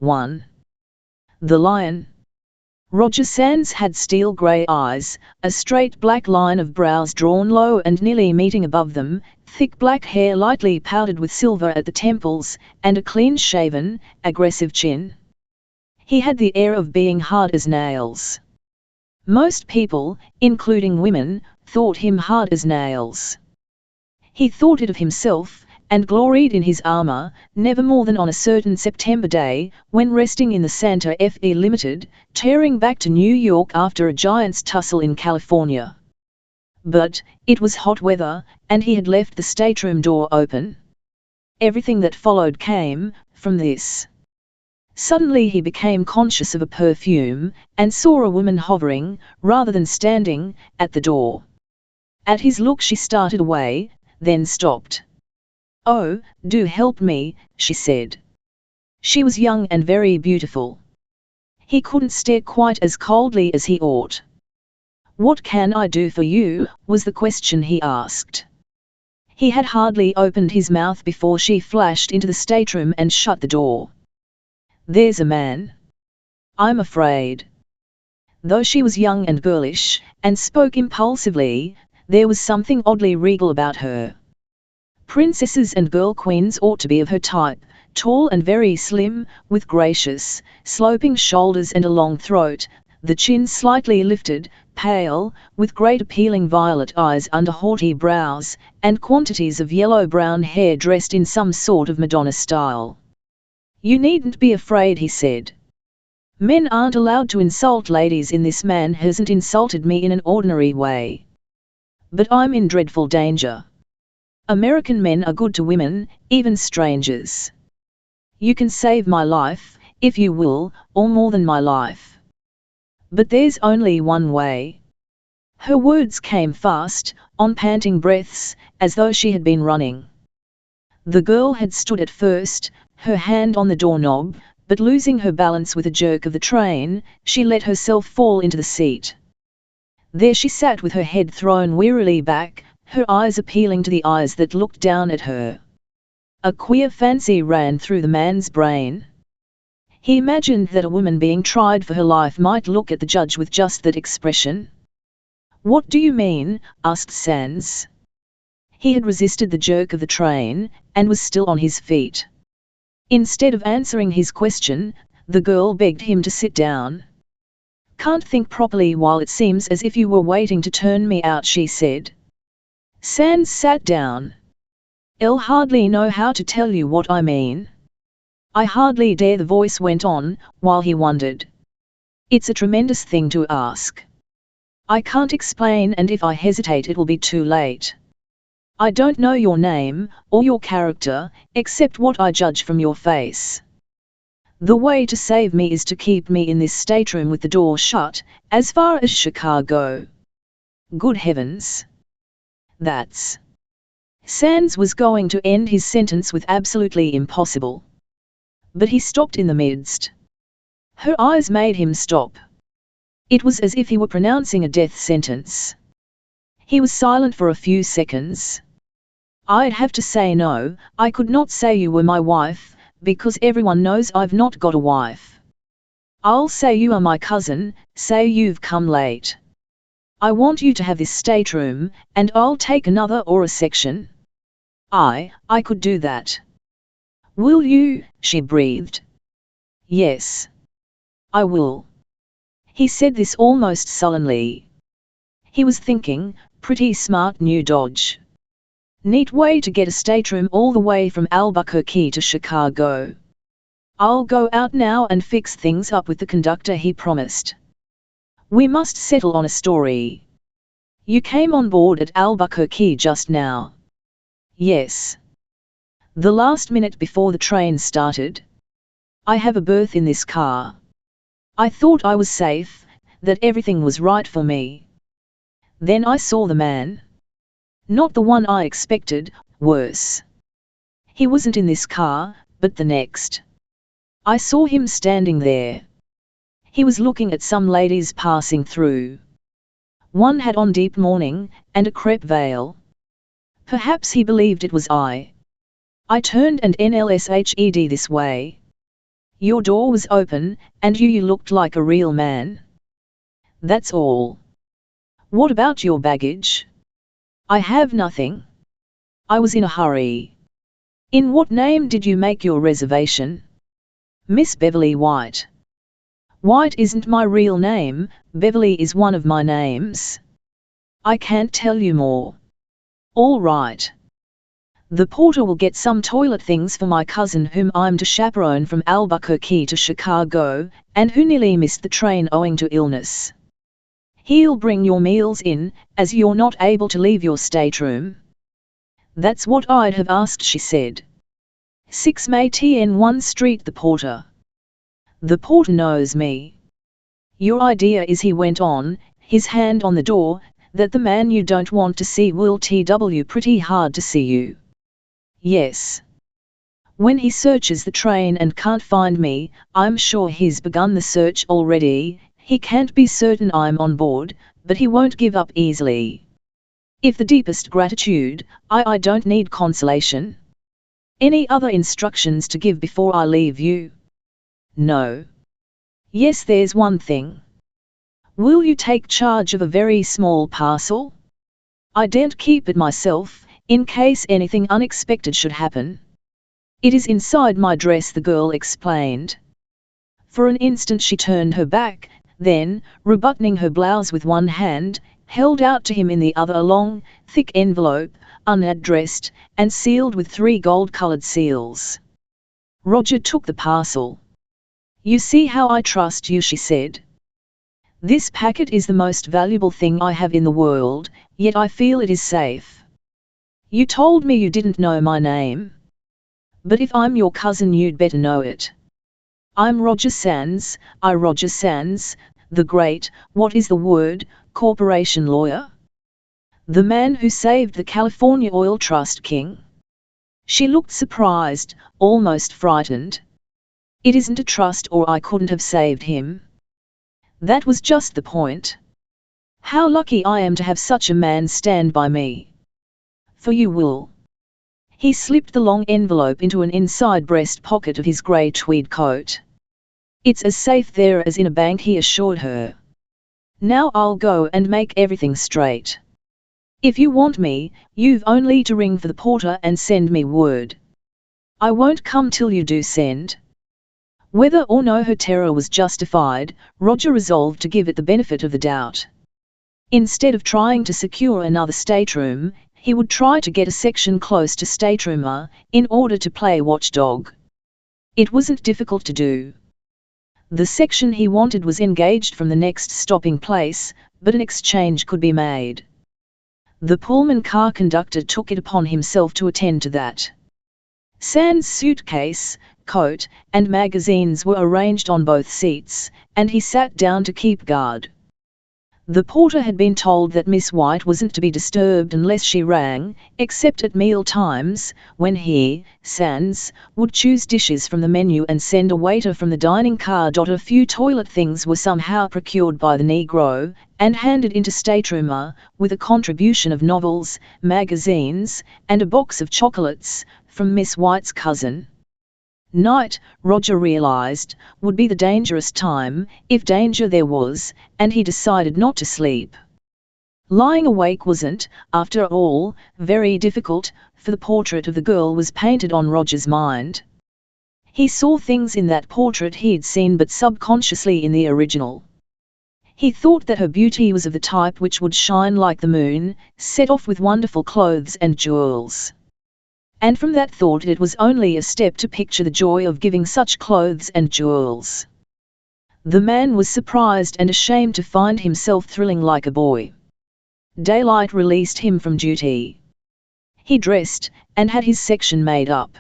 1. The Lion. Roger Sands had steel-grey eyes, a straight black line of brows drawn low and nearly meeting above them, thick black hair lightly powdered with silver at the temples, and a clean-shaven, aggressive chin. He had the air of being hard as nails. Most people, including women, thought him hard as nails. He thought it of himself, and gloried in his armor, never more than on a certain September day, when resting in the Santa Fe Limited, tearing back to New York after a giant's tussle in California. But it was hot weather, and he had left the stateroom door open. Everything that followed came from this. Suddenly he became conscious of a perfume, and saw a woman hovering, rather than standing, at the door. At his look she started away, then stopped. "Oh, do help me," she said. She was young and very beautiful. He couldn't stare quite as coldly as he ought. "What can I do for you?" was the question he asked. He had hardly opened his mouth before she flashed into the stateroom and shut the door. "There's a man. I'm afraid." Though she was young and girlish, and spoke impulsively, there was something oddly regal about her. Princesses and girl queens ought to be of her type, tall and very slim, with gracious, sloping shoulders and a long throat, the chin slightly lifted, pale, with great appealing violet eyes under haughty brows, and quantities of yellow-brown hair dressed in some sort of Madonna style. "You needn't be afraid," he said. "Men aren't allowed to insult ladies, and this man hasn't insulted me in an ordinary way. But I'm in dreadful danger. American men are good to women, even strangers. You can save my life, if you will, or more than my life. But there's only one way." Her words came fast, on panting breaths, as though she had been running. The girl had stood at first, her hand on the doorknob, but losing her balance with a jerk of the train, she let herself fall into the seat. There she sat with her head thrown wearily back, her eyes appealing to the eyes that looked down at her. A queer fancy ran through the man's brain. He imagined that a woman being tried for her life might look at the judge with just that expression. "What do you mean?" asked Sands. He had resisted the jerk of the train, and was still on his feet. Instead of answering his question, the girl begged him to sit down. "Can't think properly while it seems as if you were waiting to turn me out," she said. Sands sat down. "I'll hardly know how to tell you what I mean. I hardly dare," the voice went on, while he wondered. "It's a tremendous thing to ask. I can't explain, and if I hesitate it will be too late. I don't know your name, or your character, except what I judge from your face. The way to save me is to keep me in this stateroom with the door shut, as far as Chicago." "Good heavens! That's—" Sands was going to end his sentence with "absolutely impossible." But he stopped in the midst. Her eyes made him stop. It was as if he were pronouncing a death sentence. He was silent for a few seconds. "I'd have to say no, I could not say you were my wife, because everyone knows I've not got a wife. I'll say you are my cousin, say you've come late. I want you to have this stateroom, and I'll take another or a section. I could do that." "Will you?" she breathed. "Yes. I will." He said this almost sullenly. He was thinking, pretty smart new dodge. Neat way to get a stateroom all the way from Albuquerque to Chicago. "I'll go out now and fix things up with the conductor," he promised. "We must settle on a story. You came on board at Albuquerque just now?" "Yes. The last minute before the train started. I have a berth in this car. I thought I was safe, that everything was right for me. Then I saw the man. Not the one I expected, worse. He wasn't in this car, but the next. I saw him standing there. He was looking at some ladies passing through. One had on deep mourning, and a crepe veil. Perhaps he believed it was I. I turned and NLSHED this way. Your door was open, and you looked like a real man. That's all. What about your baggage? I have nothing. I was in a hurry. In what name did you make your reservation? Miss Beverly White. White isn't my real name, Beverly is one of my names. I can't tell you more. All right. The porter will get some toilet things for my cousin whom I'm to chaperone from Albuquerque to Chicago, and who nearly missed the train owing to illness. He'll bring your meals in, as you're not able to leave your stateroom. That's what I'd have asked, she said. 6 Maytien 1 Street. The porter. The porter knows me. Your idea is, he went on, his hand on the door, that the man you don't want to see will TW pretty hard to see you. Yes. When he searches the train and can't find me, I'm sure he's begun the search already. He can't be certain I'm on board, but he won't give up easily. If the deepest gratitude, I don't need consolation. Any other instructions to give before I leave you? No. Yes, there's one thing. Will you take charge of a very small parcel? I daren't keep it myself, in case anything unexpected should happen. It is inside my dress, the girl explained. For an instant she turned her back, then, rebuttoning her blouse with one hand, held out to him in the other a long, thick envelope, unaddressed, and sealed with 3 gold-colored seals. Roger took the parcel. You see how I trust you, she said. This packet is the most valuable thing I have in the world, yet I feel it is safe. You told me you didn't know my name. But if I'm your cousin, you'd better know it. I'm Roger Sands, Roger Sands, the great, what is the word, corporation lawyer? The man who saved the California Oil Trust king. She looked surprised, almost frightened. It isn't a trust, or I couldn't have saved him. That was just the point. How lucky I am to have such a man stand by me. For you will. He slipped the long envelope into an inside breast pocket of his grey tweed coat. It's as safe there as in a bank, he assured her. Now I'll go and make everything straight. If you want me, you've only to ring for the porter and send me word. I won't come till you do send. Whether or no her terror was justified, Roger resolved to give it the benefit of the doubt. Instead of trying to secure another stateroom, he would try to get a section close to stateroom in order to play watchdog. It wasn't difficult to do. The section he wanted was engaged from the next stopping place, but an exchange could be made. The Pullman car conductor took it upon himself to attend to that. Sands' suitcase, coat, and magazines were arranged on both seats, and he sat down to keep guard. The porter had been told that Miss White wasn't to be disturbed unless she rang, except at meal times, when he, Sands, would choose dishes from the menu and send a waiter from the dining car. A few toilet things were somehow procured by the Negro, and handed into stateroom with a contribution of novels, magazines, and a box of chocolates, from Miss White's cousin. Night, Roger realized, would be the dangerous time, if danger there was, and he decided not to sleep. Lying awake wasn't, after all, very difficult, for the portrait of the girl was painted on Roger's mind. He saw things in that portrait he'd seen but subconsciously in the original. He thought that her beauty was of the type which would shine like the moon, set off with wonderful clothes and jewels. And from that thought it was only a step to picture the joy of giving such clothes and jewels. The man was surprised and ashamed to find himself thrilling like a boy. Daylight released him from duty. He dressed, and had his section made up.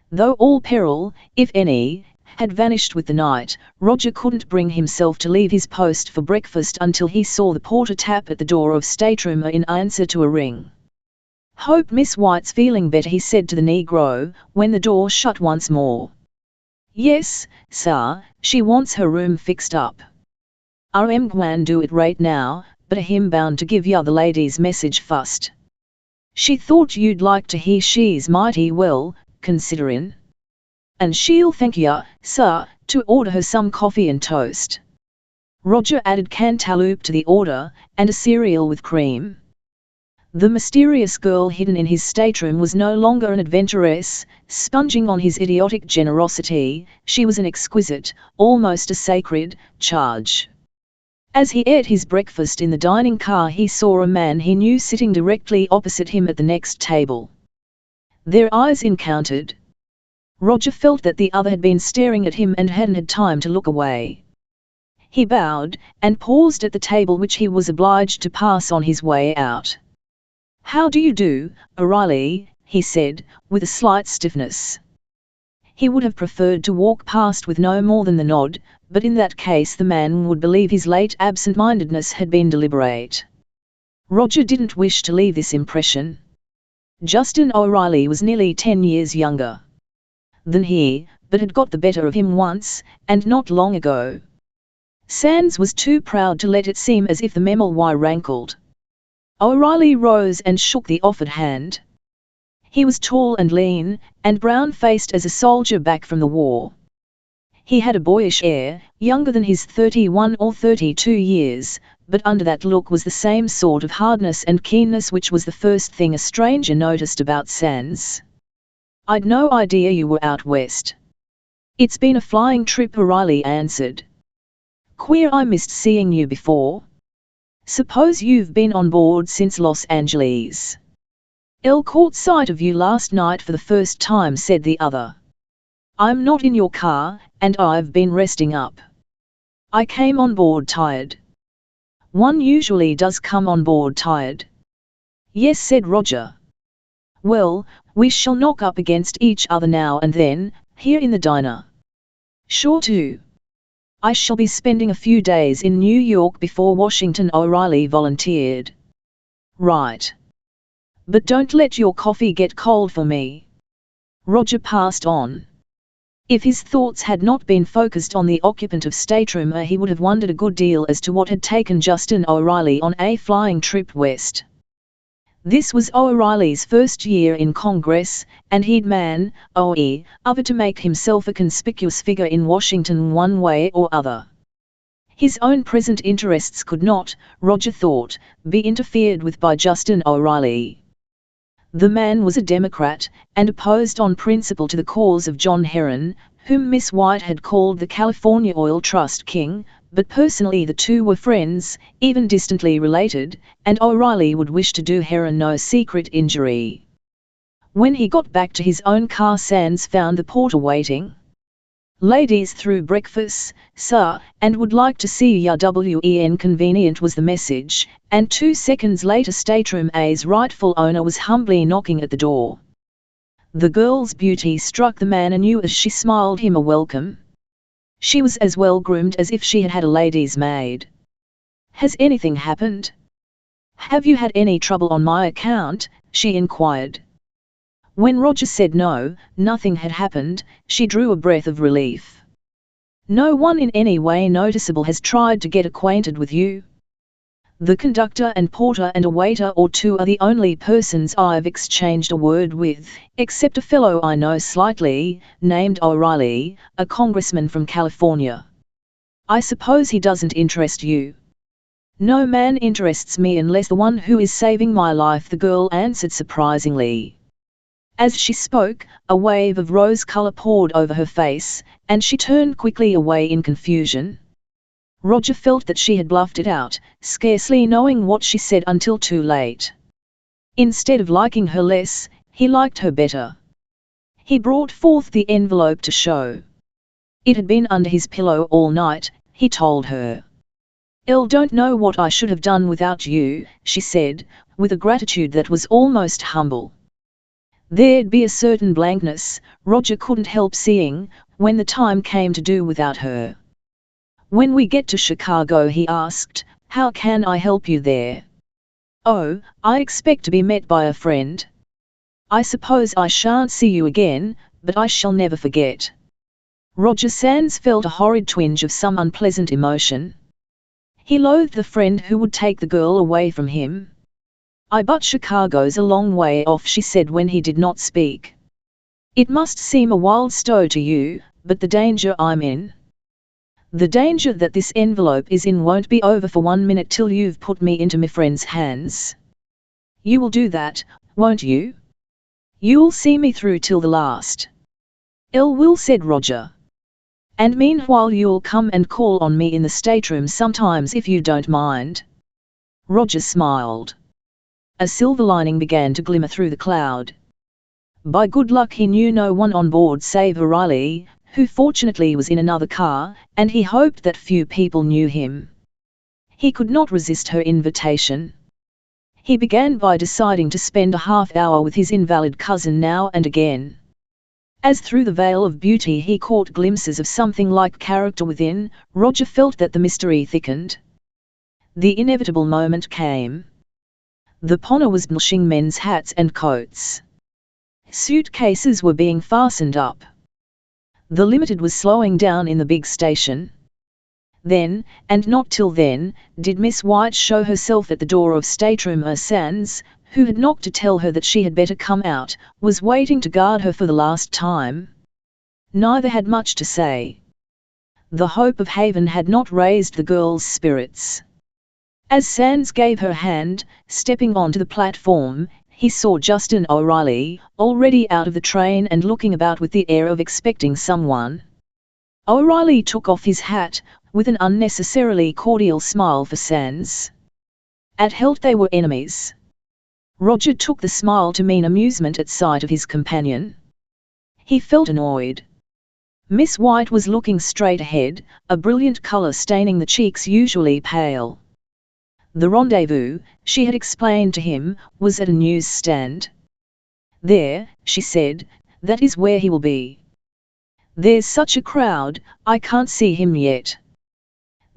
Though all peril, if any, had vanished with the night, Roger couldn't bring himself to leave his post for breakfast until he saw the porter tap at the door of stateroom in answer to a ring. "Hope Miss White's feeling better," he said to the Negro, when the door shut once more. "Yes, sir, she wants her room fixed up. I'm gwan do it right now, but him bound to give ya the lady's message fust. She thought you'd like to hear she's mighty well, considerin'." And she'll thank ya, sir, to order her some coffee and toast. Roger added cantaloupe to the order, and a cereal with cream. The mysterious girl hidden in his stateroom was no longer an adventuress, sponging on his idiotic generosity. She was an exquisite, almost a sacred, charge. As he ate his breakfast in the dining car, he saw a man he knew sitting directly opposite him at the next table. Their eyes encountered. Roger felt that the other had been staring at him and hadn't had time to look away. He bowed, and paused at the table which he was obliged to pass on his way out. "How do you do, O'Reilly?" he said, with a slight stiffness. He would have preferred to walk past with no more than the nod, but in that case the man would believe his late absent-mindedness had been deliberate. Roger didn't wish to leave this impression. Justin O'Reilly was nearly 10 years younger than he, but had got the better of him once, and not long ago. Sands was too proud to let it seem as if the memoir rankled. O'Reilly rose and shook the offered hand. He was tall and lean, and brown-faced as a soldier back from the war. He had a boyish air, younger than his 31 or 32 years, but under that look was the same sort of hardness and keenness which was the first thing a stranger noticed about Sands. "I'd no idea you were out west." "It's been a flying trip," O'Reilly answered. "Queer I missed seeing you before. Suppose you've been on board since Los Angeles." "Elle caught sight of you last night for the first time," said the other. "I'm not in your car, and I've been resting up. I came on board tired." "One usually does come on board tired." "Yes," said Roger. "Well, we shall knock up against each other now and then, here in the diner." "Sure to. I shall be spending a few days in New York before Washington," O'Reilly volunteered. "Right. But don't let your coffee get cold for me." Roger passed on. If his thoughts had not been focused on the occupant of stateroom A, he would have wondered a good deal as to what had taken Justin O'Reilly on a flying trip west. This was O'Reilly's first year in Congress, and he'd man, over to make himself a conspicuous figure in Washington one way or other. His own present interests could not, Roger thought, be interfered with by Justin O'Reilly. The man was a Democrat, and opposed on principle to the cause of John Herron, whom Miss White had called the California Oil Trust King, but personally the two were friends, even distantly related, and O'Reilly would wish to do Herron no secret injury. When he got back to his own car, Sands found the porter waiting. "Ladies through breakfast, sir, and would like to see ya. WEN convenient," was the message, and 2 seconds later Stateroom A's rightful owner was humbly knocking at the door. The girl's beauty struck the man anew as she smiled him a welcome. She was as well groomed as if she had had a lady's maid. "Has anything happened? Have you had any trouble on my account?" she inquired. When Roger said no, nothing had happened, she drew a breath of relief. "No one in any way noticeable has tried to get acquainted with you? The conductor and porter and a waiter or two are the only persons I've exchanged a word with, except a fellow I know slightly, named O'Reilly, a congressman from California. I suppose he doesn't interest you?" "No man interests me unless the one who is saving my life," the girl answered surprisingly. As she spoke, a wave of rose color poured over her face, and she turned quickly away in confusion. Roger felt that she had bluffed it out, scarcely knowing what she said until too late. Instead of liking her less, he liked her better. He brought forth the envelope to show. It had been under his pillow all night, he told her. "Elle don't know what I should have done without you," she said, with a gratitude that was almost humble. There'd be a certain blankness, Roger couldn't help seeing, when the time came to do without her. "When we get to Chicago," he asked, "how can I help you there?" "Oh, I expect to be met by a friend. I suppose I shan't see you again, but I shall never forget." Roger Sands felt a horrid twinge of some unpleasant emotion. He loathed the friend who would take the girl away from him. "But Chicago's a long way off," she said when he did not speak. It must seem a wild story to you, but the danger I'm in. The danger that this envelope is in won't be over for 1 minute till you've put me into my friend's hands. You will do that, won't you? You'll see me through till the last. Will, said Roger. And meanwhile you'll come and call on me in the stateroom sometimes if you don't mind. Roger smiled. A silver lining began to glimmer through the cloud. By good luck he knew no one on board save O'Reilly, who fortunately was in another car, and he hoped that few people knew him. He could not resist her invitation. He began by deciding to spend a half-hour with his invalid cousin now and again. As through the veil of beauty he caught glimpses of something like character within, Roger felt that the mystery thickened. The inevitable moment came. The Ponner was blushing men's hats and coats. Suitcases were being fastened up. The Limited was slowing down in the big station. Then, and not till then, did Miss White show herself at the door of stateroom. Sands, who had knocked to tell her that she had better come out, was waiting to guard her for the last time. Neither had much to say. The hope of haven had not raised the girl's spirits. As Sands gave her hand, stepping onto the platform, he saw Justin O'Reilly, already out of the train and looking about with the air of expecting someone. O'Reilly took off his hat, with an unnecessarily cordial smile for Sands. At Helt they were enemies. Roger took the smile to mean amusement at sight of his companion. He felt annoyed. Miss White was looking straight ahead, a brilliant colour staining the cheeks usually pale. The rendezvous, she had explained to him, was at a newsstand. There, she said, that is where he will be. There's such a crowd, I can't see him yet.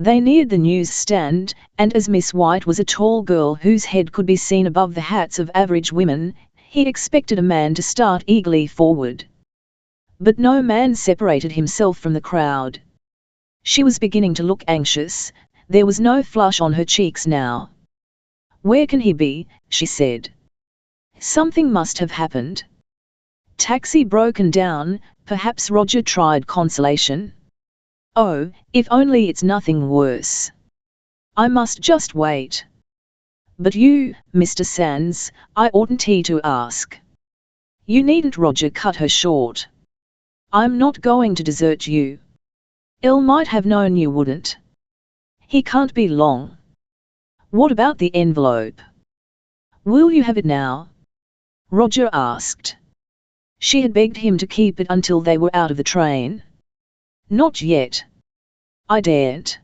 They neared the newsstand, and as Miss White was a tall girl whose head could be seen above the hats of average women, he expected a man to start eagerly forward. But no man separated himself from the crowd. She was beginning to look anxious. There was no flush on her cheeks now. Where can he be? She said. Something must have happened. Taxi broken down, perhaps. Roger tried consolation. Oh, if only it's nothing worse. I must just wait. But you, Mr. Sands, I oughtn't to ask. You needn't. Roger cut her short. I'm not going to desert you. Might have known you wouldn't. He can't be long. What about the envelope? Will you have it now? Roger asked. She had begged him to keep it until they were out of the train. Not yet. I daren't.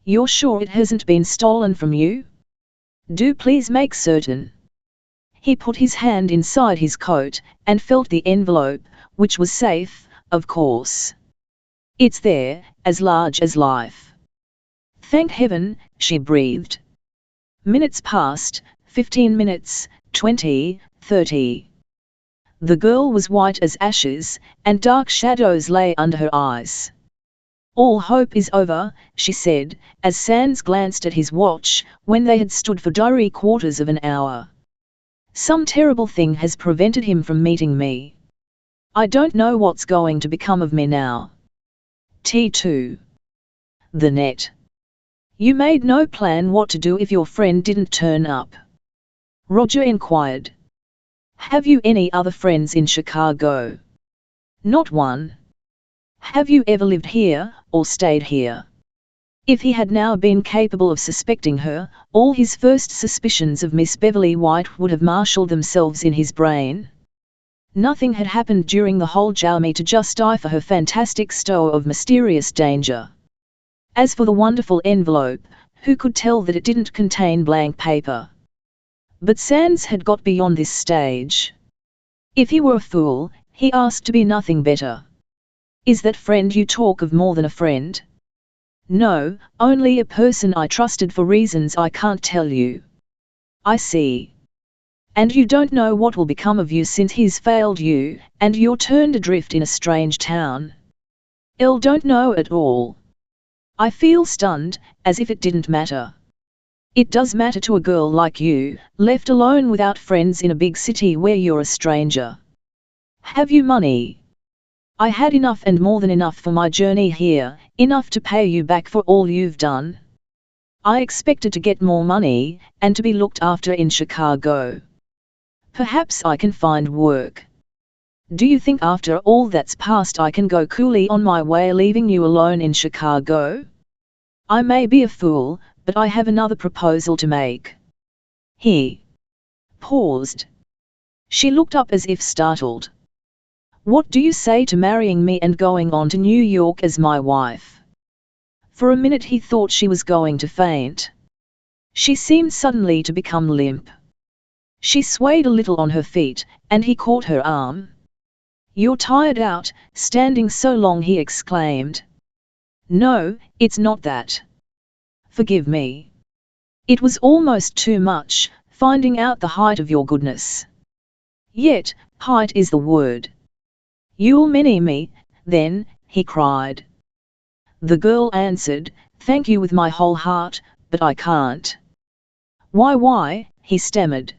You're sure it hasn't been stolen from you? Do please make certain. He put his hand inside his coat, and felt the envelope, which was safe, of course. It's there, as large as life. Thank heaven, she breathed. Minutes passed, 15 minutes, 20, 30. The girl was white as ashes, and dark shadows lay under her eyes. All hope is over, she said, as Sands glanced at his watch, when they had stood for 3/4 of an hour. Some terrible thing has prevented him from meeting me. I don't know what's going to become of me now. T2. The net. You made no plan what to do if your friend didn't turn up? Roger inquired. Have you any other friends in Chicago? Not one. Have you ever lived here, or stayed here? If he had now been capable of suspecting her, all his first suspicions of Miss Beverly White would have marshalled themselves in his brain. Nothing had happened during the whole journey to justify for her fantastic stow of mysterious danger. As for the wonderful envelope, who could tell that it didn't contain blank paper? But Sands had got beyond this stage. If he were a fool, he asked to be nothing better. Is that friend you talk of more than a friend? No, only a person I trusted for reasons I can't tell you. I see. And you don't know what will become of you since he's failed you, and you're turned adrift in a strange town. Don't know at all. I feel stunned, as if it didn't matter. It does matter to a girl like you, left alone without friends in a big city where you're a stranger. Have you money? I had enough and more than enough for my journey here, enough to pay you back for all you've done. I expected to get more money, and to be looked after in Chicago. Perhaps I can find work. Do you think after all that's passed I can go coolly on my way leaving you alone in Chicago? I may be a fool, but I have another proposal to make. He paused. She looked up as if startled. What do you say to marrying me and going on to New York as my wife? For a minute he thought she was going to faint. She seemed suddenly to become limp. She swayed a little on her feet, and he caught her arm. You're tired out, standing so long, he exclaimed. No, it's not that. Forgive me. It was almost too much, finding out the height of your goodness. Yet, height is the word. You'll marry me, then, he cried. The girl answered, Thank you with my whole heart, but I can't. Why, he stammered.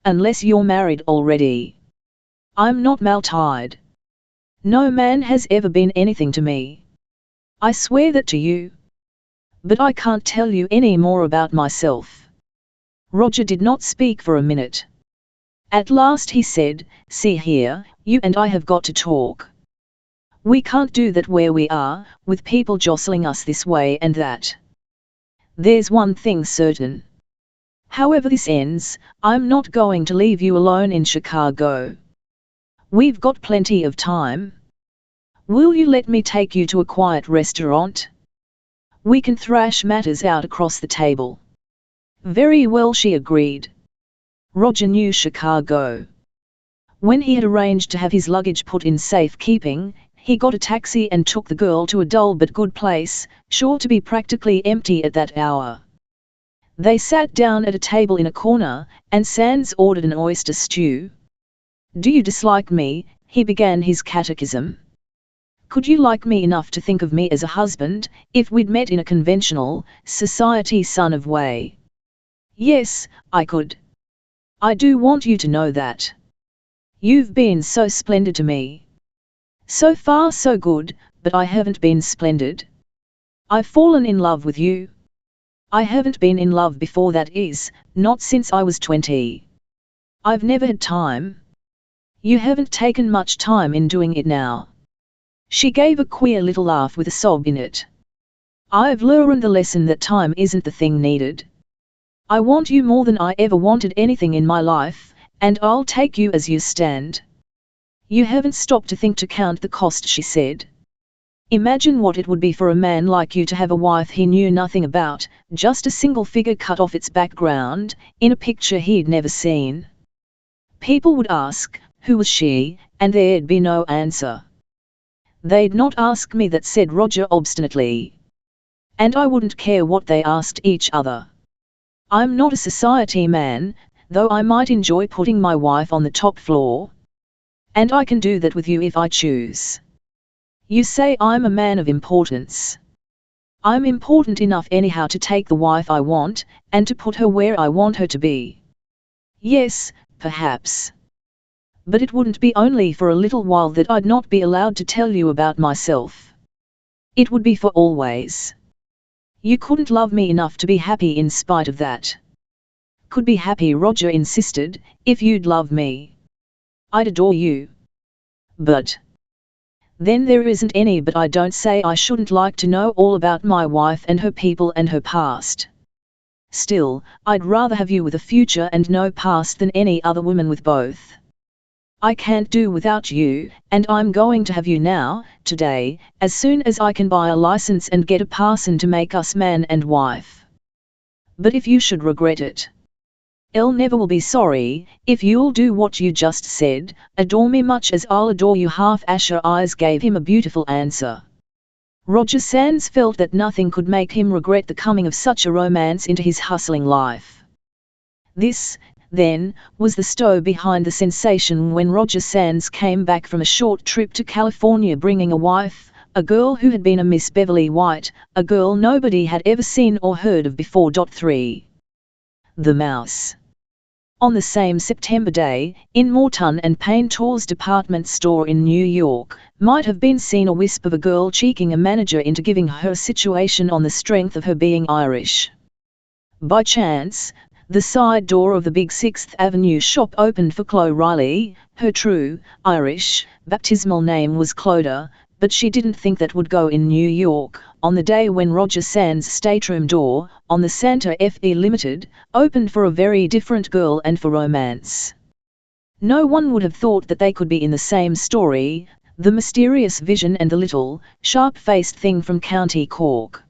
Unless you're married already. I'm not married. No man has ever been anything to me. I swear that to you. But I can't tell you any more about myself. Roger did not speak for a minute. At last he said, See here, you and I have got to talk. We can't do that where we are, with people jostling us this way and that. There's one thing certain. However this ends, I'm not going to leave you alone in Chicago. We've got plenty of time. Will you let me take you to a quiet restaurant? We can thrash matters out across the table. Very well, she agreed. Roger knew Chicago. When he had arranged to have his luggage put in safekeeping, he got a taxi and took the girl to a dull but good place, sure to be practically empty at that hour. They sat down at a table in a corner, and Sands ordered an oyster stew. Do you dislike me? He began his catechism. Could you like me enough to think of me as a husband, if we'd met in a conventional, society son of way? Yes, I could. I do want you to know that. You've been so splendid to me. So far so good, but I haven't been splendid. I've fallen in love with you. I haven't been in love before, that is, not since I was 20. I've never had time. You haven't taken much time in doing it now. She gave a queer little laugh with a sob in it. I've learned the lesson that time isn't the thing needed. I want you more than I ever wanted anything in my life, and I'll take you as you stand. You haven't stopped to think to count the cost, she said. Imagine what it would be for a man like you to have a wife he knew nothing about, just a single figure cut off its background, in a picture he'd never seen. People would ask, who was she, and there'd be no answer. They'd not ask me that, said Roger obstinately. And I wouldn't care what they asked each other. I'm not a society man, though I might enjoy putting my wife on the top floor. And I can do that with you if I choose. You say I'm a man of importance. I'm important enough anyhow to take the wife I want, and to put her where I want her to be. Yes, perhaps. But it wouldn't be only for a little while that I'd not be allowed to tell you about myself. It would be for always. You couldn't love me enough to be happy in spite of that. Could be happy, Roger insisted, if you'd love me. I'd adore you. But then there isn't any but. I don't say I shouldn't like to know all about my wife and her people and her past. Still, I'd rather have you with a future and no past than any other woman with both. I can't do without you, and I'm going to have you now, today, as soon as I can buy a license and get a parson to make us man and wife. But if you should regret it, Elle never will be sorry, if you'll do what you just said, adore me much as I'll adore you. Half-Asher eyes gave him a beautiful answer. Roger Sands felt that nothing could make him regret the coming of such a romance into his hustling life. This, then, was the story behind the sensation when Roger Sands came back from a short trip to California bringing a wife, a girl who had been a Miss Beverly White, a girl nobody had ever seen or heard of before. 3. The Mouse. On the same September day, in Morton and Painter's department store in New York, might have been seen a wisp of a girl cheeking a manager into giving her a situation on the strength of her being Irish. By chance, the side door of the big 6th Avenue shop opened for Chloe Riley. Her true, Irish, baptismal name was Clodagh, but she didn't think that would go in New York, on the day when Roger Sands' stateroom door, on the Santa Fe Limited, opened for a very different girl and for romance. No one would have thought that they could be in the same story, the mysterious vision and the little, sharp-faced thing from County Cork.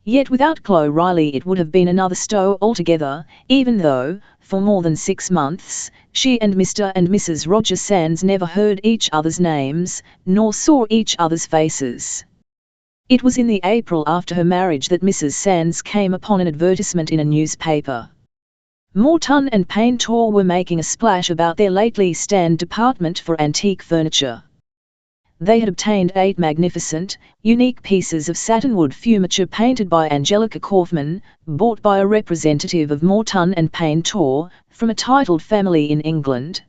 Yet without Chloe Riley it would have been another story altogether, even though, for more than 6 months, she and Mr. and Mrs. Roger Sands never heard each other's names, nor saw each other's faces. It was in the April after her marriage that Mrs. Sands came upon an advertisement in a newspaper. Morton and Painter were making a splash about their lately stand department for antique furniture. They had obtained 8 magnificent, unique pieces of satinwood furniture painted by Angelica Kaufman, bought by a representative of Morton and Painter, from a titled family in England.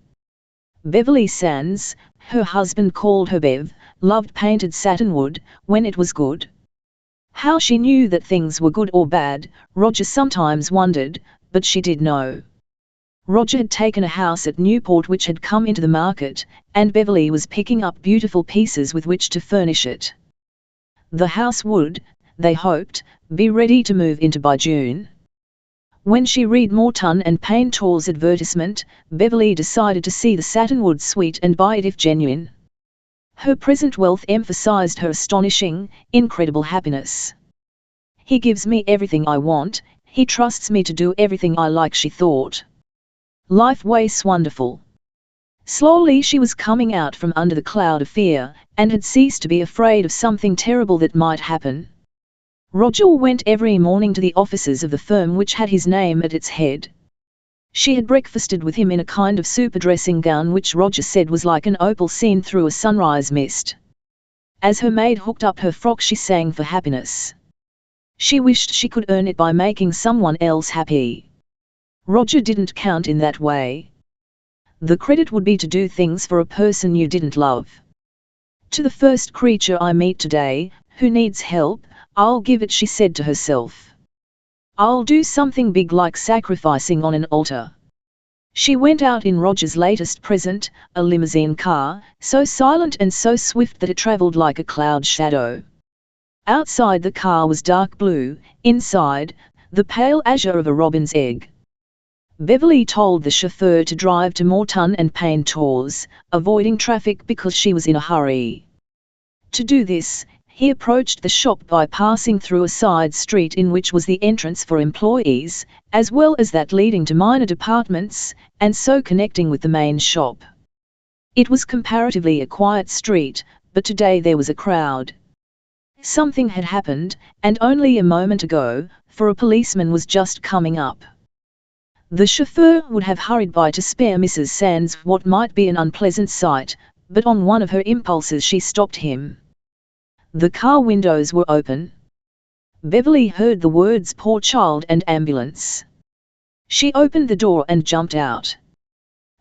Beverly Sands, her husband called her Bev, loved painted satinwood, when it was good. How she knew that things were good or bad, Roger sometimes wondered, but she did know. Roger had taken a house at Newport which had come into the market, and Beverly was picking up beautiful pieces with which to furnish it. The house would, they hoped, be ready to move into by June. When she read Morton and Painter's advertisement, Beverly decided to see the satinwood suite and buy it if genuine. Her present wealth emphasized her astonishing, incredible happiness. "He gives me everything I want, he trusts me to do everything I like," she thought. Life was wonderful. Slowly she was coming out from under the cloud of fear, and had ceased to be afraid of something terrible that might happen. Roger went every morning to the offices of the firm which had his name at its head. She had breakfasted with him in a kind of super dressing gown which Roger said was like an opal seen through a sunrise mist. As her maid hooked up her frock she sang for happiness. She wished she could earn it by making someone else happy. Roger didn't count in that way. The credit would be to do things for a person you didn't love. "To the first creature I meet today, who needs help, I'll give it," she said to herself. "I'll do something big like sacrificing on an altar." She went out in Roger's latest present, a limousine car, so silent and so swift that it traveled like a cloud shadow. Outside the car was dark blue, inside, the pale azure of a robin's egg. Beverly told the chauffeur to drive to Morton and Painter's, avoiding traffic because she was in a hurry. To do this, he approached the shop by passing through a side street in which was the entrance for employees, as well as that leading to minor departments, and so connecting with the main shop. It was comparatively a quiet street, but today there was a crowd. Something had happened, and only a moment ago, for a policeman was just coming up. The chauffeur would have hurried by to spare Mrs. Sands what might be an unpleasant sight, but on one of her impulses she stopped him. The car windows were open. Beverly heard the words "poor child" and "ambulance." She opened the door and jumped out.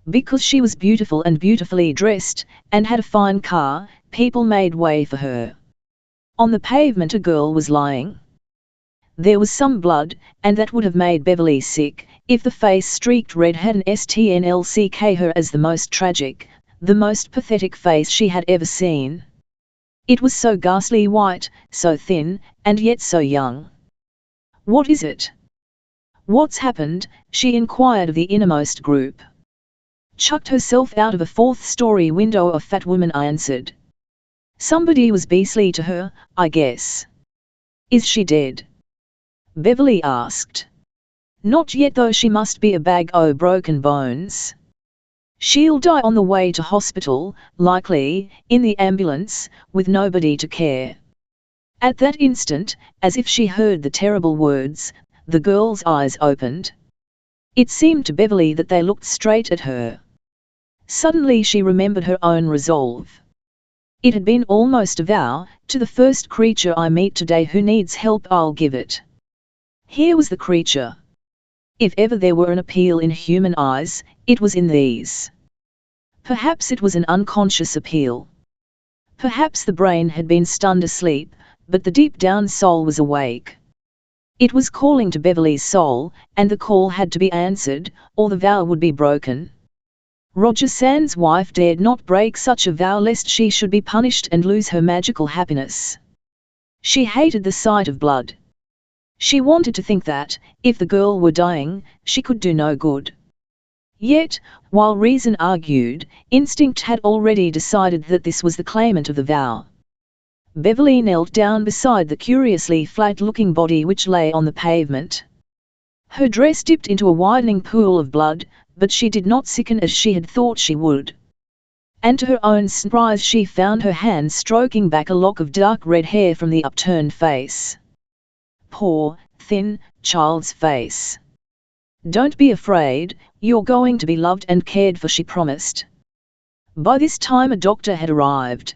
Because she was beautiful and beautifully dressed, and had a fine car, people made way for her. On the pavement a girl was lying. There was some blood, and that would have made Beverly sick, if the face streaked red hadn't struck her as the most tragic, the most pathetic face she had ever seen. It was so ghastly white, so thin, and yet so young. "What is it? What's happened?" she inquired of the innermost group. "Chucked herself out of a 4th-story window," a fat woman answered. "Somebody was beastly to her, I guess." "Is she dead?" Beverly asked. "Not yet, though she must be a bag o' broken bones. She'll die on the way to hospital, likely, in the ambulance, with nobody to care." At that instant, as if she heard the terrible words, the girl's eyes opened. It seemed to Beverly that they looked straight at her. Suddenly she remembered her own resolve. It had been almost a vow: "To the first creature I meet today who needs help I'll give it." Here was the creature. If ever there were an appeal in human eyes, it was in these. Perhaps it was an unconscious appeal. Perhaps the brain had been stunned asleep, but the deep-down soul was awake. It was calling to Beverly's soul, and the call had to be answered, or the vow would be broken. Roger Sands' wife dared not break such a vow lest she should be punished and lose her magical happiness. She hated the sight of blood. She wanted to think that, if the girl were dying, she could do no good. Yet, while reason argued, instinct had already decided that this was the claimant of the vow. Beverly knelt down beside the curiously flat-looking body which lay on the pavement. Her dress dipped into a widening pool of blood, but she did not sicken as she had thought she would. And to her own surprise she found her hand stroking back a lock of dark red hair from the upturned face. Poor, thin, child's face. "Don't be afraid, you're going to be loved and cared for," she promised. By this time a doctor had arrived.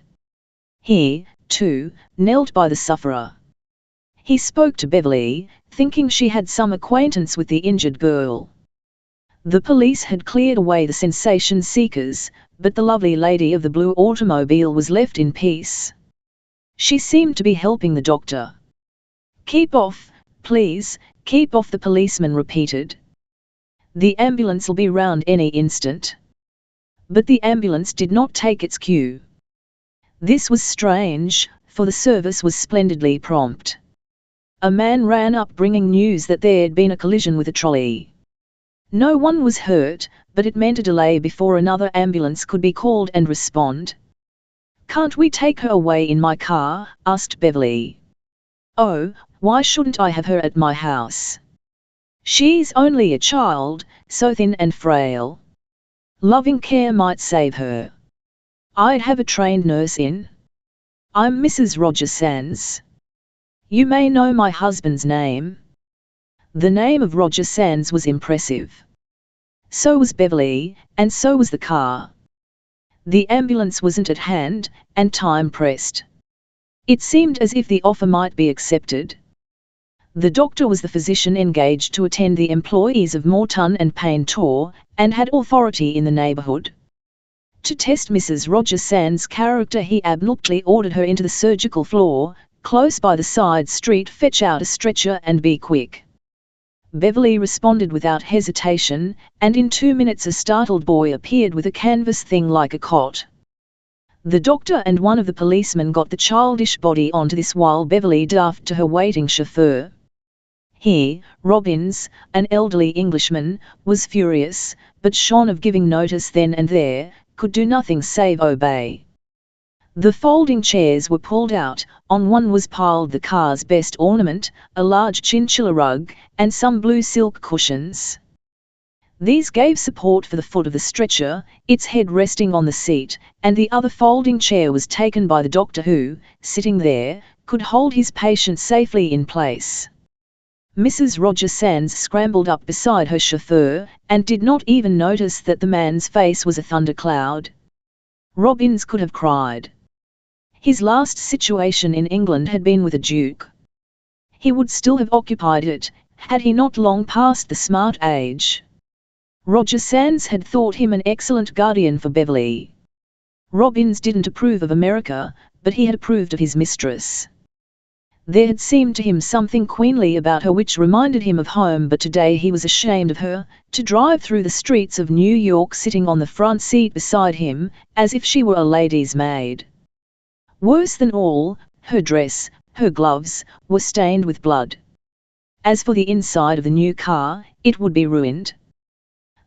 He, too, knelt by the sufferer. He spoke to Beverly, thinking she had some acquaintance with the injured girl. The police had cleared away the sensation seekers, but the lovely lady of the blue automobile was left in peace. She seemed to be helping the doctor. "Keep off, please, keep off," the policeman repeated. "The ambulance'll be round any instant." But the ambulance did not take its cue. This was strange, for the service was splendidly prompt. A man ran up bringing news that there had been a collision with a trolley. No one was hurt, but it meant a delay before another ambulance could be called and respond. "Can't we take her away in my car?" asked Beverly. "Oh, why shouldn't I have her at my house? She's only a child, so thin and frail. Loving care might save her. I'd have a trained nurse in. I'm Mrs. Roger Sands. You may know my husband's name." The name of Roger Sands was impressive. So was Beverly, and so was the car. The ambulance wasn't at hand, and time pressed. It seemed as if the offer might be accepted. The doctor was the physician engaged to attend the employees of Morton and Painter, and had authority in the neighborhood. To test Mrs. Roger Sands' character he abruptly ordered her into the surgical floor, close by the side street. "Fetch out a stretcher and be quick." Beverly responded without hesitation, and in 2 minutes a startled boy appeared with a canvas thing like a cot. The doctor and one of the policemen got the childish body onto this while Beverly daffed to her waiting chauffeur. He, Robbins, an elderly Englishman, was furious, but shorn of giving notice then and there, could do nothing save obey. The folding chairs were pulled out, on one was piled the car's best ornament, a large chinchilla rug, and some blue silk cushions. These gave support for the foot of the stretcher, its head resting on the seat, and the other folding chair was taken by the doctor who, sitting there, could hold his patient safely in place. Mrs. Roger Sands scrambled up beside her chauffeur, and did not even notice that the man's face was a thundercloud. Robbins could have cried. His last situation in England had been with a duke. He would still have occupied it, had he not long passed the smart age. Roger Sands had thought him an excellent guardian for Beverly. Robbins didn't approve of America, but he had approved of his mistress. There had seemed to him something queenly about her which reminded him of home, but today he was ashamed of her, to drive through the streets of New York sitting on the front seat beside him, as if she were a lady's maid. Worse than all, her dress, her gloves, were stained with blood. As for the inside of the new car, it would be ruined.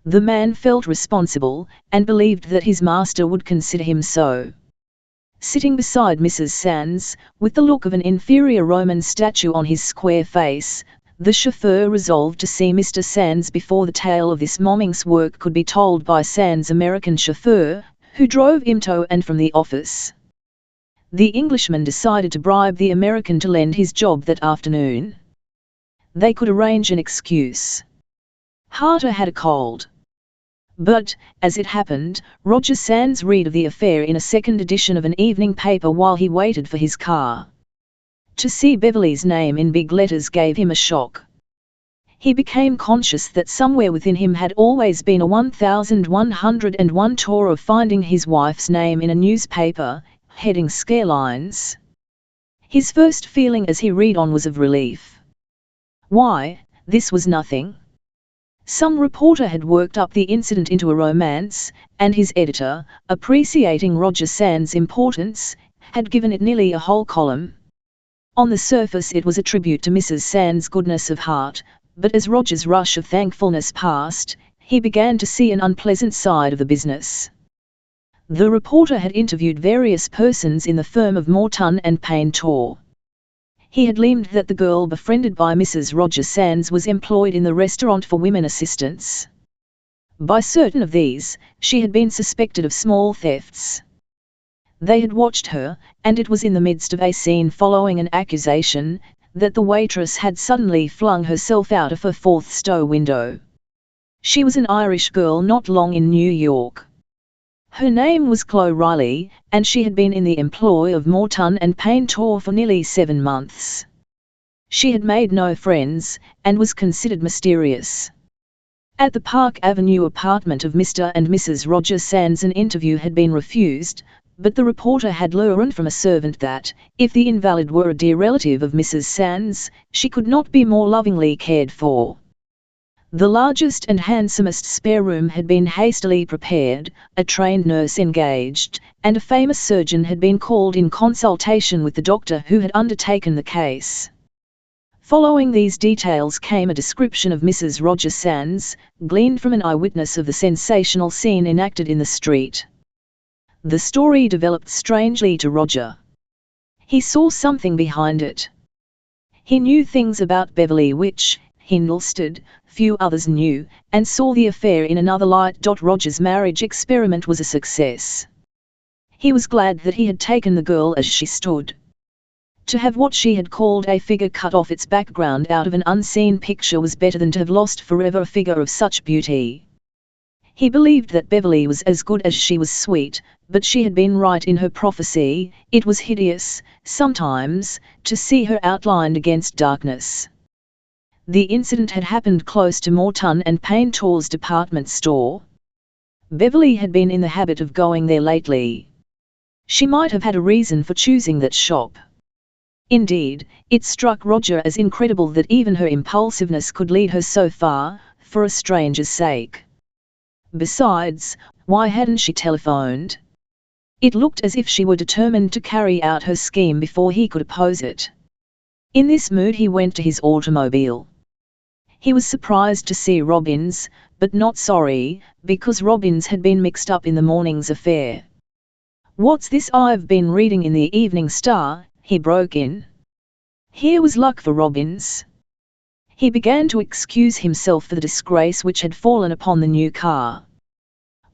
The man felt responsible, and believed that his master would consider him so. Sitting beside Mrs. Sands, with the look of an inferior Roman statue on his square face, the chauffeur resolved to see Mr. Sands before the tale of this morning's work could be told by Sands' American chauffeur, who drove him to and from the office. The Englishman decided to bribe the American to lend his job that afternoon. They could arrange an excuse. Harter had a cold. But, as it happened, Roger Sands read of the affair in a second edition of an evening paper while he waited for his car. To see Beverly's name in big letters gave him a shock. He became conscious that somewhere within him had always been a 1101 tour of finding his wife's name in a newspaper, heading scarelines. His first feeling as he read on was of relief. Why, this was nothing. Some reporter had worked up the incident into a romance, and his editor, appreciating Roger Sands' importance, had given it nearly a whole column. On the surface it was a tribute to Mrs. Sands' goodness of heart, but as Roger's rush of thankfulness passed, he began to see an unpleasant side of the business. The reporter had interviewed various persons in the firm of Morton and Payne Torr. He had learned that the girl befriended by Mrs. Roger Sands was employed in the restaurant for women assistants. By certain of these, she had been suspected of small thefts. They had watched her, and it was in the midst of a scene following an accusation, that the waitress had suddenly flung herself out of her fourth stow window. She was an Irish girl not long in New York. Her name was Chloe Riley, and she had been in the employ of Morton and Payne Torr for nearly 7 months. She had made no friends, and was considered mysterious. At the Park Avenue apartment of Mr. and Mrs. Roger Sands an interview had been refused, but the reporter had learned from a servant that, if the invalid were a dear relative of Mrs. Sands, she could not be more lovingly cared for. The largest and handsomest spare room had been hastily prepared, a trained nurse engaged, and a famous surgeon had been called in consultation with the doctor who had undertaken the case. Following these details came a description of Mrs. Roger Sands, gleaned from an eyewitness of the sensational scene enacted in the street. The story developed strangely to Roger. He saw something behind it. He knew things about Beverly which, he understood, few others knew, and saw the affair in another light. Roger's marriage experiment was a success. He was glad that he had taken the girl as she stood. To have what she had called a figure cut off its background out of an unseen picture was better than to have lost forever a figure of such beauty. He believed that Beverly was as good as she was sweet, but she had been right in her prophecy. It was hideous, sometimes, to see her outlined against darkness. The incident had happened close to Morton and Payne Torr's department store. Beverly had been in the habit of going there lately. She might have had a reason for choosing that shop. Indeed, it struck Roger as incredible that even her impulsiveness could lead her so far, for a stranger's sake. Besides, why hadn't she telephoned? It looked as if she were determined to carry out her scheme before he could oppose it. In this mood he went to his automobile. He was surprised to see Robbins, but not sorry, because Robbins had been mixed up in the morning's affair. "What's this I've been reading in the Evening Star?" he broke in. Here was luck for Robbins. He began to excuse himself for the disgrace which had fallen upon the new car.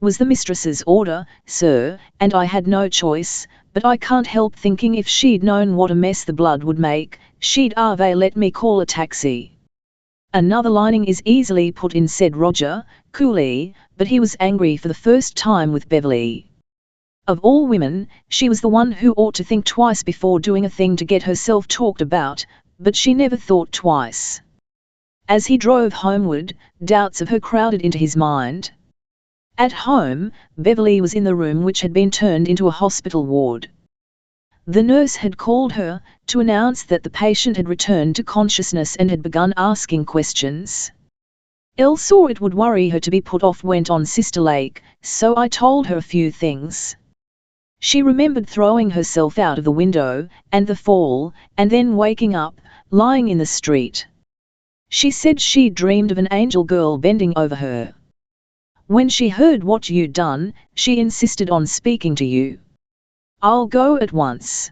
"Was the mistress's order, sir, and I had no choice, but I can't help thinking if she'd known what a mess the blood would make, she'd have let me call a taxi." "Another lining is easily put in," said Roger, coolly, but he was angry for the first time with Beverly. Of all women, she was the one who ought to think twice before doing a thing to get herself talked about, but she never thought twice. As he drove homeward, doubts of her crowded into his mind. At home, Beverly was in the room which had been turned into a hospital ward. The nurse had called her, to announce that the patient had returned to consciousness and had begun asking questions. "Elle saw it would worry her to be put off," went on Sister Lake, "so I told her a few things. She remembered throwing herself out of the window, and the fall, and then waking up, lying in the street. She said she dreamed of an angel girl bending over her. When she heard what you'd done, she insisted on speaking to you." "I'll go at once,"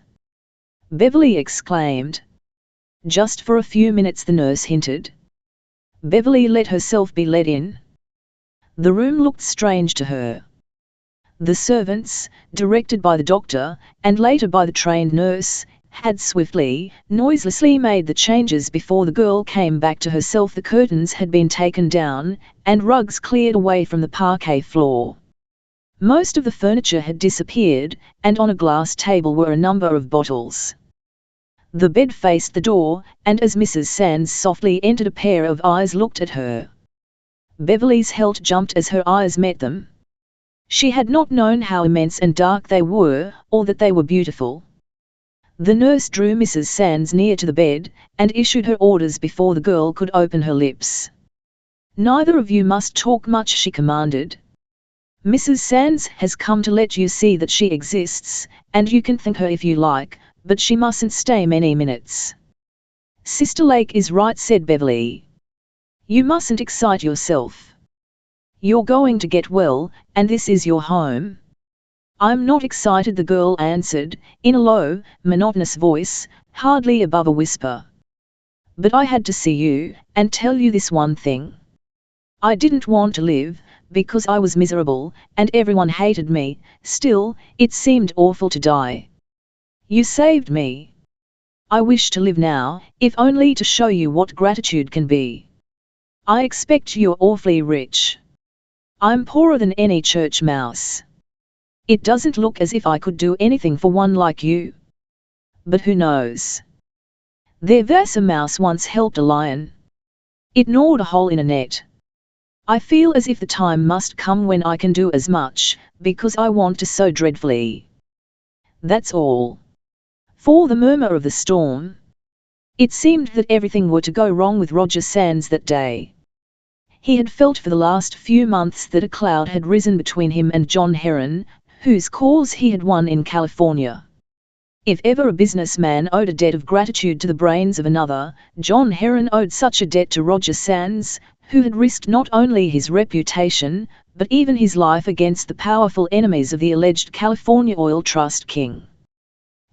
Beverly exclaimed. "Just for a few minutes," the nurse hinted. Beverly let herself be led in. The room looked strange to her. The servants, directed by the doctor, and later by the trained nurse, had swiftly, noiselessly made the changes before the girl came back to herself. The curtains had been taken down, and rugs cleared away from the parquet floor. Most of the furniture had disappeared, and on a glass table were a number of bottles. The bed faced the door, and as Mrs. Sands softly entered, a pair of eyes looked at her. Beverly's heart jumped as her eyes met them. She had not known how immense and dark they were, or that they were beautiful. The nurse drew Mrs. Sands near to the bed, and issued her orders before the girl could open her lips. "Neither of you must talk much," she commanded. "Mrs. Sands has come to let you see that she exists, and you can thank her if you like, but she mustn't stay many minutes." "Sister Lake is right," said Beverly. "You mustn't excite yourself. You're going to get well, and this is your home." "I'm not excited," the girl answered, in a low, monotonous voice, hardly above a whisper. "But I had to see you, and tell you this one thing. I didn't want to live, because I was miserable, and everyone hated me. Still, it seemed awful to die. You saved me. I wish to live now, if only to show you what gratitude can be. I expect you're awfully rich. I'm poorer than any church mouse. It doesn't look as if I could do anything for one like you. But who knows? There was a mouse once helped a lion. It gnawed a hole in a net. I feel as if the time must come when I can do as much, because I want to so dreadfully. That's all." For the murmur of the storm. It seemed that everything were to go wrong with Roger Sands that day. He had felt for the last few months that a cloud had risen between him and John Heron, whose cause he had won in California. If ever a businessman owed a debt of gratitude to the brains of another, John Heron owed such a debt to Roger Sands, who had risked not only his reputation, but even his life against the powerful enemies of the alleged California Oil Trust king.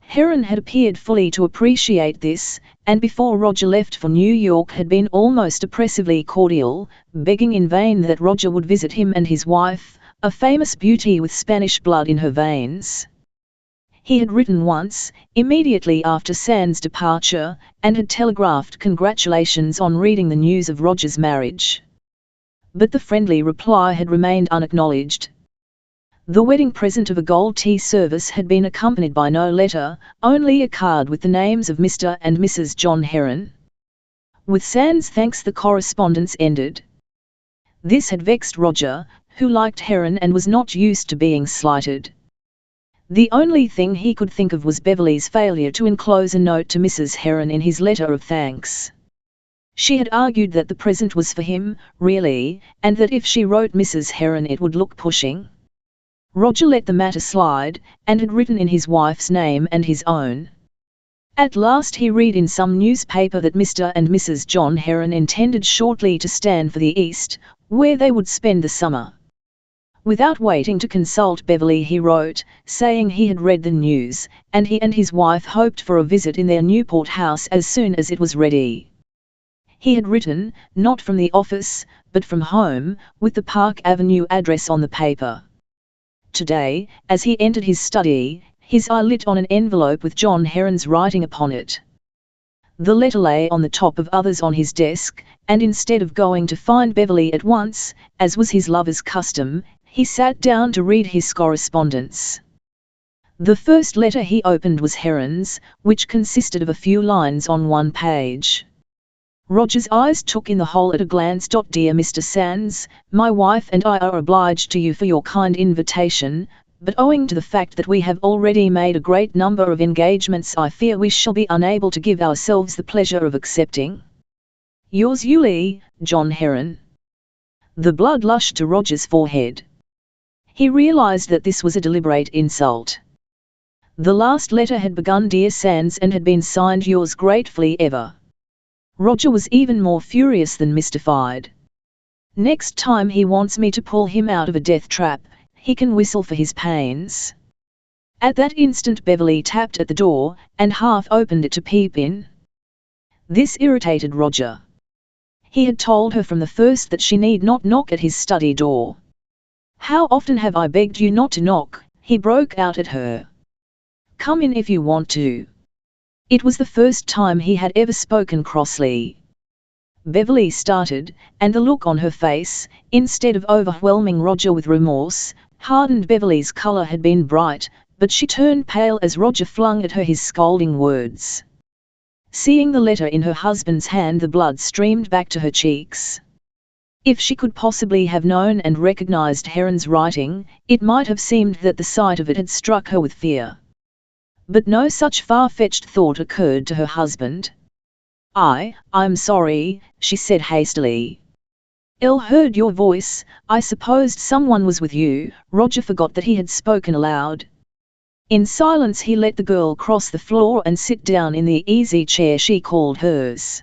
Heron had appeared fully to appreciate this, and before Roger left for New York had been almost oppressively cordial, begging in vain that Roger would visit him and his wife, a famous beauty with Spanish blood in her veins. He had written once, immediately after Sands' departure, and had telegraphed congratulations on reading the news of Roger's marriage. But the friendly reply had remained unacknowledged. The wedding present of a gold tea service had been accompanied by no letter, only a card with the names of Mr. and Mrs. John Heron. With Sands' thanks the correspondence ended. This had vexed Roger, who liked Heron and was not used to being slighted. The only thing he could think of was Beverly's failure to enclose a note to Mrs. Heron in his letter of thanks. She had argued that the present was for him, really, and that if she wrote Mrs. Heron it would look pushing. Roger let the matter slide, and had written in his wife's name and his own. At last he read in some newspaper that Mr. and Mrs. John Heron intended shortly to stand for the East, where they would spend the summer. Without waiting to consult Beverly he wrote, saying he had read the news, and he and his wife hoped for a visit in their Newport house as soon as it was ready. He had written, not from the office, but from home, with the Park Avenue address on the paper. Today, as he entered his study, his eye lit on an envelope with John Heron's writing upon it. The letter lay on the top of others on his desk, and instead of going to find Beverly at once, as was his lover's custom, he sat down to read his correspondence. The first letter he opened was Heron's, which consisted of a few lines on one page. Roger's eyes took in the whole at a glance. "Dear Mr. Sands, my wife and I are obliged to you for your kind invitation, but owing to the fact that we have already made a great number of engagements I fear we shall be unable to give ourselves the pleasure of accepting. Yours truly, John Heron." The blood lushed to Roger's forehead. He realized that this was a deliberate insult. The last letter had begun "Dear Sands" and had been signed "Yours gratefully ever." Roger was even more furious than mystified. "Next time he wants me to pull him out of a death trap, he can whistle for his pains." At that instant Beverly tapped at the door, and half opened it to peep in. This irritated Roger. He had told her from the first that she need not knock at his study door. "How often have I begged you not to knock?" he broke out at her. "Come in if you want to." It was the first time he had ever spoken crossly. Beverly started, and the look on her face, instead of overwhelming Roger with remorse, hardened. Beverly's color had been bright, but she turned pale as Roger flung at her his scolding words. Seeing the letter in her husband's hand, the blood streamed back to her cheeks. If she could possibly have known and recognized Heron's writing, it might have seemed that the sight of it had struck her with fear. But no such far-fetched thought occurred to her husband. I'm sorry, she said hastily. "Il heard your voice, I supposed someone was with you." Roger forgot that he had spoken aloud. In silence he let the girl cross the floor and sit down in the easy chair she called hers.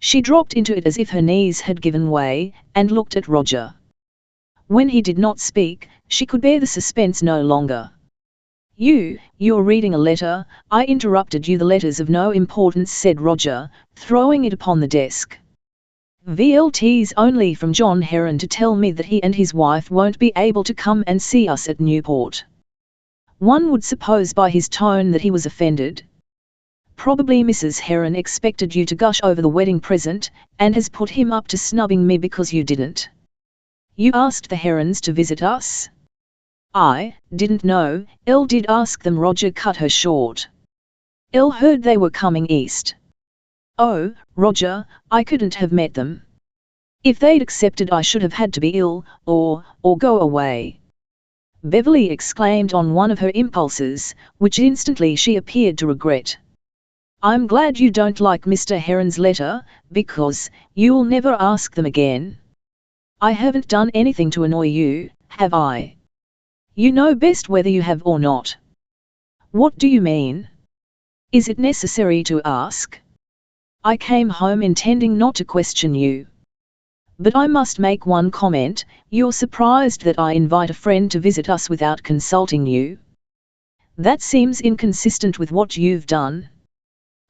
She dropped into it as if her knees had given way, and looked at Roger. When he did not speak, she could bear the suspense no longer. You're reading a letter." "I interrupted you. The letter's of no importance," said Roger, throwing it upon the desk. "VLT's only from John Heron to tell me that he and his wife won't be able to come and see us at Newport." One would suppose by his tone that he was offended. "Probably Mrs. Heron expected you to gush over the wedding present, and has put him up to snubbing me because you didn't." "You asked the Herons to visit us?" "I didn't know Il did ask them." Roger cut her short. "Il heard they were coming east." "Oh, Roger, I couldn't have met them. If they'd accepted, I should have had to be ill, or go away," Beverly exclaimed on one of her impulses, which instantly she appeared to regret. "I'm glad you don't like Mr. Heron's letter, because you'll never ask them again." "I haven't done anything to annoy you, have I?" "You know best whether you have or not." "What do you mean? Is it necessary to ask?" "I came home intending not to question you. But I must make one comment. You're surprised that I invite a friend to visit us without consulting you? That seems inconsistent with what you've done."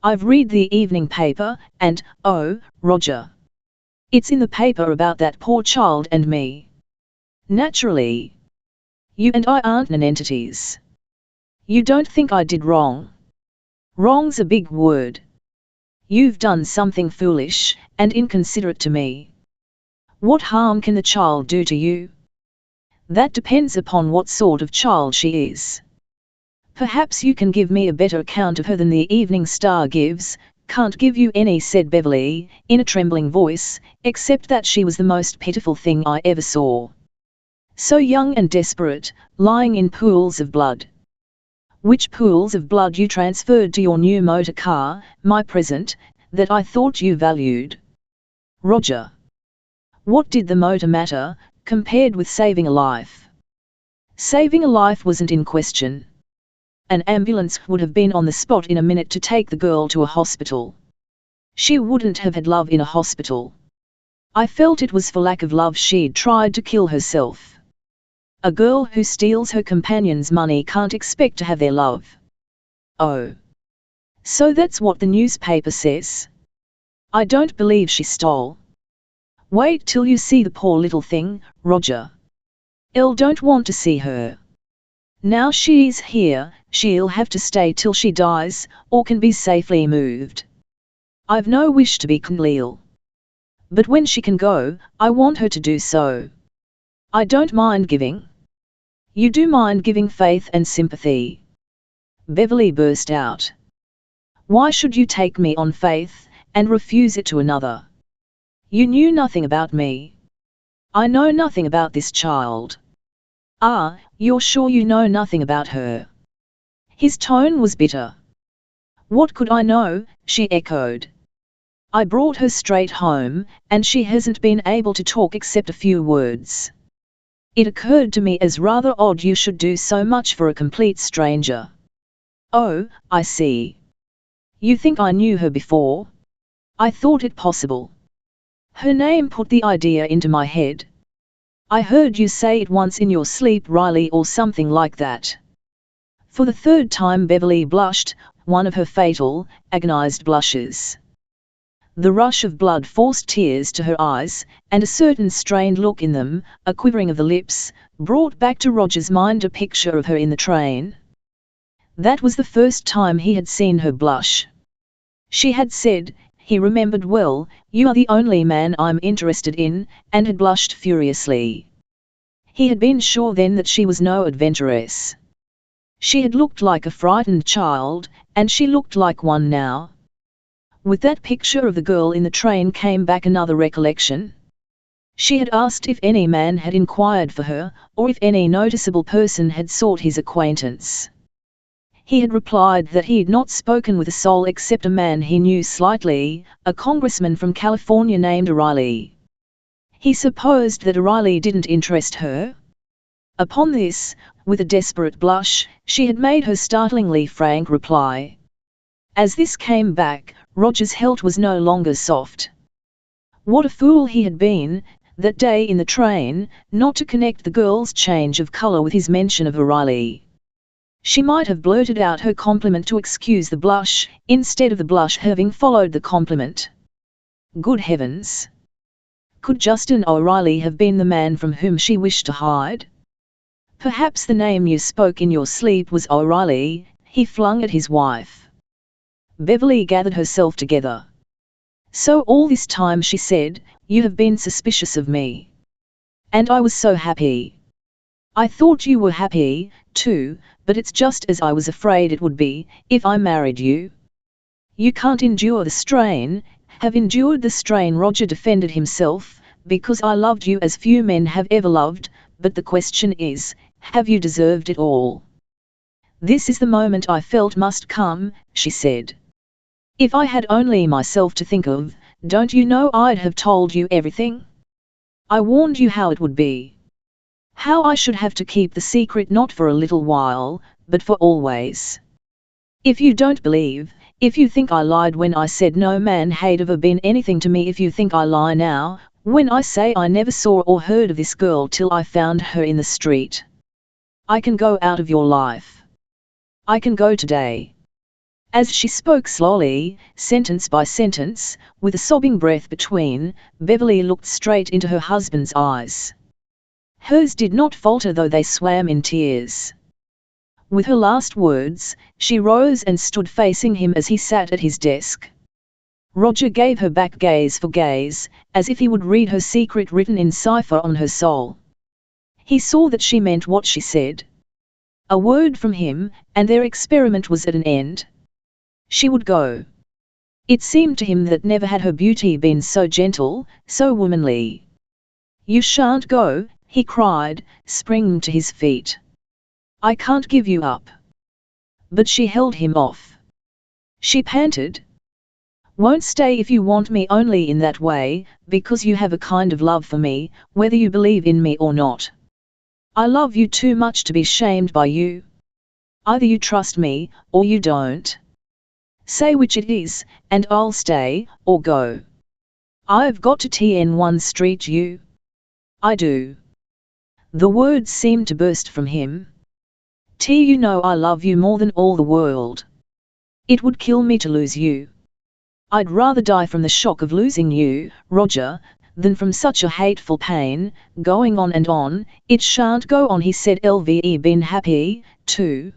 "I've read the evening paper, and, oh, Roger, it's in the paper about that poor child and me." "Naturally. You and I aren't nonentities. You don't think I did wrong?" "Wrong's a big word. You've done something foolish and inconsiderate to me." "What harm can the child do to you?" "That depends upon what sort of child she is. Perhaps you can give me a better account of her than the Evening Star gives." "Can't give you any," said Beverly, in a trembling voice, "except that she was the most pitiful thing I ever saw. So young and desperate, lying in pools of blood." "Which pools of blood you transferred to your new motor car, my present, that I thought you valued." "Roger, what did the motor matter, compared with saving a life?" "Saving a life wasn't in question. An ambulance would have been on the spot in a minute to take the girl to a hospital. She wouldn't have had love in a hospital. I felt it was for lack of love she'd tried to kill herself. A girl who steals her companion's money can't expect to have their love." "Oh. So that's what the newspaper says?" "I don't believe she stole." "Wait till you see the poor little thing, Roger. Il don't want to see her. Now she's here, she'll have to stay till she dies, or can be safely moved. I've no wish to be cruel. But when she can go, I want her to do so. I don't mind giving." "You do mind giving faith and sympathy," Beverly burst out. "Why should you take me on faith, and refuse it to another? You knew nothing about me." "I know nothing about this child." "Ah, you're sure you know nothing about her?" His tone was bitter. "What could I know?" she echoed. "I brought her straight home, and she hasn't been able to talk except a few words. It occurred to me as rather odd you should do so much for a complete stranger." "Oh, I see. You think I knew her before?" "I thought it possible. Her name put the idea into my head. I heard you say it once in your sleep, Riley, or something like that." For the third time Beverly blushed, one of her fatal, agonized blushes. The rush of blood forced tears to her eyes, and a certain strained look in them, a quivering of the lips, brought back to Roger's mind a picture of her in the train. That was the first time he had seen her blush. She had said, he remembered well, "You are the only man I'm interested in," and had blushed furiously. He had been sure then that she was no adventuress. She had looked like a frightened child, and she looked like one now. With that picture of the girl in the train came back another recollection. She had asked if any man had inquired for her, or if any noticeable person had sought his acquaintance. He had replied that he had not spoken with a soul except a man he knew slightly, a congressman from California named O'Reilly. He supposed that O'Reilly didn't interest her. Upon this, with a desperate blush, she had made her startlingly frank reply. As this came back, Roger's heart was no longer soft. What a fool he had been, that day in the train, not to connect the girl's change of colour with his mention of O'Reilly. She might have blurted out her compliment to excuse the blush, instead of the blush having followed the compliment. Good heavens! Could Justin O'Reilly have been the man from whom she wished to hide? Perhaps the name you spoke in your sleep was O'Reilly, he flung at his wife. Beverly gathered herself together. So all this time, she said, you have been suspicious of me. And I was so happy. I thought you were happy, too, but it's just as I was afraid it would be, if I married you. You can't endure the strain, have endured the strain, Roger defended himself, because I loved you as few men have ever loved, but the question is, have you deserved it all? This is the moment I felt must come, she said. If I had only myself to think of, don't you know I'd have told you everything? I warned you how it would be. How I should have to keep the secret not for a little while, but for always. If you don't believe, if you think I lied when I said no man had ever been anything to me, if you think I lie now, when I say I never saw or heard of this girl till I found her in the street. I can go out of your life. I can go today. As she spoke slowly, sentence by sentence, with a sobbing breath between, Beverly looked straight into her husband's eyes. Hers did not falter, though they swam in tears. With her last words, she rose and stood facing him as he sat at his desk. Roger gave her back gaze for gaze, as if he would read her secret written in cipher on her soul. He saw that she meant what she said. A word from him, and their experiment was at an end. She would go. It seemed to him that never had her beauty been so gentle, so womanly. You shan't go, he cried, springing to his feet. I can't give you up. But she held him off. She panted. Won't stay if you want me only in that way, because you have a kind of love for me, whether you believe in me or not. I love you too much to be shamed by you. Either you trust me, or you don't. Say which it is, and I'll stay, or go. I've got to TN1 Street you. I do. The words seemed to burst from him. You know I love you more than all the world. It would kill me to lose you. I'd rather die from the shock of losing you, Roger, than from such a hateful pain. Going on and on, it shan't go on, he said. Lve been happy, too.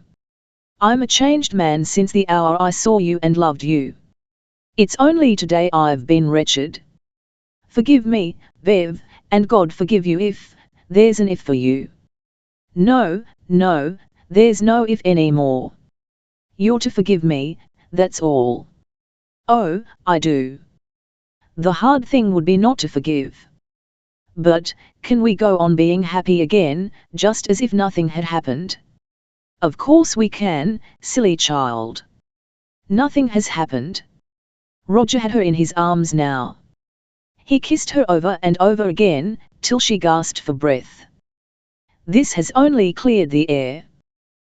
I'm a changed man since the hour I saw you and loved you. It's only today I've been wretched. Forgive me, Bev, and God forgive you if there's an if for you. No, no, there's no if anymore. You're to forgive me, that's all. Oh, I do. The hard thing would be not to forgive. But, can we go on being happy again, just as if nothing had happened? Of course we can, silly child. Nothing has happened. Roger had her in his arms now. He kissed her over and over again, till she gasped for breath. This has only cleared the air.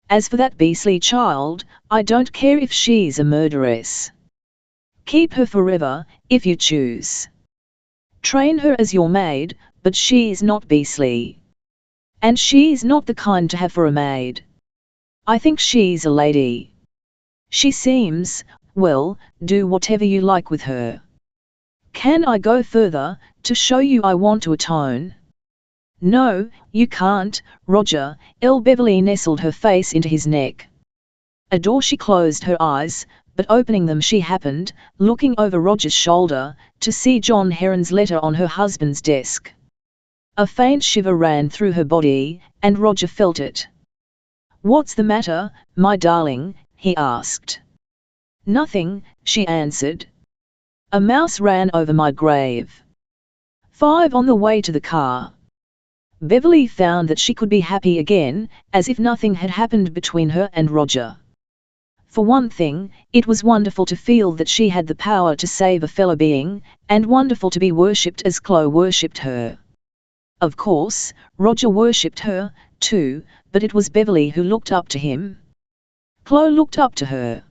As for that beastly child, I don't care if she's a murderess. Keep her forever, if you choose. Train her as your maid, but she's not beastly. And she's not the kind to have for a maid. I think she's a lady. She seems, well, do whatever you like with her. Can I go further, to show you I want to atone? No, you can't, Roger. Beverly nestled her face into his neck. Adore she closed her eyes, but opening them she happened, looking over Roger's shoulder, to see John Heron's letter on her husband's desk. A faint shiver ran through her body, and Roger felt it. What's the matter, my darling? He asked. Nothing, she answered. A mouse ran over my grave. 5. On the way to the car, Beverly found that she could be happy again, as if nothing had happened between her and Roger. For one thing, it was wonderful to feel that she had the power to save a fellow being, and wonderful to be worshipped as Chloe worshipped her. Of course, Roger worshipped her, too, but it was Beverly who looked up to him. Chloe looked up to her.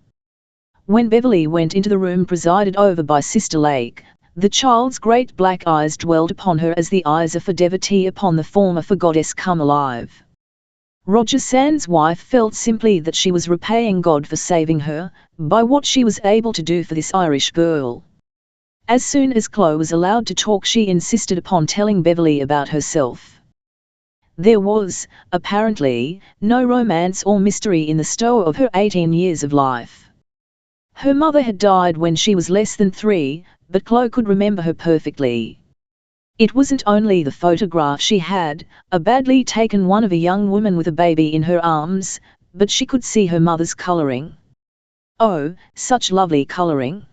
When Beverly went into the room presided over by Sister Lake, the child's great black eyes dwelled upon her as the eyes of a devotee upon the form of a goddess come alive. Roger Sands' wife felt simply that she was repaying God for saving her, by what she was able to do for this Irish girl. As soon as Chloe was allowed to talk, she insisted upon telling Beverly about herself. There was, apparently, no romance or mystery in the story of her 18 years of life. Her mother had died when she was less than 3, but Chloe could remember her perfectly. It wasn't only the photograph she had, a badly taken one of a young woman with a baby in her arms, but she could see her mother's colouring. Oh, such lovely colouring!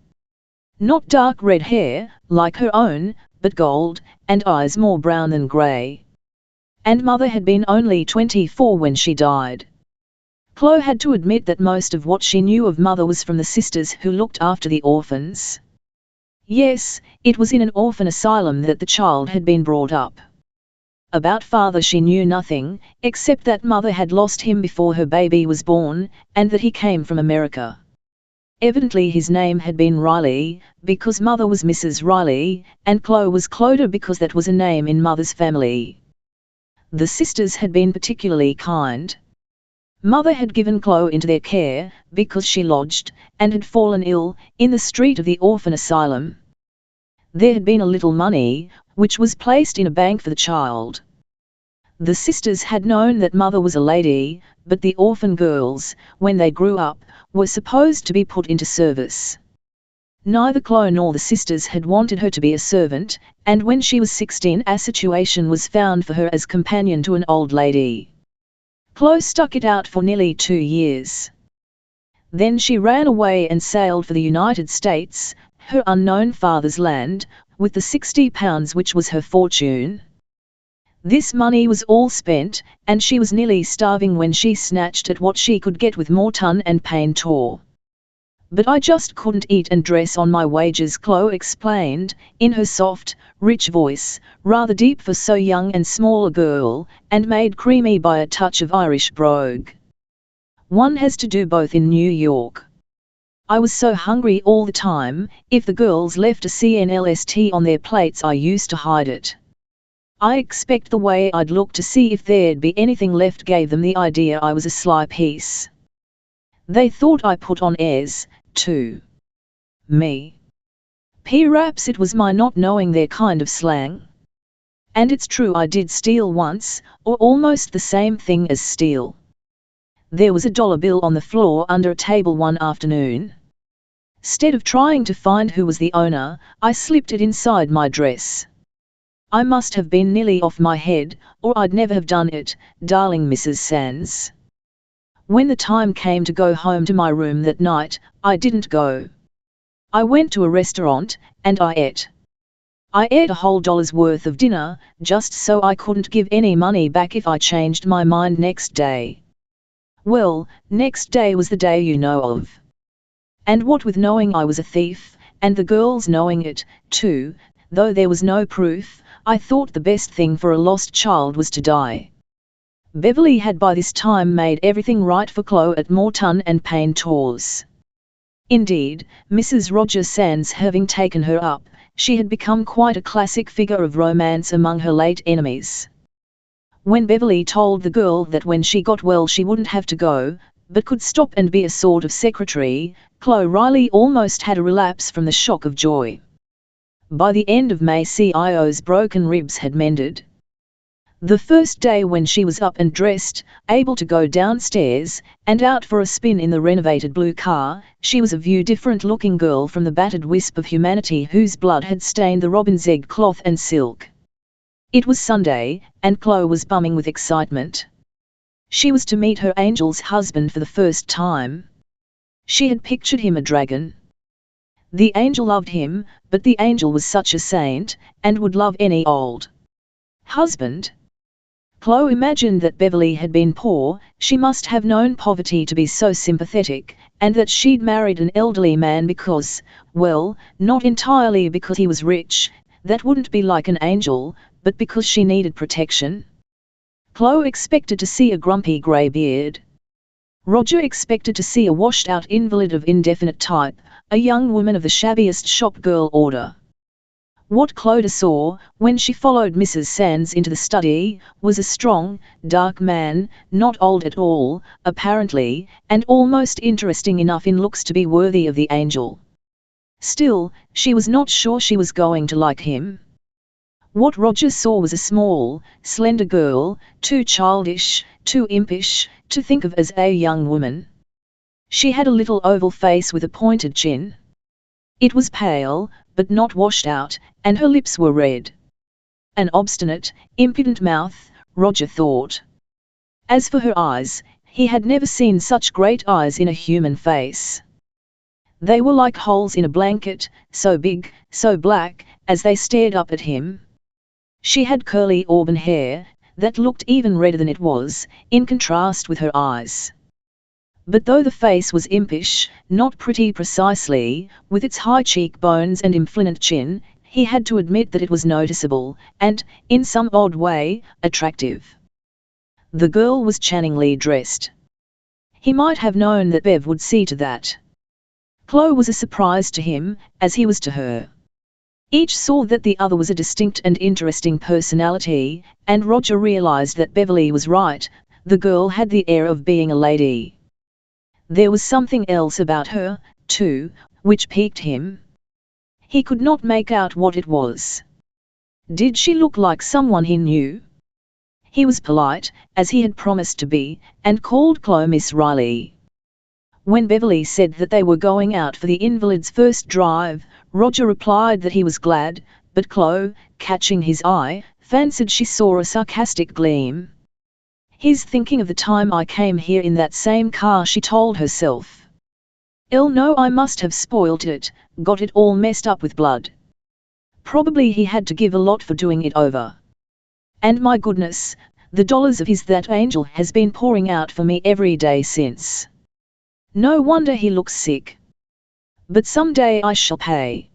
Not dark red hair, like her own, but gold, and eyes more brown than grey. And mother had been only 24 when she died. Chloe had to admit that most of what she knew of mother was from the sisters who looked after the orphans. Yes, it was in an orphan asylum that the child had been brought up. About father she knew nothing, except that mother had lost him before her baby was born, and that he came from America. Evidently his name had been Riley, because mother was Mrs. Riley, and Chloe was Cloda because that was a name in mother's family. The sisters had been particularly kind. Mother had given Chloe into their care, because she lodged, and had fallen ill, in the street of the orphan asylum. There had been a little money, which was placed in a bank for the child. The sisters had known that mother was a lady, but the orphan girls, when they grew up, were supposed to be put into service. Neither Chloe nor the sisters had wanted her to be a servant, and when she was 16 a situation was found for her as companion to an old lady. Chloe stuck it out for nearly 2 years. Then she ran away and sailed for the United States, her unknown father's land, with the £60 which was her fortune. This money was all spent, and she was nearly starving when she snatched at what she could get with Morton and Painter. But I just couldn't eat and dress on my wages, Chloe explained, in her soft, rich voice, rather deep for so young and small a girl, and made creamy by a touch of Irish brogue. One has to do both in New York. I was so hungry all the time, if the girls left a CNLST on their plates I used to hide it. I expect the way I'd look to see if there'd be anything left gave them the idea I was a sly piece. They thought I put on airs, too. Me. Perhaps it was my not knowing their kind of slang. And it's true I did steal once, or almost the same thing as steal. There was a dollar bill on the floor under a table one afternoon. Instead of trying to find who was the owner, I slipped it inside my dress. I must have been nearly off my head, or I'd never have done it, darling Mrs. Sands. When the time came to go home to my room that night, I didn't go. I went to a restaurant, and I ate. I ate a whole dollar's worth of dinner, just so I couldn't give any money back if I changed my mind next day. Well, next day was the day you know of. And what with knowing I was a thief, and the girls knowing it, too, though there was no proof, I thought the best thing for a lost child was to die. Beverly had by this time made everything right for Chloe at Morton and Painter's. Indeed, Mrs. Roger Sands having taken her up, she had become quite a classic figure of romance among her late enemies. When Beverly told the girl that when she got well she wouldn't have to go, but could stop and be a sort of secretary, Chloe Riley almost had a relapse from the shock of joy. By the end of May CIO's broken ribs had mended. The first day when she was up and dressed, able to go downstairs, and out for a spin in the renovated blue car, she was a different-looking girl from the battered wisp of humanity whose blood had stained the robin's egg cloth and silk. It was Sunday, and Chloe was bumming with excitement. She was to meet her angel's husband for the first time. She had pictured him a dragon. The angel loved him, but the angel was such a saint, and would love any old husband. Chloe imagined that Beverly had been poor, she must have known poverty to be so sympathetic, and that she'd married an elderly man because, well, not entirely because he was rich, that wouldn't be like an angel, but because she needed protection. Chloe expected to see a grumpy grey-beard. Roger expected to see a washed-out invalid of indefinite type, a young woman of the shabbiest shop-girl order. What Clodagh saw, when she followed Mrs. Sands into the study, was a strong, dark man, not old at all, apparently, and almost interesting enough in looks to be worthy of the angel. Still, she was not sure she was going to like him. What Roger saw was a small, slender girl, too childish, too impish, to think of as a young woman. She had a little oval face with a pointed chin. It was pale, but not washed out, and her lips were red. An obstinate, impudent mouth, Roger thought. As for her eyes, he had never seen such great eyes in a human face. They were like holes in a blanket, so big, so black, as they stared up at him. She had curly auburn hair, that looked even redder than it was, in contrast with her eyes. But though the face was impish, not pretty precisely, with its high cheekbones and inflamed chin, he had to admit that it was noticeable, and, in some odd way, attractive. The girl was channingly dressed. He might have known that Bev would see to that. Chloe was a surprise to him, as he was to her. Each saw that the other was a distinct and interesting personality, and Roger realized that Beverly was right, the girl had the air of being a lady. There was something else about her, too, which piqued him. He could not make out what it was. Did she look like someone he knew? He was polite, as he had promised to be, and called Chloe Miss Riley. When Beverly said that they were going out for the invalid's first drive, Roger replied that he was glad, but Chloe, catching his eye, fancied she saw a sarcastic gleam. "He's thinking of the time I came here in that same car," she told herself. No, I must have spoilt it, got it all messed up with blood. Probably he had to give a lot for doing it over. And my goodness, the dollars of his that angel has been pouring out for me every day since. No wonder he looks sick. But someday I shall pay.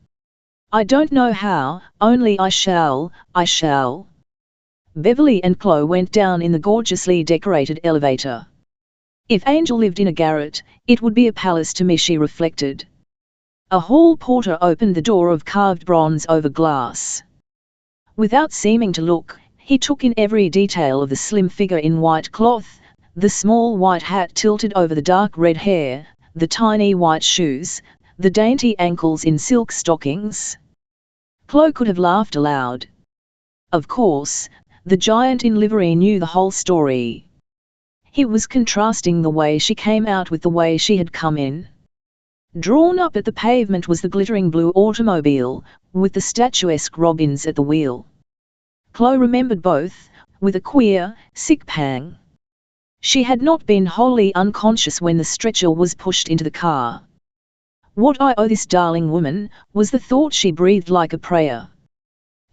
I don't know how, only I shall. Beverly and Chloe went down in the gorgeously decorated elevator. If Angel lived in a garret, it would be a palace to me, she reflected. A hall porter opened the door of carved bronze over glass. Without seeming to look, he took in every detail of the slim figure in white cloth, the small white hat tilted over the dark red hair, the tiny white shoes, the dainty ankles in silk stockings. Chloe could have laughed aloud. Of course, the giant in livery knew the whole story. He was contrasting the way she came out with the way she had come in. Drawn up at the pavement was the glittering blue automobile, with the statuesque robins at the wheel. Chloe remembered both, with a queer, sick pang. She had not been wholly unconscious when the stretcher was pushed into the car. What I owe this darling woman, was the thought she breathed like a prayer.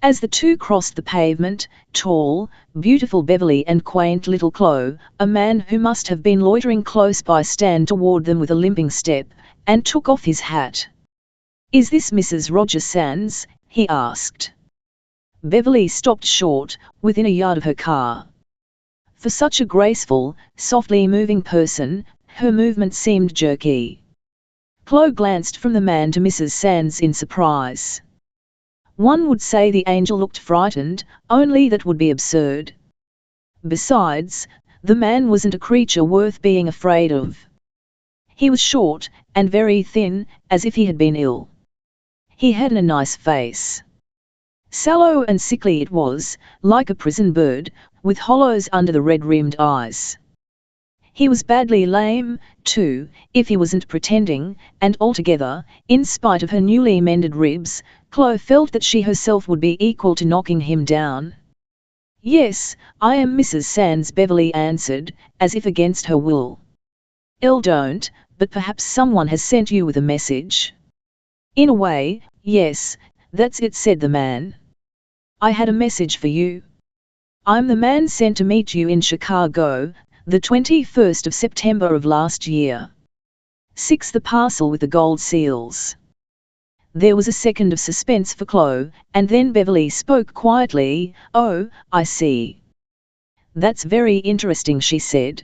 As the two crossed the pavement, tall, beautiful Beverly and quaint little Chloe, a man who must have been loitering close by stand toward them with a limping step, and took off his hat. "Is this Mrs. Roger Sands?" he asked. Beverly stopped short, within a yard of her car. For such a graceful, softly moving person, her movement seemed jerky. Chloe glanced from the man to Mrs. Sands in surprise. One would say the angel looked frightened, only that would be absurd. Besides, the man wasn't a creature worth being afraid of. He was short, and very thin, as if he had been ill. He had a nice face. Sallow and sickly it was, like a prison bird, with hollows under the red-rimmed eyes. He was badly lame, too, if he wasn't pretending, and altogether, in spite of her newly mended ribs, Chloe felt that she herself would be equal to knocking him down. "Yes, I am Mrs. Sands," Beverly answered, as if against her will. "Don't, but perhaps someone has sent you with a message." In a way, yes, that's it, said the man. I had a message for you. I'm the man sent to meet you in Chicago, the 21st of September of last year. 6. The parcel with the gold seals. There was a second of suspense for Chloe, and then Beverly spoke quietly. Oh, I see. That's very interesting, she said.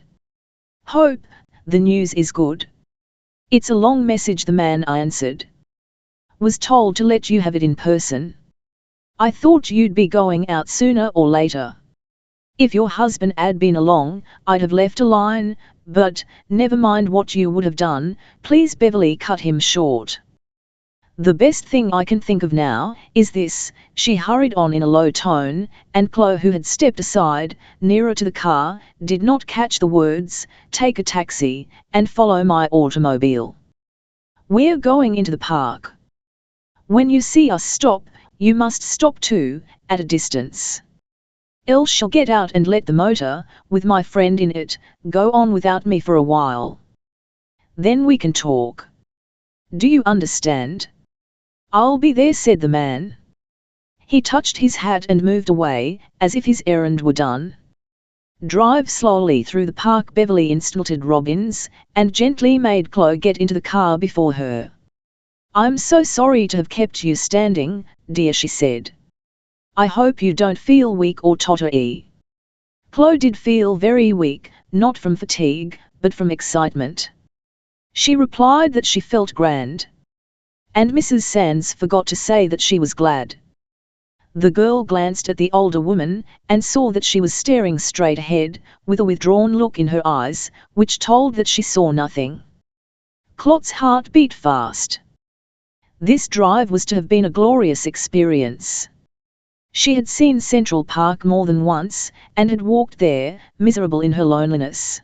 Hope the news is good. It's a long message, the man answered. Was told to let you have it in person. I thought you'd be going out sooner or later. If your husband had been along, I'd have left a line, but never mind what you would have done, please. Beverly cut him short. The best thing I can think of now is this, she hurried on in a low tone, and Chloe, who had stepped aside, nearer to the car, did not catch the words, take a taxi, and follow my automobile. We're going into the park. When you see us stop, you must stop too, at a distance. Else shall get out and let the motor, with my friend in it, go on without me for a while. Then we can talk. Do you understand? I'll be there, said the man. He touched his hat and moved away, as if his errand were done. Drive slowly through the park, Beverly instructed Robbins, and gently made Chloe get into the car before her. I'm so sorry to have kept you standing, dear, she said. I hope you don't feel weak or tottery. Chloe did feel very weak, not from fatigue, but from excitement. She replied that she felt grand. And Mrs. Sands forgot to say that she was glad. The girl glanced at the older woman, and saw that she was staring straight ahead, with a withdrawn look in her eyes, which told that she saw nothing. Chloe's heart beat fast. This drive was to have been a glorious experience. She had seen Central Park more than once, and had walked there, miserable in her loneliness.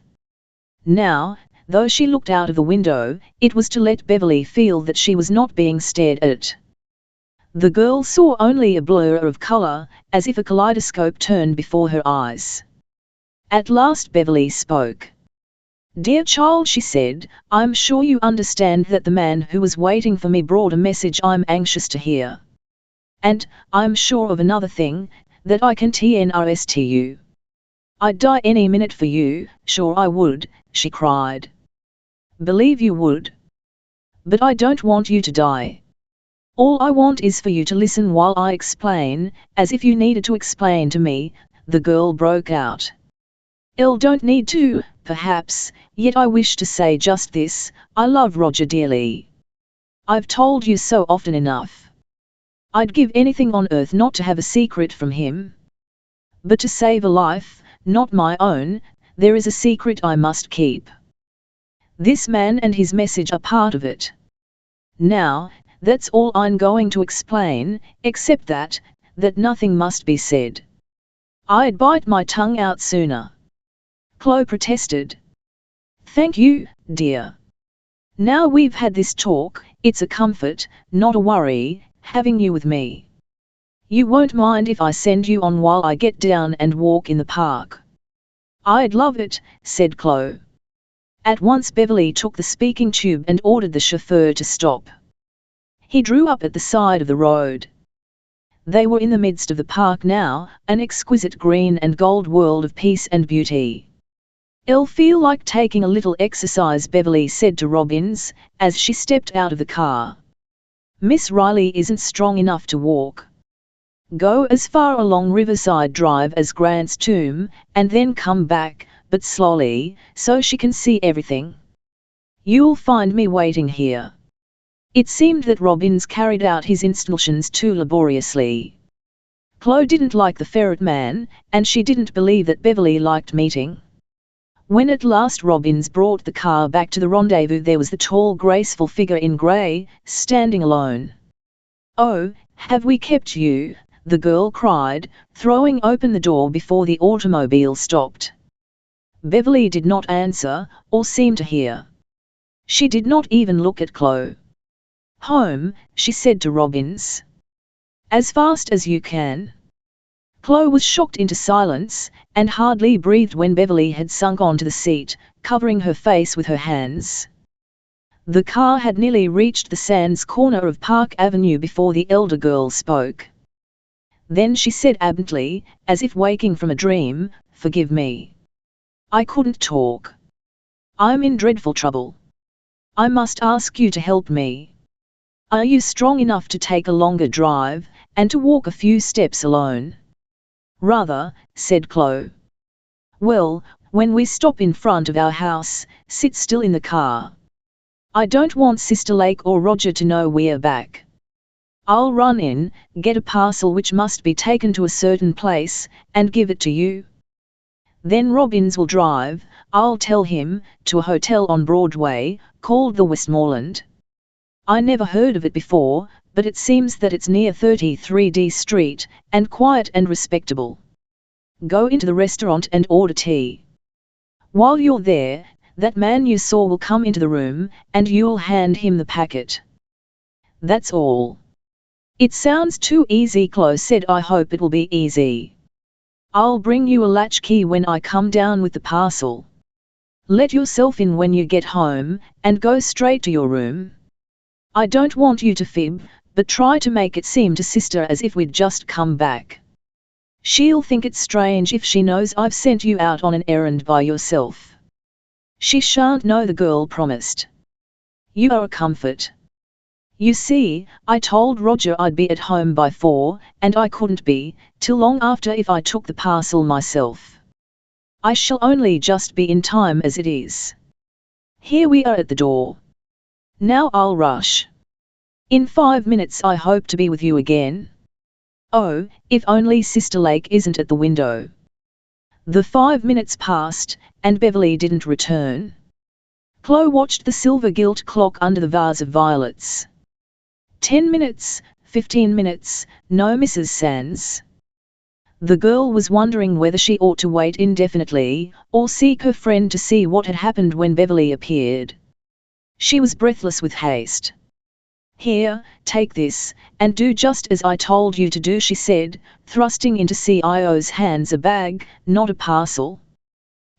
Now, though she looked out of the window, it was to let Beverly feel that she was not being stared at. The girl saw only a blur of color, as if a kaleidoscope turned before her eyes. At last Beverly spoke. Dear child, she said, I'm sure you understand that the man who was waiting for me brought a message I'm anxious to hear. And, I'm sure of another thing, that I can trust you. I'd die any minute for you, sure I would, she cried. Believe you would. But I don't want you to die. All I want is for you to listen while I explain, as if you needed to explain to me, the girl broke out. I don't need to, perhaps, yet I wish to say just this, I love Roger dearly. I've told you so often enough. I'd give anything on earth not to have a secret from him. But to save a life, not my own, there is a secret I must keep. This man and his message are part of it. Now, that's all I'm going to explain, except that nothing must be said. I'd bite my tongue out sooner. Chloe protested. Thank you, dear. Now we've had this talk, it's a comfort, not a worry, having you with me. You won't mind if I send you on while I get down and walk in the park? I'd love it, said Chloe. At once Beverly took the speaking tube and ordered the chauffeur to stop. He drew up at the side of the road. They were in the midst of the park now, an exquisite green and gold world of peace and beauty. I'll feel like taking a little exercise, Beverly said to Robbins, as she stepped out of the car. Miss Riley isn't strong enough to walk. Go as far along Riverside Drive as Grant's Tomb, and then come back, but slowly, so she can see everything. You'll find me waiting here. It seemed that Robbins carried out his instructions too laboriously. Chloe didn't like the ferret man, and she didn't believe that Beverly liked meeting. When at last Robbins brought the car back to the rendezvous, there was the tall, graceful figure in grey, standing alone. Oh, have we kept you? The girl cried, throwing open the door before the automobile stopped. Beverly did not answer, or seem to hear. She did not even look at Chloe. Home, she said to Robbins. As fast as you can. Chloe was shocked into silence, and hardly breathed when Beverly had sunk onto the seat, covering her face with her hands. The car had nearly reached the Sands corner of Park Avenue before the elder girl spoke. Then she said absently, as if waking from a dream, "Forgive me. I couldn't talk. I'm in dreadful trouble. I must ask you to help me. Are you strong enough to take a longer drive, and to walk a few steps alone?" "Rather," said Chloe. "Well, when we stop in front of our house, sit still in the car. I don't want Sister Lake or Roger to know we're back. I'll run in, get a parcel which must be taken to a certain place, and give it to you. Then Robbins will drive, I'll tell him, to a hotel on Broadway, called the Westmoreland. I never heard of it before, but it seems that it's near 33D Street, and quiet and respectable. Go into the restaurant and order tea. While you're there, that man you saw will come into the room, and you'll hand him the packet. That's all." "It sounds too easy," Chloe said. "I hope it will be easy. I'll bring you a latchkey when I come down with the parcel. Let yourself in when you get home, and go straight to your room. I don't want you to fib, but try to make it seem to Sister as if we'd just come back. She'll think it's strange if she knows I've sent you out on an errand by yourself." "She shan't know," the girl promised. "You are a comfort. You see, I told Roger I'd be at home by 4, and I couldn't be, till long after if I took the parcel myself. I shall only just be in time as it is. Here we are at the door. Now I'll rush. In 5 minutes I hope to be with you again. Oh, if only Sister Lake isn't at the window." The 5 minutes passed, and Beverly didn't return. Chloe watched the silver gilt clock under the vase of violets. 10 minutes, 15 minutes, no Mrs. Sands. The girl was wondering whether she ought to wait indefinitely, or seek her friend to see what had happened when Beverly appeared. She was breathless with haste. "Here, take this, and do just as I told you to do," she said, thrusting into CIO's hands a bag, not a parcel.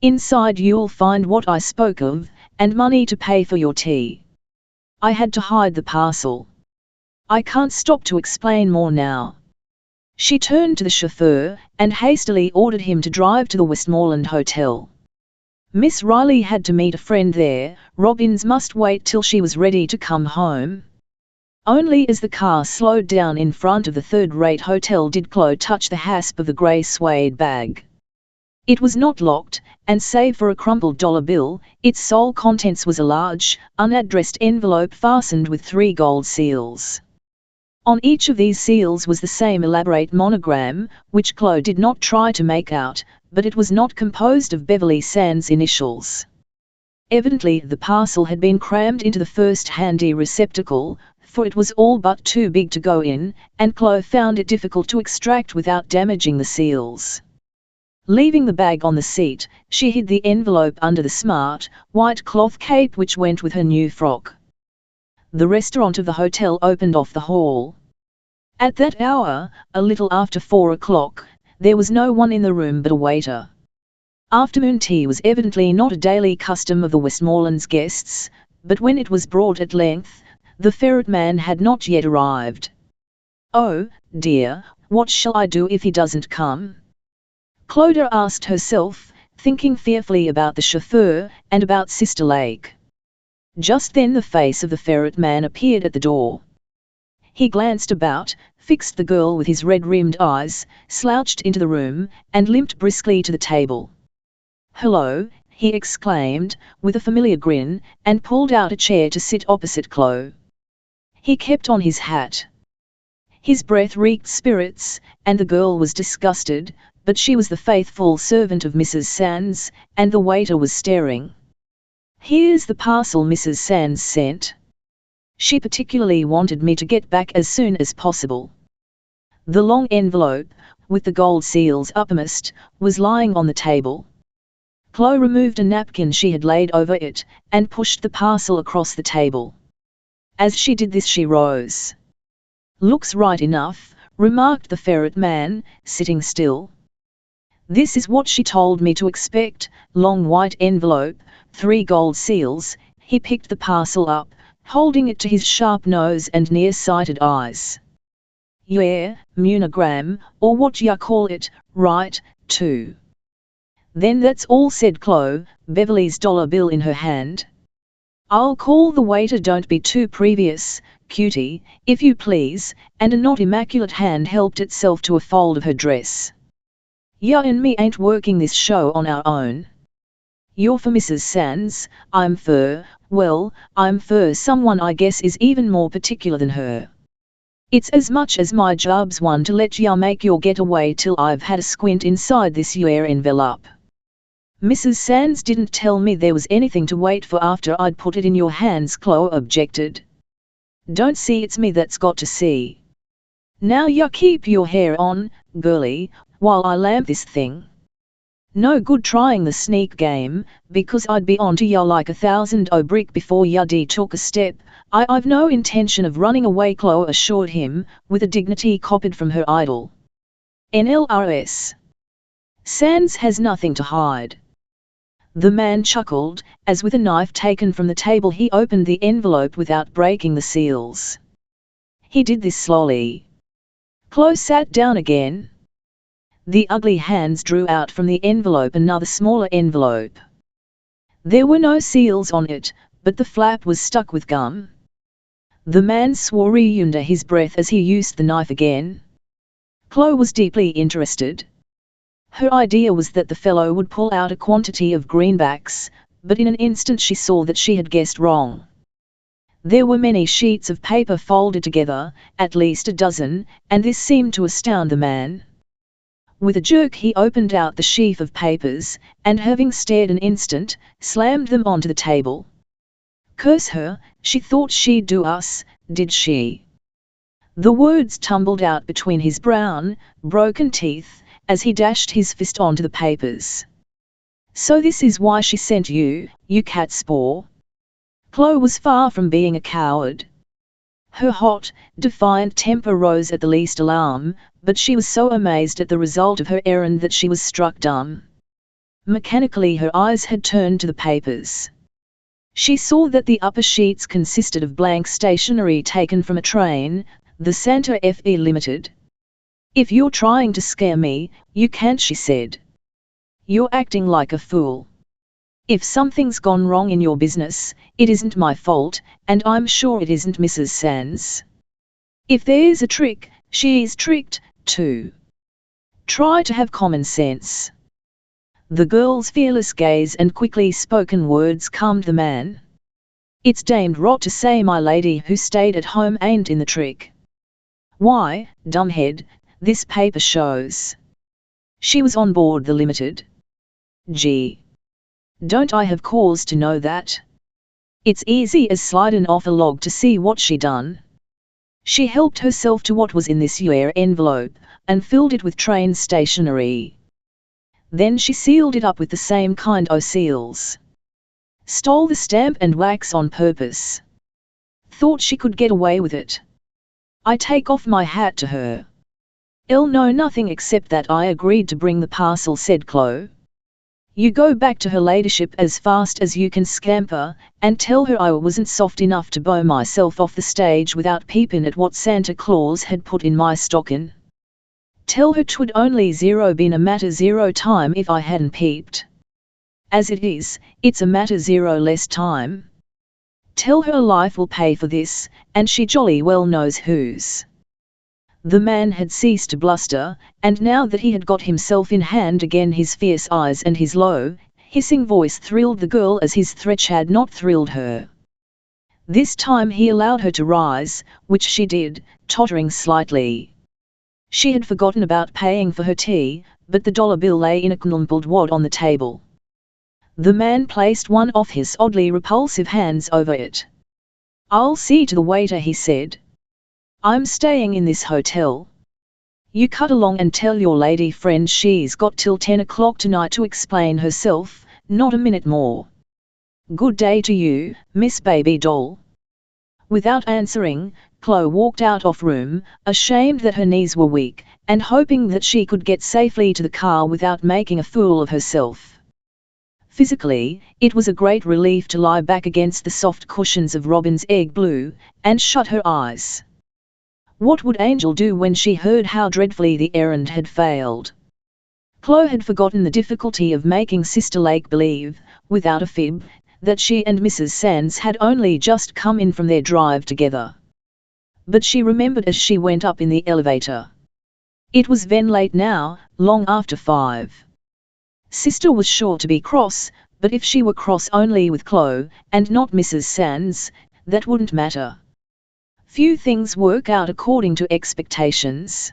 "Inside you'll find what I spoke of, and money to pay for your tea. I had to hide the parcel. I can't stop to explain more now." She turned to the chauffeur, and hastily ordered him to drive to the Westmoreland Hotel. Miss Riley had to meet a friend there. Robbins must wait till she was ready to come home. Only as the car slowed down in front of the third-rate hotel did Chloe touch the hasp of the grey suede bag. It was not locked, and save for a crumpled dollar bill, its sole contents was a large, unaddressed envelope fastened with 3 gold seals. On each of these seals was the same elaborate monogram, which Chloe did not try to make out, but it was not composed of Beverly Sands' initials. Evidently the parcel had been crammed into the first handy receptacle, for it was all but too big to go in, and Chloe found it difficult to extract without damaging the seals. Leaving the bag on the seat, she hid the envelope under the smart, white cloth cape which went with her new frock. The restaurant of the hotel opened off the hall. At that hour, a little after 4 o'clock, there was no one in the room but a waiter. Afternoon tea was evidently not a daily custom of the Westmoreland's guests, but when it was brought at length, the ferret man had not yet arrived. "Oh, dear, what shall I do if he doesn't come?" Clodagh asked herself, thinking fearfully about the chauffeur, and about Sister Lake. Just then the face of the ferret man appeared at the door. He glanced about, fixed the girl with his red-rimmed eyes, slouched into the room, and limped briskly to the table. "Hello," he exclaimed, with a familiar grin, and pulled out a chair to sit opposite Chloe. He kept on his hat. His breath reeked spirits, and the girl was disgusted, but she was the faithful servant of Mrs. Sands, and the waiter was staring. "Here's the parcel Mrs. Sands sent. She particularly wanted me to get back as soon as possible." The long envelope, with the gold seals uppermost, was lying on the table. Chloe removed a napkin she had laid over it, and pushed the parcel across the table. As she did this she rose. "Looks right enough," remarked the ferret man, sitting still. "This is what she told me to expect, long white envelope, 3 gold seals." He picked the parcel up, holding it to his sharp nose and near-sighted eyes. "Yeah, monogram, or what ya call it, right, too." "Then that's all," said Chloe, Beverly's dollar bill in her hand. "I'll call the waiter. Don't be too previous, cutie, if you please," and a not immaculate hand helped itself to a fold of her dress. "Ya and me ain't working this show on our own. You're for Mrs. Sands, I'm for someone I guess is even more particular than her. It's as much as my job's one to let ya make your getaway till I've had a squint inside this year envelope. Mrs. Sands didn't tell me there was anything to wait for after I'd put it in your hands," Chloe objected. "Don't see it's me that's got to see. Now ya keep your hair on, girlie, while I lamp this thing. No good trying the sneak game, because I'd be onto ya like 1,000 brick before ya took a step. I've no intention of running away," Chloe assured him, with a dignity copied from her idol. NLRS. Sands has nothing to hide. The man chuckled, as with a knife taken from the table he opened the envelope without breaking the seals. He did this slowly. Chloe sat down again. The ugly hands drew out from the envelope another smaller envelope. There were no seals on it, but the flap was stuck with gum. The man swore under his breath as he used the knife again. Chloe was deeply interested. Her idea was that the fellow would pull out a quantity of greenbacks, but in an instant she saw that she had guessed wrong. There were many sheets of paper folded together, at least a dozen, and this seemed to astound the man. With a jerk he opened out the sheaf of papers, and having stared an instant, slammed them onto the table. "Curse her, she thought she'd do us, did she?" The words tumbled out between his brown, broken teeth, as he dashed his fist onto the papers. "So this is why she sent you, you catspaw." Chloe was far from being a coward. Her hot, defiant temper rose at the least alarm, but she was so amazed at the result of her errand that she was struck dumb. Mechanically her eyes had turned to the papers. She saw that the upper sheets consisted of blank stationery taken from a train, the Santa Fe Limited. "If you're trying to scare me, you can't," she said. "You're acting like a fool. If something's gone wrong in your business, it isn't my fault, and I'm sure it isn't Mrs. Sands. If there's a trick, she's tricked, too. Try to have common sense." The girl's fearless gaze and quickly spoken words calmed the man. "It's damned rot to say my lady who stayed at home ain't in the trick. Why, dumbhead, this paper shows she was on board the Limited. Gee, don't I have cause to know that? It's easy as sliding off a log to see what she done. She helped herself to what was in this year envelope, and filled it with train stationery. Then she sealed it up with the same kind o' seals. Stole the stamp and wax on purpose. Thought she could get away with it. I take off my hat to her. "I'll know nothing except that I agreed to bring the parcel," said Chloe. "You go back to her ladyship as fast as you can scamper, and tell her I wasn't soft enough to bow myself off the stage without peepin' at what Santa Claus had put in my stockin'. Tell her 'twould only been a matter zero time if I hadn't peeped. As it is, it's a matter zero less time. Tell her life will pay for this, and she jolly well knows whose." The man had ceased to bluster, and now that he had got himself in hand again his fierce eyes and his low, hissing voice thrilled the girl as his threat had not thrilled her. This time he allowed her to rise, which she did, tottering slightly. She had forgotten about paying for her tea, but the dollar bill lay in a crumpled wad on the table. The man placed one of his oddly repulsive hands over it. "I'll see to the waiter," he said. "I'm staying in this hotel. You cut along and tell your lady friend she's got till 10 o'clock tonight to explain herself, not a minute more. Good day to you, Miss Baby Doll." Without answering, Chloe walked out of room, ashamed that her knees were weak, and hoping that she could get safely to the car without making a fool of herself. Physically, it was a great relief to lie back against the soft cushions of Robin's egg blue, and shut her eyes. What would Angel do when she heard how dreadfully the errand had failed? Chloe had forgotten the difficulty of making Sister Lake believe, without a fib, that she and Mrs. Sands had only just come in from their drive together. But she remembered as she went up in the elevator. It was then late now, long after 5. Sister was sure to be cross, but if she were cross only with Chloe, and not Mrs. Sands, that wouldn't matter. Few things work out according to expectations.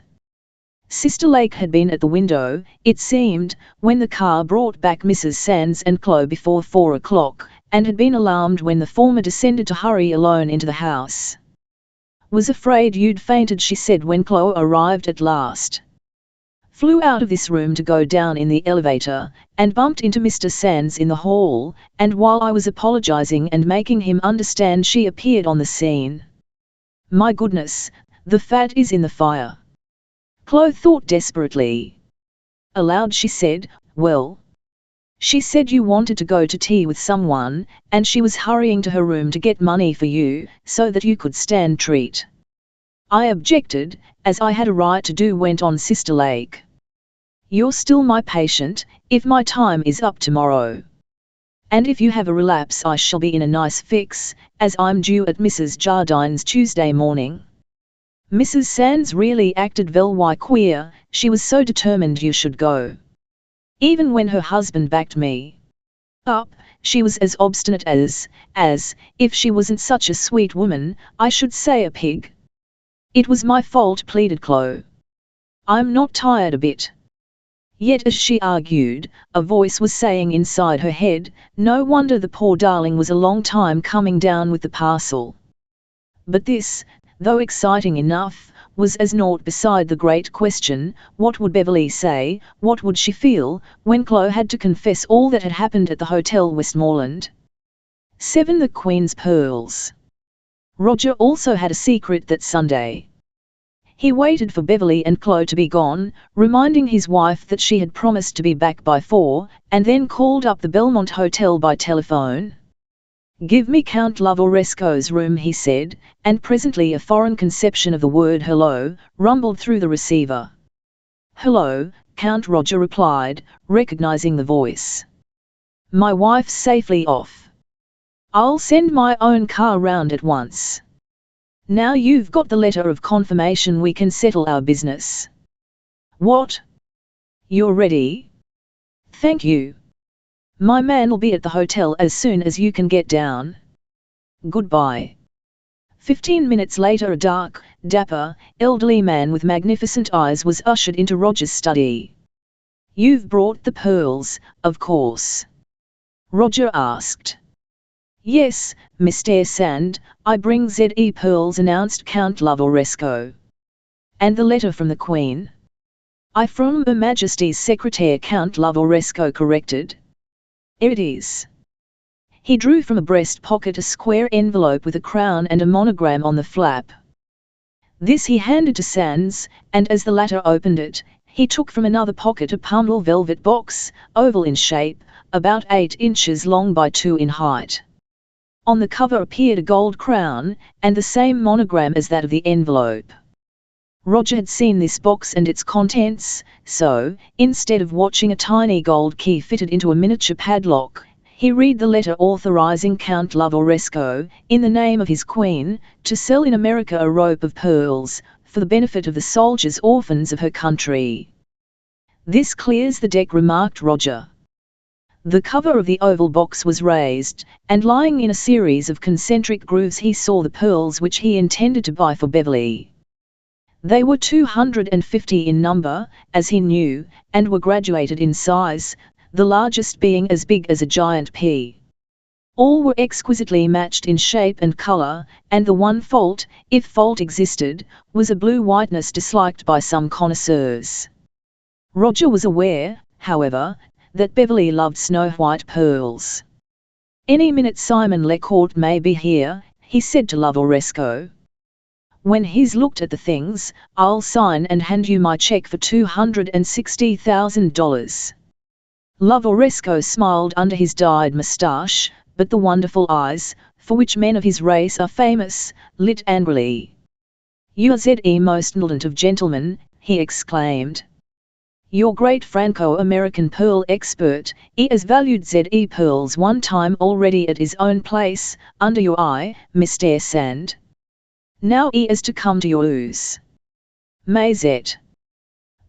Sister Lake had been at the window, it seemed, when the car brought back Mrs. Sands and Chloe before 4 o'clock, and had been alarmed when the former descended to hurry alone into the house. "Was afraid you'd fainted," she said when Chloe arrived at last. "Flew out of this room to go down in the elevator, and bumped into Mr. Sands in the hall, and while I was apologizing and making him understand she appeared on the scene. My goodness, the fat is in the fire." Chloe thought desperately. Aloud she said, "Well, she said you wanted to go to tea with someone, and she was hurrying to her room to get money for you, so that you could stand treat." "I objected, as I had a right to do," went on Sister Lake. "You're still my patient, if my time is up tomorrow. And if you have a relapse I shall be in a nice fix, as I'm due at Mrs. Jardine's Tuesday morning. Mrs. Sands really acted very queer, she was so determined you should go. Even when her husband backed me up, she was as obstinate as, if she wasn't such a sweet woman, I should say a pig." "It was my fault," pleaded Chloe. "I'm not tired a bit." Yet as she argued, a voice was saying inside her head, "No wonder the poor darling was a long time coming down with the parcel." But this, though exciting enough, was as naught beside the great question, what would Beverly say, what would she feel, when Chloe had to confess all that had happened at the Hotel Westmoreland? 7. The Queen's Pearls. Roger also had a secret that Sunday. He waited for Beverly and Chloe to be gone, reminding his wife that she had promised to be back by 4, and then called up the Belmont Hotel by telephone. "Give me Count Lavoresco's room," he said, and presently a foreign conception of the word hello rumbled through the receiver. "Hello, Count," Roger replied, recognizing the voice. "My wife's safely off. I'll send my own car round at once. Now you've got the letter of confirmation we can settle our business." "What? You're ready?" "Thank you. My man'll be at the hotel as soon as you can get down. Goodbye." 15 minutes later a dark, dapper, elderly man with magnificent eyes was ushered into Roger's study. "You've brought the pearls, of course?" Roger asked. "Yes, Mr. Sand, I bring ze pearls," announced Count Lavoresco. "And the letter from the Queen?" "I from Her Majesty's secretary," Count Lavoresco corrected. "Here it is." He drew from a breast pocket a square envelope with a crown and a monogram on the flap. This he handed to Sands, and as the latter opened it, he took from another pocket a pummel velvet box, oval in shape, about 8 inches long by 2 in height. On the cover appeared a gold crown, and the same monogram as that of the envelope. Roger had seen this box and its contents, so, instead of watching a tiny gold key fitted into a miniature padlock, he read the letter authorizing Count Lavoresco, in the name of his queen, to sell in America a rope of pearls, for the benefit of the soldiers' orphans of her country. "This clears the deck," remarked Roger. The cover of the oval box was raised, and lying in a series of concentric grooves he saw the pearls which he intended to buy for Beverly. They were 250 in number, as he knew, and were graduated in size, the largest being as big as a giant pea. All were exquisitely matched in shape and color, and the one fault, if fault existed, was a blue whiteness disliked by some connoisseurs. Roger was aware, however, that Beverly loved snow-white pearls. "Any minute Simon Lecourt may be here," he said to Lavoresco. "When he's looked at the things, I'll sign and hand you my check for $260,000. Lavoresco smiled under his dyed moustache, but the wonderful eyes, for which men of his race are famous, lit angrily. "You are the most elegant of gentlemen," he exclaimed. "Your great Franco-American pearl expert, he has valued the pearls one time already at his own place, under your eye, Mr. Sand. Now he is to come to yours. Mais it.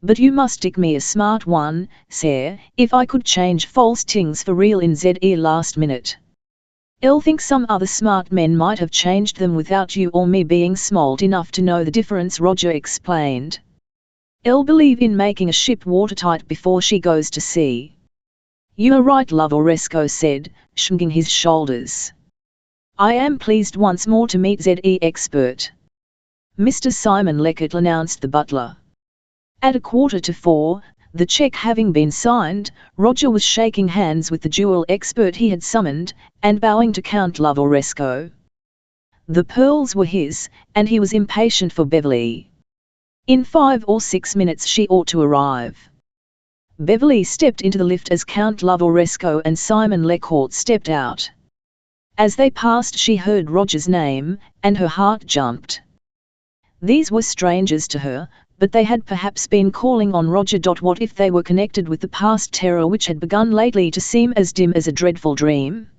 But you must take me a smart one, sir, if I could change false things for real in the last minute. I'll think some other smart men might have changed them without you or me being smart enough to know the difference," Roger explained. "I'll believe in making a ship watertight before she goes to sea." "You are right," Lavoresco said, shrugging his shoulders. "I am pleased once more to meet the expert. Mr. Simon Leckert," announced the butler. At 3:15, the cheque having been signed, Roger was shaking hands with the jewel expert he had summoned, and bowing to Count Lavoresco. The pearls were his, and he was impatient for Beverly. In 5 or 6 minutes she ought to arrive. Beverly stepped into the lift as Count Lavoresco and Simon Leckert stepped out. As they passed she heard Roger's name, and her heart jumped. These were strangers to her, but they had perhaps been calling on Roger. What if they were connected with the past terror which had begun lately to seem as dim as a dreadful dream?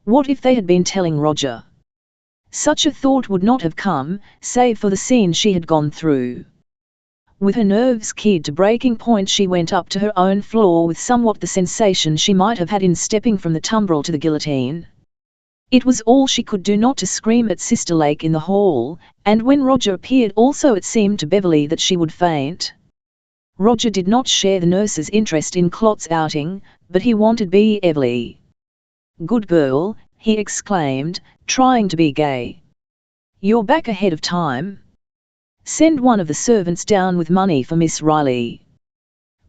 What if they had been telling Roger? Such a thought would not have come, save for the scene she had gone through. With her nerves keyed to breaking point she went up to her own floor with somewhat the sensation she might have had in stepping from the tumbril to the guillotine. It was all she could do not to scream at Sister Lake in the hall, and when Roger appeared also it seemed to Beverly that she would faint. Roger did not share the nurse's interest in Clot's outing, but he wanted Beverly. "Good girl," he exclaimed, trying to be gay. "You're back ahead of time. Send one of the servants down with money for Miss Riley.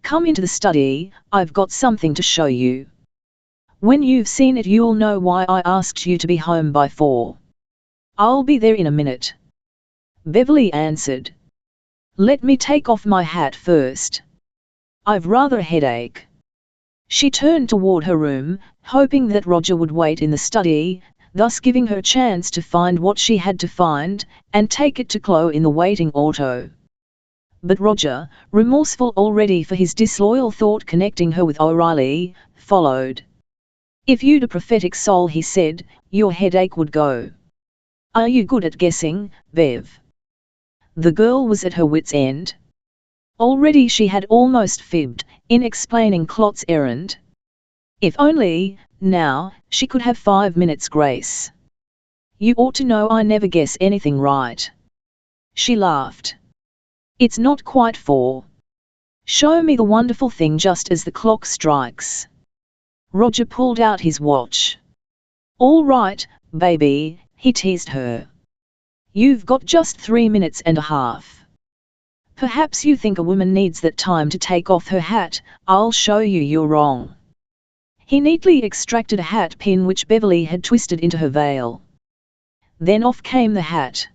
Come into the study, I've got something to show you. When you've seen it you'll know why I asked you to be home by 4. "I'll be there in a minute," Beverly answered. "Let me take off my hat first. I've rather a headache." She turned toward her room, hoping that Roger would wait in the study, thus giving her a chance to find what she had to find, and take it to Chloe in the waiting auto. But Roger, remorseful already for his disloyal thought connecting her with O'Reilly, followed. "If you'd a prophetic soul," he said, "your headache would go. Are you good at guessing, Bev?" The girl was at her wit's end. Already she had almost fibbed, in explaining Clot's errand. If only, now, she could have 5 minutes' grace. "You ought to know I never guess anything right." She laughed. "It's not quite 4. Show me the wonderful thing just as the clock strikes." Roger pulled out his watch. "All right, baby," he teased her. "You've got just 3 minutes and a half. Perhaps you think a woman needs that time to take off her hat. I'll show you you're wrong." He neatly extracted a hat pin which Beverly had twisted into her veil. Then off came the hat.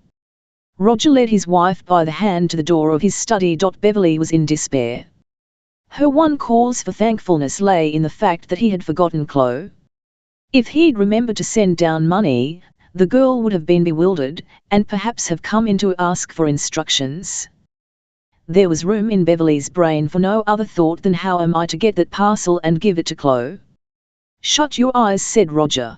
Roger led his wife by the hand to the door of his study. Beverly was in despair. Her one cause for thankfulness lay in the fact that he had forgotten Chloe. If he'd remembered to send down money, the girl would have been bewildered, and perhaps have come in to ask for instructions. There was room in Beverly's brain for no other thought than how am I to get that parcel and give it to Chloe? "Shut your eyes," said Roger.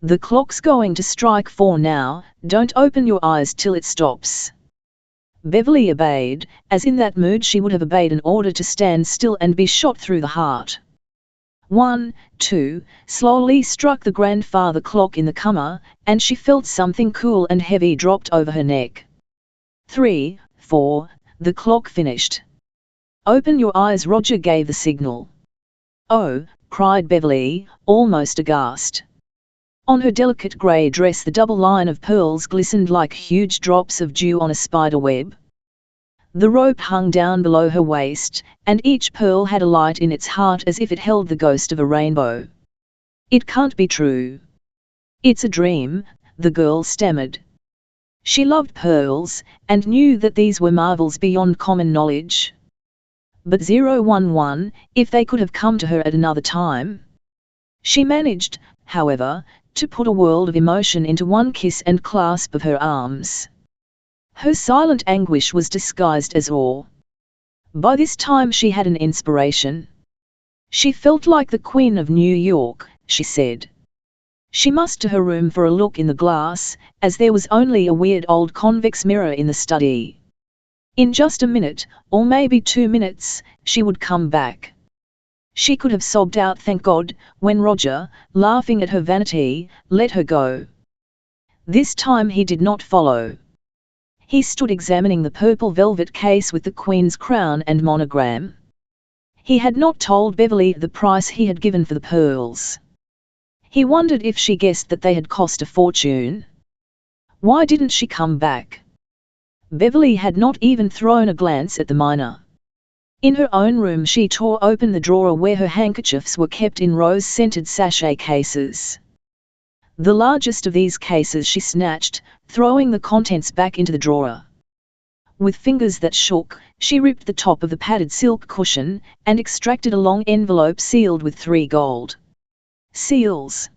"The clock's going to strike 4 now, don't open your eyes till it stops." Beverly obeyed, as in that mood she would have obeyed an order to stand still and be shot through the heart. 1, 2, slowly struck the grandfather clock in the comma, and she felt something cool and heavy dropped over her neck. 3, 4, the clock finished. "Open your eyes," Roger gave the signal. "Oh," cried Beverly, almost aghast. On her delicate grey dress the double line of pearls glistened like huge drops of dew on a spider web. The rope hung down below her waist, and each pearl had a light in its heart as if it held the ghost of a rainbow. "It can't be true. It's a dream," the girl stammered. She loved pearls, and knew that these were marvels beyond common knowledge. but 011, if they could have come to her at another time. She managed, however, to put a world of emotion into one kiss and clasp of her arms. Her silent anguish was disguised as awe. By this time she had an inspiration. She felt like the Queen of New York, she said. She must to her room for a look in the glass, as there was only a weird old convex mirror in the study. In just a minute, or maybe 2 minutes, she would come back. She could have sobbed out thank God, when Roger, laughing at her vanity, let her go. This time he did not follow. He stood examining the purple velvet case with the Queen's crown and monogram. He had not told Beverly the price he had given for the pearls. He wondered if she guessed that they had cost a fortune. Why didn't she come back? Beverly had not even thrown a glance at the miner. In her own room she tore open the drawer where her handkerchiefs were kept in rose-scented sachet cases. The largest of these cases she snatched, throwing the contents back into the drawer. With fingers that shook, she ripped the top of the padded silk cushion, and extracted a long envelope sealed with 3 gold seals.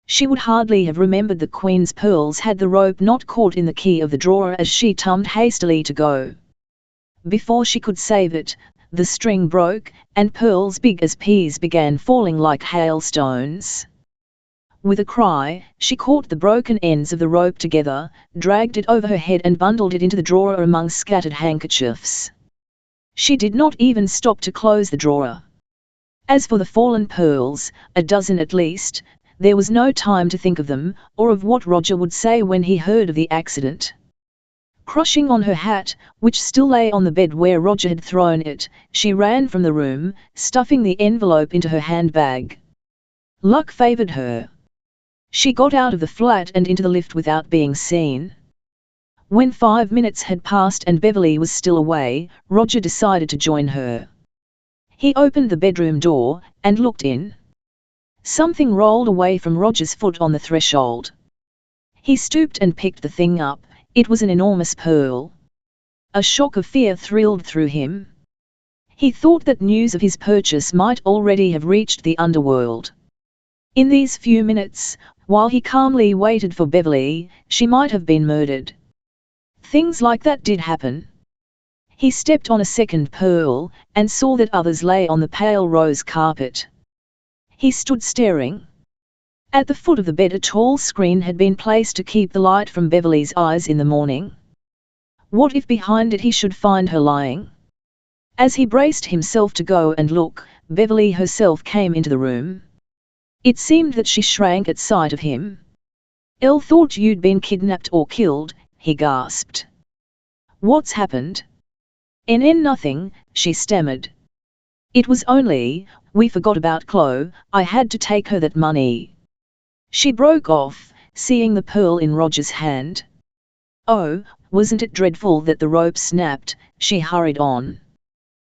She would hardly have remembered the Queen's pearls had the rope not caught in the key of the drawer as she turned hastily to go. Before she could save it, the string broke, and pearls big as peas began falling like hailstones. With a cry, she caught the broken ends of the rope together, dragged it over her head and bundled it into the drawer among scattered handkerchiefs. She did not even stop to close the drawer. As for the fallen pearls, a dozen at least, there was no time to think of them, or of what Roger would say when he heard of the accident. Crushing on her hat, which still lay on the bed where Roger had thrown it, she ran from the room, stuffing the envelope into her handbag. Luck favored her. She got out of the flat and into the lift without being seen. When 5 minutes had passed and Beverly was still away, Roger decided to join her. He opened the bedroom door, and looked in. Something rolled away from Roger's foot on the threshold. He stooped and picked the thing up. It was an enormous pearl. A shock of fear thrilled through him. He thought that news of his purchase might already have reached the underworld. In these few minutes, while he calmly waited for Beverly, she might have been murdered. Things like that did happen. He stepped on a second pearl, and saw that others lay on the pale rose carpet. He stood staring. At the foot of the bed a tall screen had been placed to keep the light from Beverly's eyes in the morning. What if behind it he should find her lying? As he braced himself to go and look, Beverly herself came into the room. It seemed that she shrank at sight of him. "Elle thought you'd been kidnapped or killed," he gasped. "What's happened?" Nothing," she stammered. "It was only, we forgot about Chloe, I had to take her that money." She broke off, seeing the pearl in Roger's hand. "Oh, wasn't it dreadful that the rope snapped?" she hurried on.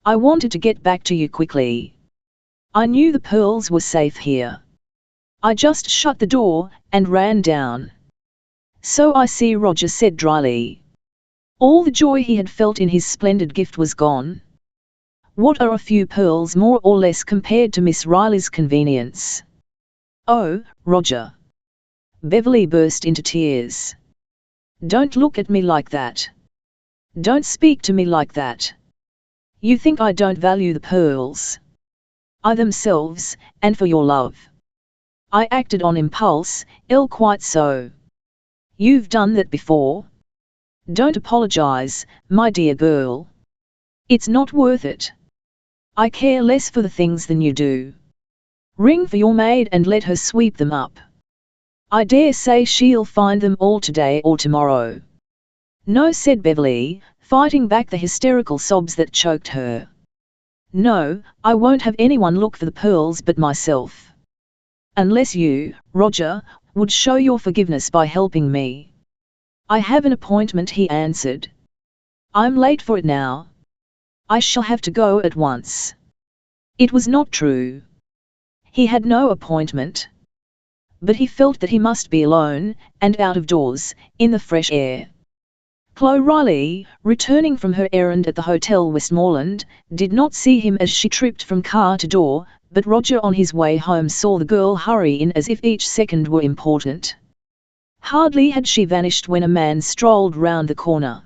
"I wanted to get back to you quickly. I knew the pearls were safe here. I just shut the door, and ran down." "So I see," Roger said dryly. All the joy he had felt in his splendid gift was gone. What are a few pearls more or less compared to Miss Riley's convenience? "Oh, Roger!" Beverly burst into tears. "Don't look at me like that. Don't speak to me like that. You think I don't value the pearls. I themselves, and for your love. I acted on impulse, quite so. You've done that before. Don't apologize, my dear girl. It's not worth it. I care less for the things than you do. Ring for your maid and let her sweep them up. I dare say she'll find them all today or tomorrow." "No," said Beverly, fighting back the hysterical sobs that choked her. "No, I won't have anyone look for the pearls but myself. Unless you, Roger, would show your forgiveness by helping me." "I have an appointment," he answered. "I'm late for it now. I shall have to go at once." It was not true. He had no appointment. But he felt that he must be alone, and out of doors, in the fresh air. Chloe Riley, returning from her errand at the Hotel Westmoreland, did not see him as she tripped from car to door, but Roger on his way home saw the girl hurry in as if each second were important. Hardly had she vanished when a man strolled round the corner.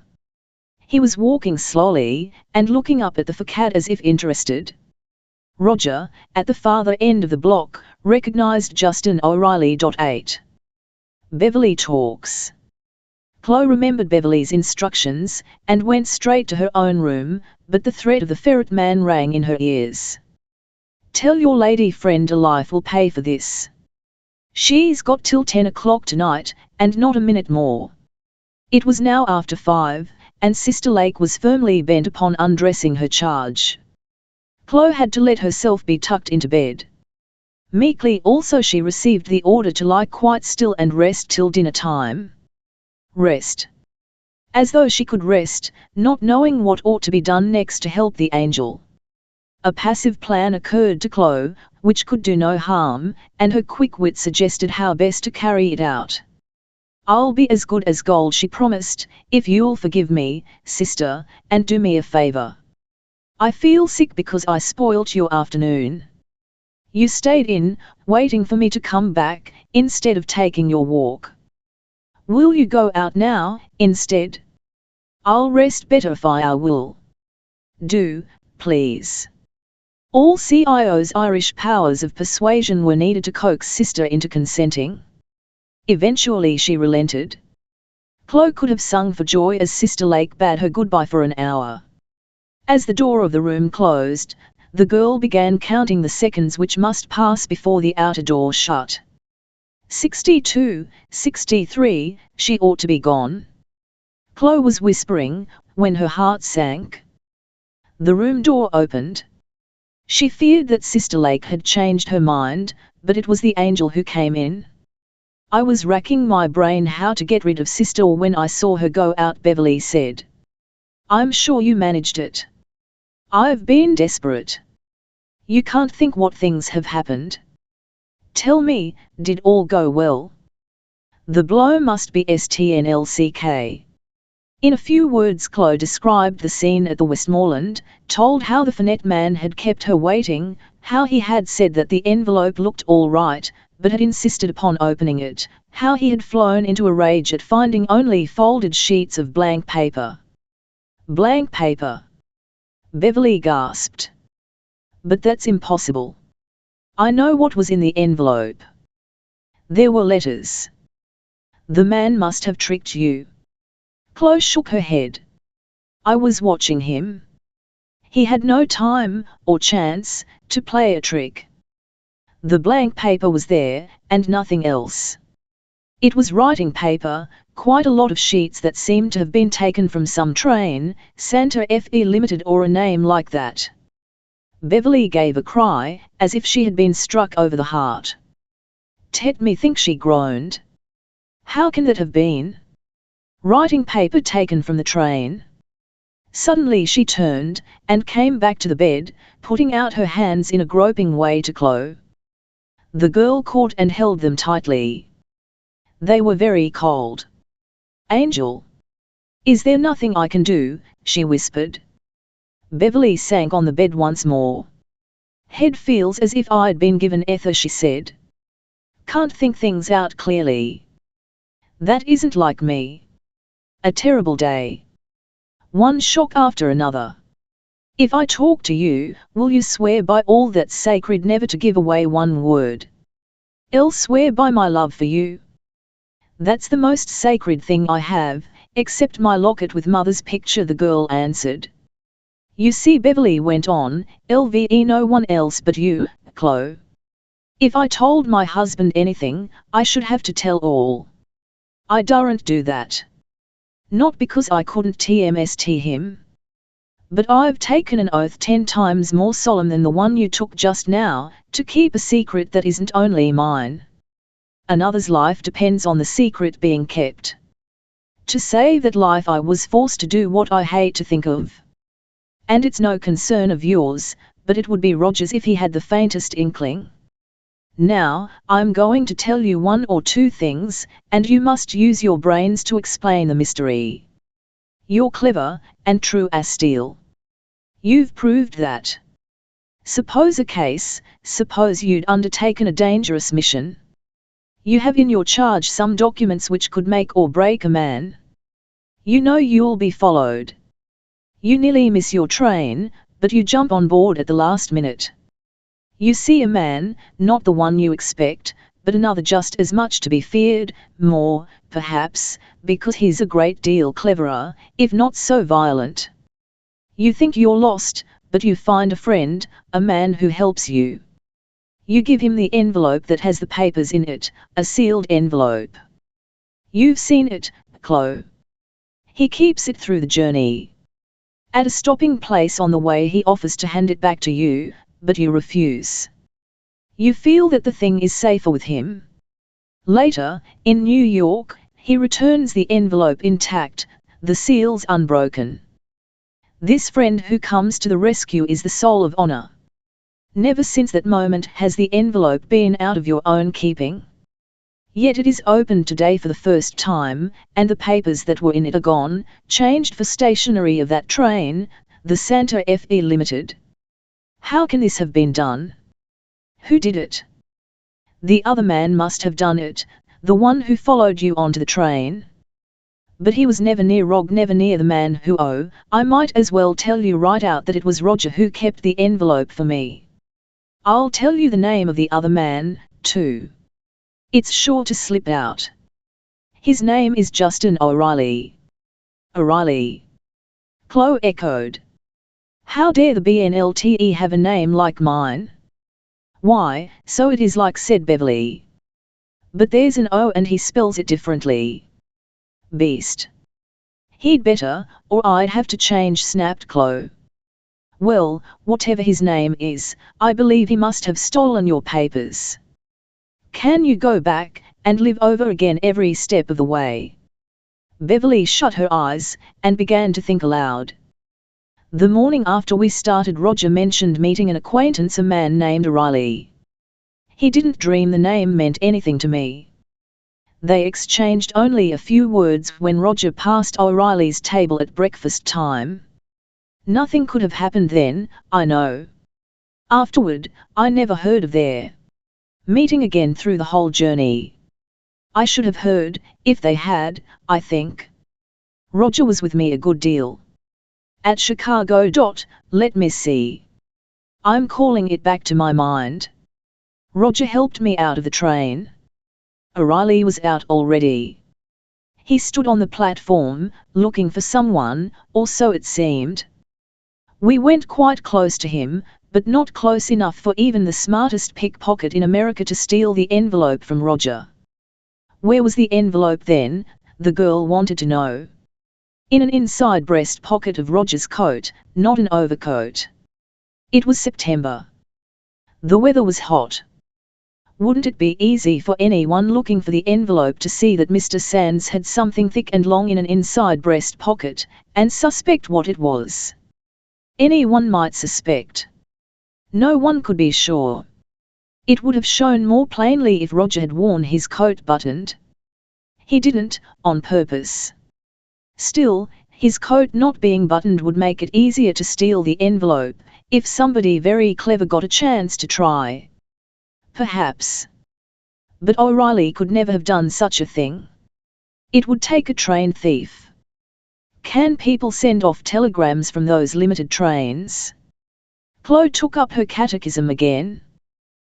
He was walking slowly, and looking up at the facade as if interested. Roger, at the farther end of the block, recognized Justin O'Reilly. 8. Beverly talks. Chloe remembered Beverly's instructions, and went straight to her own room, but the threat of the ferret man rang in her ears. "Tell your lady friend Life will pay for this. She's got till 10 o'clock tonight, and not a minute more." It was now after 5, and Sister Lake was firmly bent upon undressing her charge. Chloe had to let herself be tucked into bed. Meekly also she received the order to lie quite still and rest till dinner time. Rest. As though she could rest, not knowing what ought to be done next to help the angel. A passive plan occurred to Chloe, which could do no harm, and her quick wit suggested how best to carry it out. "I'll be as good as gold," she promised, "if you'll forgive me, sister, and do me a favor. I feel sick because I spoilt your afternoon. You stayed in, waiting for me to come back, instead of taking your walk. Will you go out now, instead? I'll rest better if I will. Do, please." All CIO's Irish powers of persuasion were needed to coax Sister into consenting. Eventually she relented. Chloe could have sung for joy as Sister Lake bade her goodbye for an hour. As the door of the room closed, the girl began counting the seconds which must pass before the outer door shut. 62, 63, she ought to be gone. Chloe was whispering, when her heart sank. The room door opened. She feared that Sister Lake had changed her mind, but it was the angel who came in. "I was racking my brain how to get rid of Sister when I saw her go out," Beverly said. "I'm sure you managed it. I've been desperate. You can't think what things have happened. Tell me, did all go well?" "The blow must be STNLCK." In a few words Chloe described the scene at the Westmoreland, told how the Finette man had kept her waiting, how he had said that the envelope looked all right, but had insisted upon opening it, how he had flown into a rage at finding only folded sheets of blank paper. "Blank paper?" Beverly gasped. "But that's impossible. I know what was in the envelope. There were letters. The man must have tricked you." Chloe shook her head. "I was watching him. He had no time, or chance, to play a trick. The blank paper was there, and nothing else. It was writing paper, quite a lot of sheets that seemed to have been taken from some train, Santa Fe Limited or a name like that." Beverly gave a cry, as if she had been struck over the heart. "Let me think," she groaned. "How can that have been? Writing paper taken from the train?" Suddenly she turned, and came back to the bed, putting out her hands in a groping way to Chloe. The girl caught and held them tightly. They were very cold. "Angel! Is there nothing I can do?" she whispered. Beverly sank on the bed once more. "Head feels as if I'd been given ether," she said. "Can't think things out clearly. That isn't like me. A terrible day. One shock after another. If I talk to you, will you swear by all that's sacred never to give away one word? I'll swear by my love for you. That's the most sacred thing I have, except my locket with Mother's picture," the girl answered. "You see," Beverly went on, "LVE no one else but you, Chloe. If I told my husband anything, I should have to tell all. I daren't do that. Not because I couldn't TMST him. But I've taken an oath 10 times more solemn than the one you took just now, to keep a secret that isn't only mine. Another's life depends on the secret being kept. To save that life I was forced to do what I hate to think of. And it's no concern of yours, but it would be Roger's if he had the faintest inkling. Now, I'm going to tell you 1 or 2 things, and you must use your brains to explain the mystery. You're clever, and true as steel. You've proved that. Suppose you'd undertaken a dangerous mission. You have in your charge some documents which could make or break a man. You know you'll be followed. You nearly miss your train, but you jump on board at the last minute. You see a man, not the one you expect, but another just as much to be feared, more, perhaps, because he's a great deal cleverer, if not so violent. You think you're lost, but you find a friend, a man who helps you. You give him the envelope that has the papers in it, a sealed envelope. You've seen it, Chloe. He keeps it through the journey. At a stopping place on the way he offers to hand it back to you, but you refuse. You feel that the thing is safer with him. Later, in New York, he returns the envelope intact, the seals unbroken. This friend who comes to the rescue is the soul of honor. Never since that moment has the envelope been out of your own keeping. Yet it is opened today for the first time, and the papers that were in it are gone, changed for stationery of that train, the Santa Fe Limited. How can this have been done? Who did it? The other man must have done it, the one who followed you onto the train. But he was never near Rog, never near the man who, I might as well tell you right out that it was Roger who kept the envelope for me. I'll tell you the name of the other man, too. It's sure to slip out. His name is Justin O'Reilly. O'Reilly. Chloe echoed. How dare the BNLTE have a name like mine? Why, so it is like, said Beverly. But there's an O and he spells it differently. Beast. He'd better, or I'd have to change, snapped Chloe. Well, whatever his name is, I believe he must have stolen your papers. Can you go back, and live over again every step of the way? Beverly shut her eyes, and began to think aloud. The morning after we started, Roger mentioned meeting an acquaintance, a man named O'Reilly. He didn't dream the name meant anything to me. They exchanged only a few words when Roger passed O'Reilly's table at breakfast time. Nothing could have happened then, I know. Afterward, I never heard of their meeting again through the whole journey. I should have heard, if they had, I think. Roger was with me a good deal. At Chicago. Let me see. I'm calling it back to my mind. Roger helped me out of the train. O'Reilly was out already. He stood on the platform, looking for someone, or so it seemed. We went quite close to him, but not close enough for even the smartest pickpocket in America to steal the envelope from Roger. Where was the envelope then? The girl wanted to know. In an inside breast pocket of Roger's coat, not an overcoat. It was September. The weather was hot. Wouldn't it be easy for anyone looking for the envelope to see that Mr. Sands had something thick and long in an inside breast pocket, and suspect what it was? Anyone might suspect. No one could be sure. It would have shown more plainly if Roger had worn his coat buttoned. He didn't, on purpose. Still, his coat not being buttoned would make it easier to steal the envelope, if somebody very clever got a chance to try. Perhaps. But O'Reilly could never have done such a thing. It would take a train thief. Can people send off telegrams from those limited trains? Chloe took up her catechism again.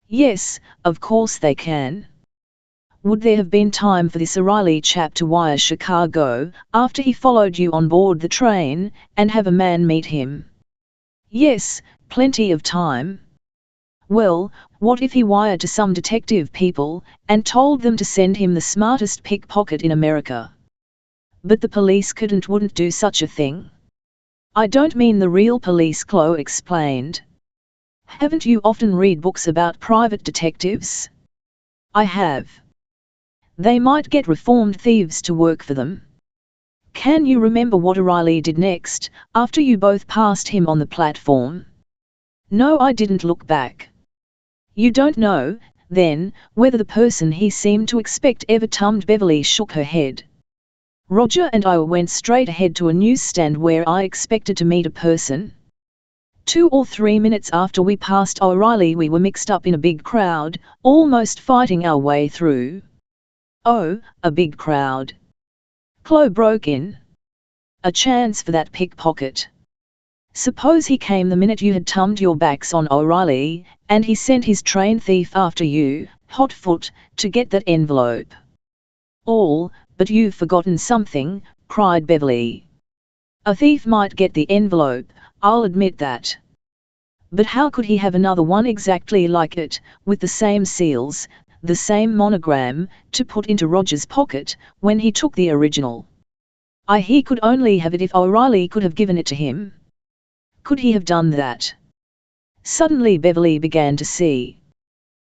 Yes, of course they can. Would there have been time for this O'Reilly chap to wire Chicago, after he followed you on board the train, and have a man meet him? Yes, plenty of time. Well, what if he wired to some detective people, and told them to send him the smartest pickpocket in America? But the police wouldn't do such a thing. I don't mean the real police, Chloe explained. Haven't you often read books about private detectives? I have. They might get reformed thieves to work for them. Can you remember what O'Reilly did next, after you both passed him on the platform? No, I didn't look back. You don't know, then, whether the person he seemed to expect ever tummed? Beverly shook her head. Roger and I went straight ahead to a newsstand where I expected to meet a person. 2 or 3 minutes after we passed O'Reilly, we were mixed up in a big crowd, almost fighting our way through. Oh, a big crowd. Chloe broke in. A chance for that pickpocket. Suppose he came the minute you had turned your backs on O'Reilly, and he sent his train thief after you, hot foot, to get that envelope. All, but you've forgotten something, cried Beverly. A thief might get the envelope, I'll admit that. But how could he have another one exactly like it, with the same seals, the same monogram, to put into Roger's pocket, when he took the original? He could only have it if O'Reilly could have given it to him. Could he have done that? Suddenly Beverly began to see.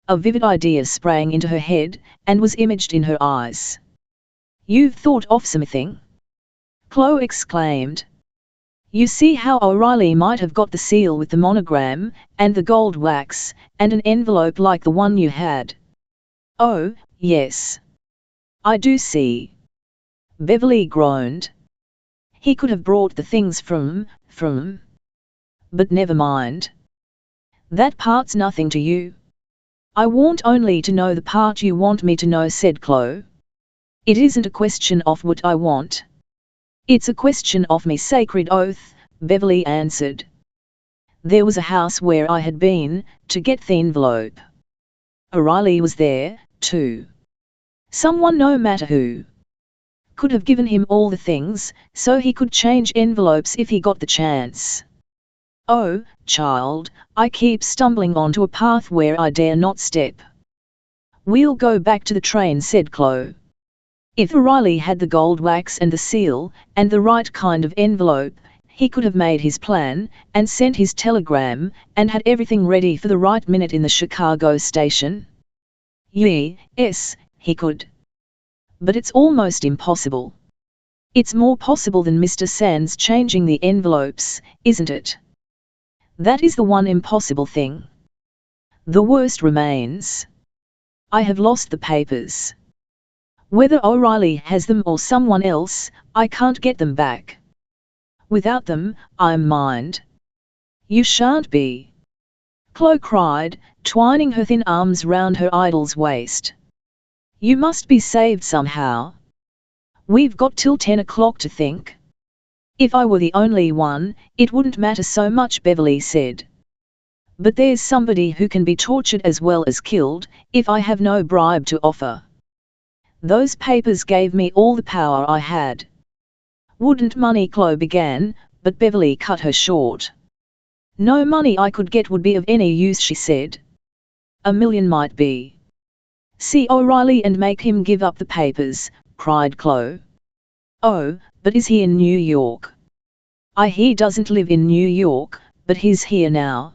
A vivid idea sprang into her head, and was imaged in her eyes. You've thought of something? Chloe exclaimed. You see how O'Reilly might have got the seal with the monogram, and the gold wax, and an envelope like the one you had. Oh, yes. I do see. Beverly groaned. He could have brought the things from. But never mind. That part's nothing to you. I want only to know the part you want me to know, said Chloe. It isn't a question of what I want. It's a question of me sacred oath, Beverly answered. There was a house where I had been, to get the envelope. O'Reilly was there, too. Someone, no matter who, could have given him all the things, so he could change envelopes if he got the chance. Oh, child, I keep stumbling onto a path where I dare not step. We'll go back to the train, said Chloe. If O'Reilly had the gold wax and the seal, and the right kind of envelope, he could have made his plan, and sent his telegram, and had everything ready for the right minute in the Chicago station. Yes, he could. But it's almost impossible. It's more possible than Mr. Sands changing the envelopes, isn't it? That is the one impossible thing. The worst remains. I have lost the papers. Whether O'Reilly has them or someone else, I can't get them back. Without them, I'm mined. You shan't be, Chloe cried, twining her thin arms round her idol's waist. You must be saved somehow. We've got till 10 o'clock to think. If I were the only one, it wouldn't matter so much, Beverly said. But there's somebody who can be tortured as well as killed, if I have no bribe to offer. Those papers gave me all the power I had. Wouldn't money, Chloe began, but Beverly cut her short. No money I could get would be of any use, she said. $1 million might be. See O'Reilly and make him give up the papers, cried Chloe. Oh, but is he in New York? He doesn't live in New York, but he's here now.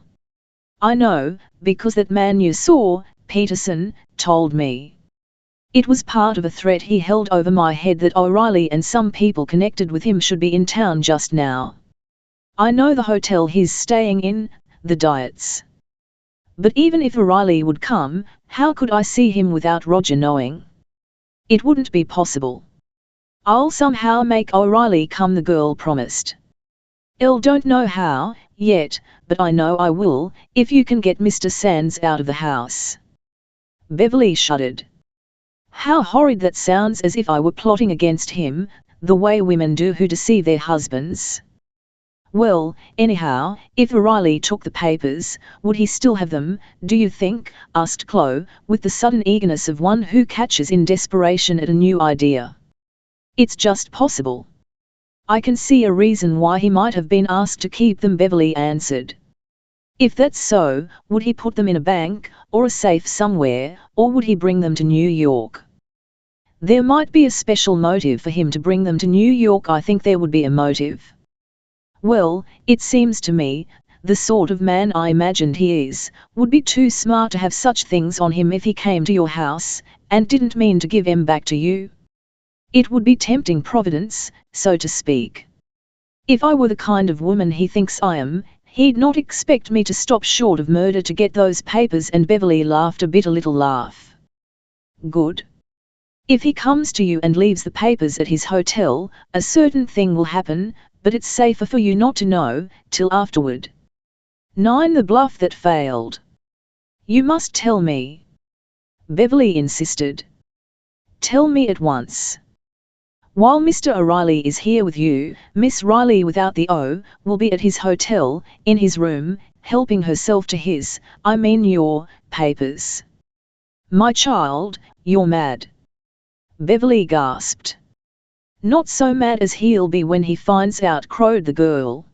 I know, because that man you saw, Peterson, told me. It was part of a threat he held over my head that O'Reilly and some people connected with him should be in town just now. I know the hotel he's staying in, the Diets. But even if O'Reilly would come, how could I see him without Roger knowing? It wouldn't be possible. I'll somehow make O'Reilly come, the girl promised. Don't know how, yet, but I know I will, if you can get Mr. Sands out of the house. Beverly shuddered. How horrid that sounds, as if I were plotting against him, the way women do who deceive their husbands. Well, anyhow, if O'Reilly took the papers, would he still have them, do you think? Asked Chloe, with the sudden eagerness of one who catches in desperation at a new idea. It's just possible. I can see a reason why he might have been asked to keep them, Beverly answered. If that's so, would he put them in a bank, or a safe somewhere, or would he bring them to New York? There might be a special motive for him to bring them to New York. I think there would be a motive. Well, it seems to me, the sort of man I imagined he is, would be too smart to have such things on him if he came to your house, and didn't mean to give em back to you. It would be tempting Providence, so to speak. If I were the kind of woman he thinks I am, he'd not expect me to stop short of murder to get those papers, and Beverly laughed a bitter little laugh. Good. If he comes to you and leaves the papers at his hotel, a certain thing will happen, but it's safer for you not to know, till afterward. 9. The bluff that failed. You must tell me. Beverly insisted. Tell me at once. While Mr. O'Reilly is here with you, Miss Riley without the O, will be at his hotel, in his room, helping herself to his, I mean your, papers. My child, you're mad. Beverly gasped. Not so mad as he'll be when he finds out, crowed the girl.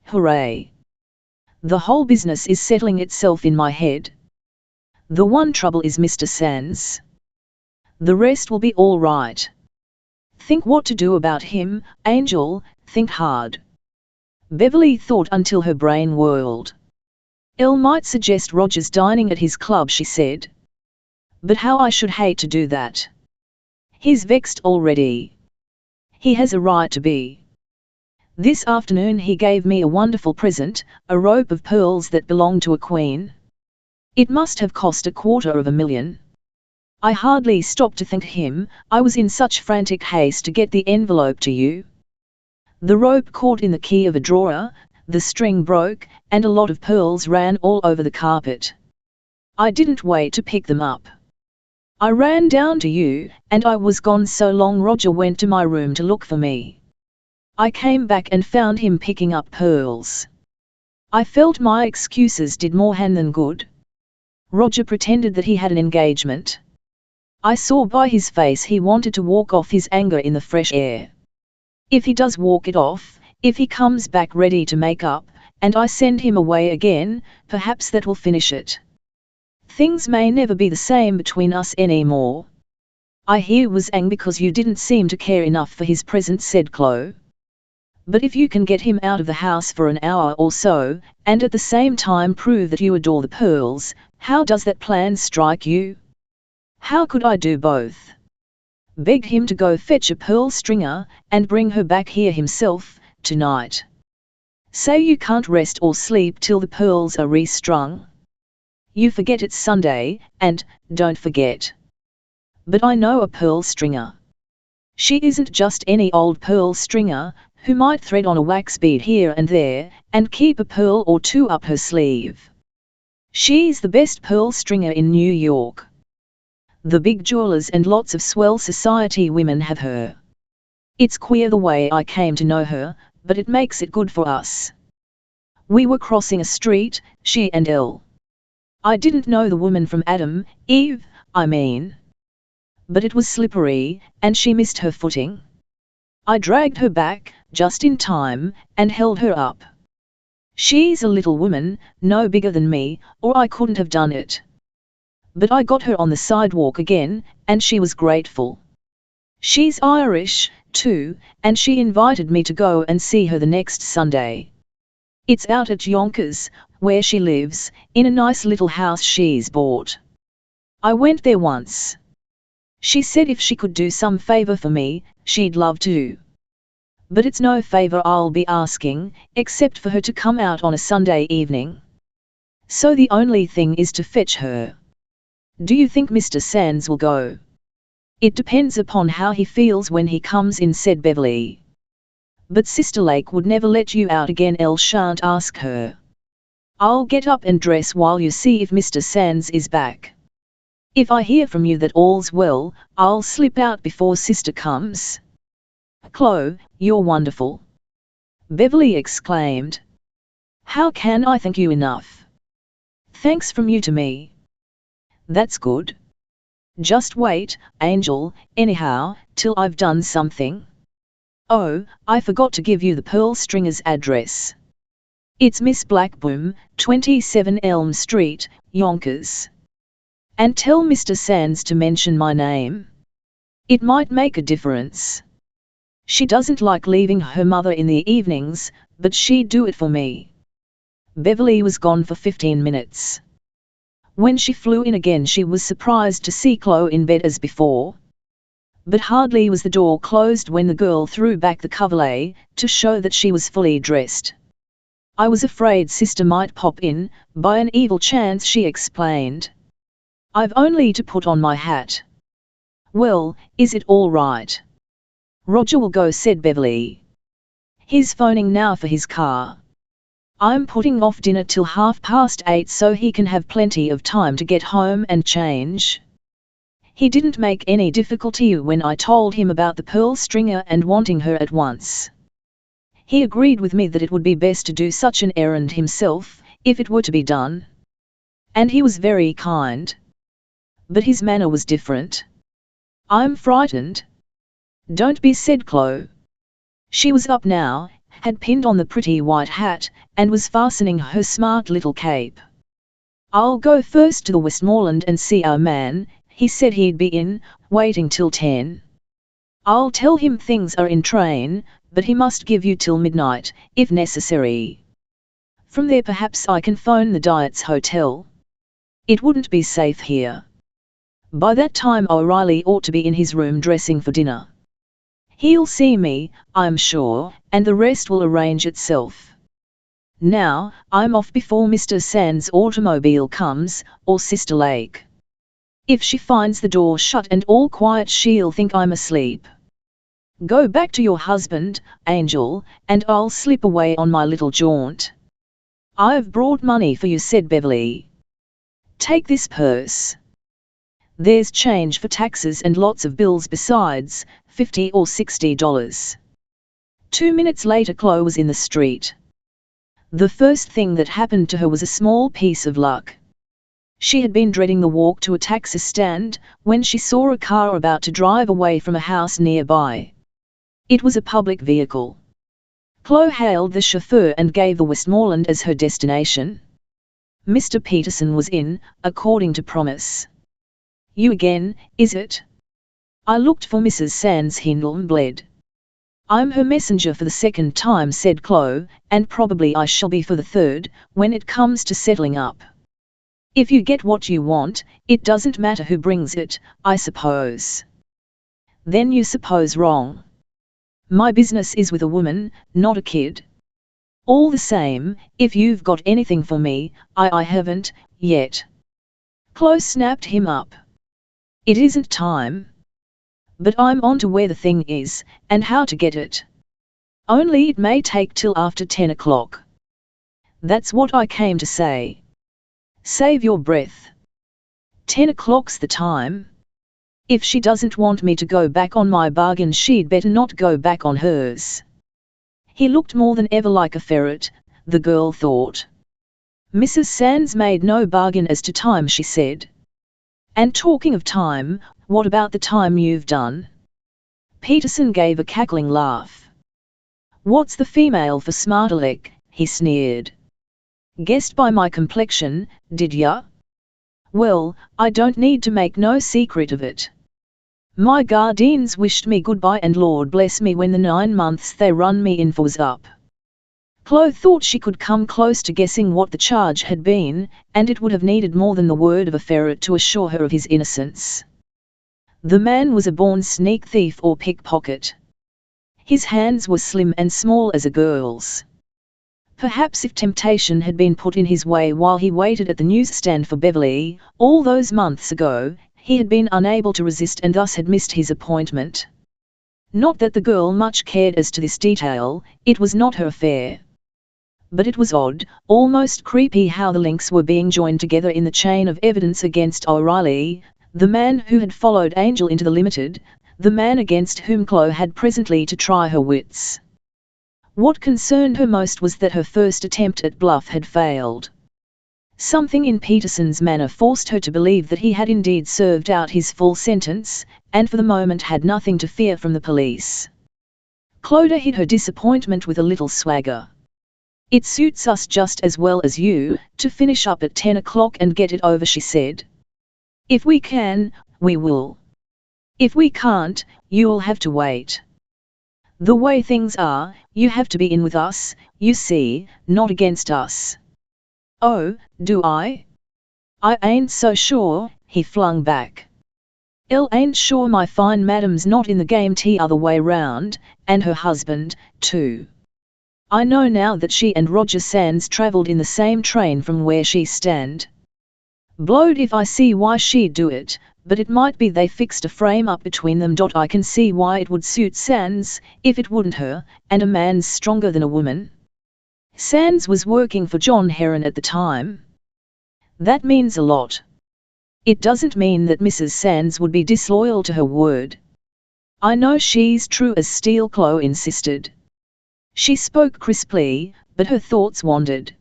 Hooray! The whole business is settling itself in my head. The one trouble is Mr. Sands. The rest will be all right. Think what to do about him, Angel, think hard. Beverly thought until her brain whirled. Elle might suggest Roger's dining at his club, she said. But how I should hate to do that. He's vexed already. He has a right to be. This afternoon he gave me a wonderful present, a rope of pearls that belonged to a queen. It must have cost $250,000. I hardly stopped to thank him, I was in such frantic haste to get the envelope to you. The rope caught in the key of a drawer, the string broke, and a lot of pearls ran all over the carpet. I didn't wait to pick them up. I ran down to you, and I was gone so long Roger went to my room to look for me. I came back and found him picking up pearls. I felt my excuses did more harm than good. Roger pretended that he had an engagement. I saw by his face he wanted to walk off his anger in the fresh air. If he does walk it off, if he comes back ready to make up, and I send him away again, perhaps that will finish it. Things may never be the same between us anymore. I hear was angry because you didn't seem to care enough for his present, said Chloe. But if you can get him out of the house for an hour or so, and at the same time prove that you adore the pearls, how does that plan strike you? How could I do both? Begged him to go fetch a pearl stringer, and bring her back here himself, tonight. Say you can't rest or sleep till the pearls are restrung. You forget it's Sunday, and, don't forget. But I know a pearl stringer. She isn't just any old pearl stringer, who might thread on a wax bead here and there, and keep a pearl or two up her sleeve. She's the best pearl stringer in New York. The big jewelers and lots of swell society women have her. It's queer the way I came to know her, but it makes it good for us. We were crossing a street, she and Elle. I didn't know the woman from Adam, Eve, I mean. But it was slippery, and she missed her footing. I dragged her back, just in time, and held her up. She's a little woman, no bigger than me, or I couldn't have done it. But I got her on the sidewalk again, and she was grateful. She's Irish, too, and she invited me to go and see her the next Sunday. It's out at Yonkers, where she lives, in a nice little house she's bought. I went there once. She said if she could do some favor for me, she'd love to. But it's no favor I'll be asking, except for her to come out on a Sunday evening. So the only thing is to fetch her. Do you think Mr. Sands will go? It depends upon how he feels when he comes in, said Beverly. But Sister Lake would never let you out again. Elle shan't ask her. I'll get up and dress while you see if Mr. Sands is back. If I hear from you that all's well, I'll slip out before Sister comes. Chloe, you're wonderful. Beverly exclaimed. How can I thank you enough? Thanks from you to me. That's good. Just wait, Angel, anyhow, till I've done something. Oh, I forgot to give you the pearl stringer's address. It's Miss Blackboom, 27 Elm Street, Yonkers. And tell Mr. Sands to mention my name. It might make a difference. She doesn't like leaving her mother in the evenings, but she'd do it for me. Beverly was gone for 15 minutes. When she flew in again she was surprised to see Chloe in bed as before. But hardly was the door closed when the girl threw back the coverlet, to show that she was fully dressed. I was afraid Sister might pop in, by an evil chance, she explained. I've only to put on my hat. Well, is it all right? Roger will go, said Beverly. He's phoning now for his car. I'm putting off dinner till 8:30 so he can have plenty of time to get home and change. He didn't make any difficulty when I told him about the pearl stringer and wanting her at once. He agreed with me that it would be best to do such an errand himself, if it were to be done. And he was very kind. But his manner was different. I'm frightened. Don't be, said Chloe. She was up now, had pinned on the pretty white hat, and was fastening her smart little cape. I'll go first to the Westmoreland and see our man. He said he'd be in, waiting till 10. I'll tell him things are in train, but he must give you till midnight, if necessary. From there perhaps I can phone the Dietz Hotel. It wouldn't be safe here. By that time O'Reilly ought to be in his room dressing for dinner. He'll see me, I'm sure, and the rest will arrange itself. Now, I'm off before Mr. Sands' automobile comes, or Sister Lake. If she finds the door shut and all quiet, she'll think I'm asleep. Go back to your husband, Angel, and I'll slip away on my little jaunt. I've brought money for you, said Beverly. Take this purse. There's change for taxes and lots of bills besides, $50 or $60. 2 minutes later Chloe was in the street. The first thing that happened to her was a small piece of luck. She had been dreading the walk to a taxi stand, when she saw a car about to drive away from a house nearby. It was a public vehicle. Chloe hailed the chauffeur and gave the Westmoreland as her destination. Mr. Peterson was in, according to promise. You again, is it? I looked for Mrs. Sands Hindley. I'm her messenger for the second time, said Chloe, and probably I shall be for the third, when it comes to settling up. If you get what you want, it doesn't matter who brings it, I suppose. Then you suppose wrong. My business is with a woman, not a kid. All the same, if you've got anything for me, I haven't, yet. Chloe snapped him up. It isn't time. But I'm on to where the thing is, and how to get it. Only it may take till after 10 o'clock. That's what I came to say. Save your breath. 10 o'clock's the time. If she doesn't want me to go back on my bargain, she'd better not go back on hers. He looked more than ever like a ferret, the girl thought. Mrs. Sands made no bargain as to time, she said. And talking of time, what about the time you've done? Peterson gave a cackling laugh. What's the female for smart aleck? He sneered. Guessed by my complexion, did ya? Well, I don't need to make no secret of it. My guardians wished me goodbye, and Lord bless me when the 9 months they run me in for was up. Chloe thought she could come close to guessing what the charge had been, and it would have needed more than the word of a ferret to assure her of his innocence. The man was a born sneak thief or pickpocket. His hands were slim and small as a girl's. Perhaps if temptation had been put in his way while he waited at the newsstand for Beverly, all those months ago, he had been unable to resist and thus had missed his appointment. Not that the girl much cared as to this detail, it was not her affair. But it was odd, almost creepy, how the links were being joined together in the chain of evidence against O'Reilly, the man who had followed Angel into the Limited, the man against whom Chloe had presently to try her wits. What concerned her most was that her first attempt at bluff had failed. Something in Peterson's manner forced her to believe that he had indeed served out his full sentence, and for the moment had nothing to fear from the police. Clodagh hid her disappointment with a little swagger. It suits us just as well as you, to finish up at 10 o'clock and get it over, she said. If we can, we will. If we can't, you'll have to wait. The way things are, you have to be in with us, you see, not against us. Oh, do I? I ain't so sure, he flung back. Ain't sure my fine madam's not in the game t'other way round, and her husband, too. I know now that she and Roger Sands travelled in the same train from where she stand. Blowed if I see why she'd do it, but it might be they fixed a frame up between them. I can see why it would suit Sands, if it wouldn't her, and a man's stronger than a woman. Sands was working for John Heron at the time. That means a lot. It doesn't mean that Mrs. Sands would be disloyal to her word. I know she's true as steel, Chloe insisted. She spoke crisply, but her thoughts wandered.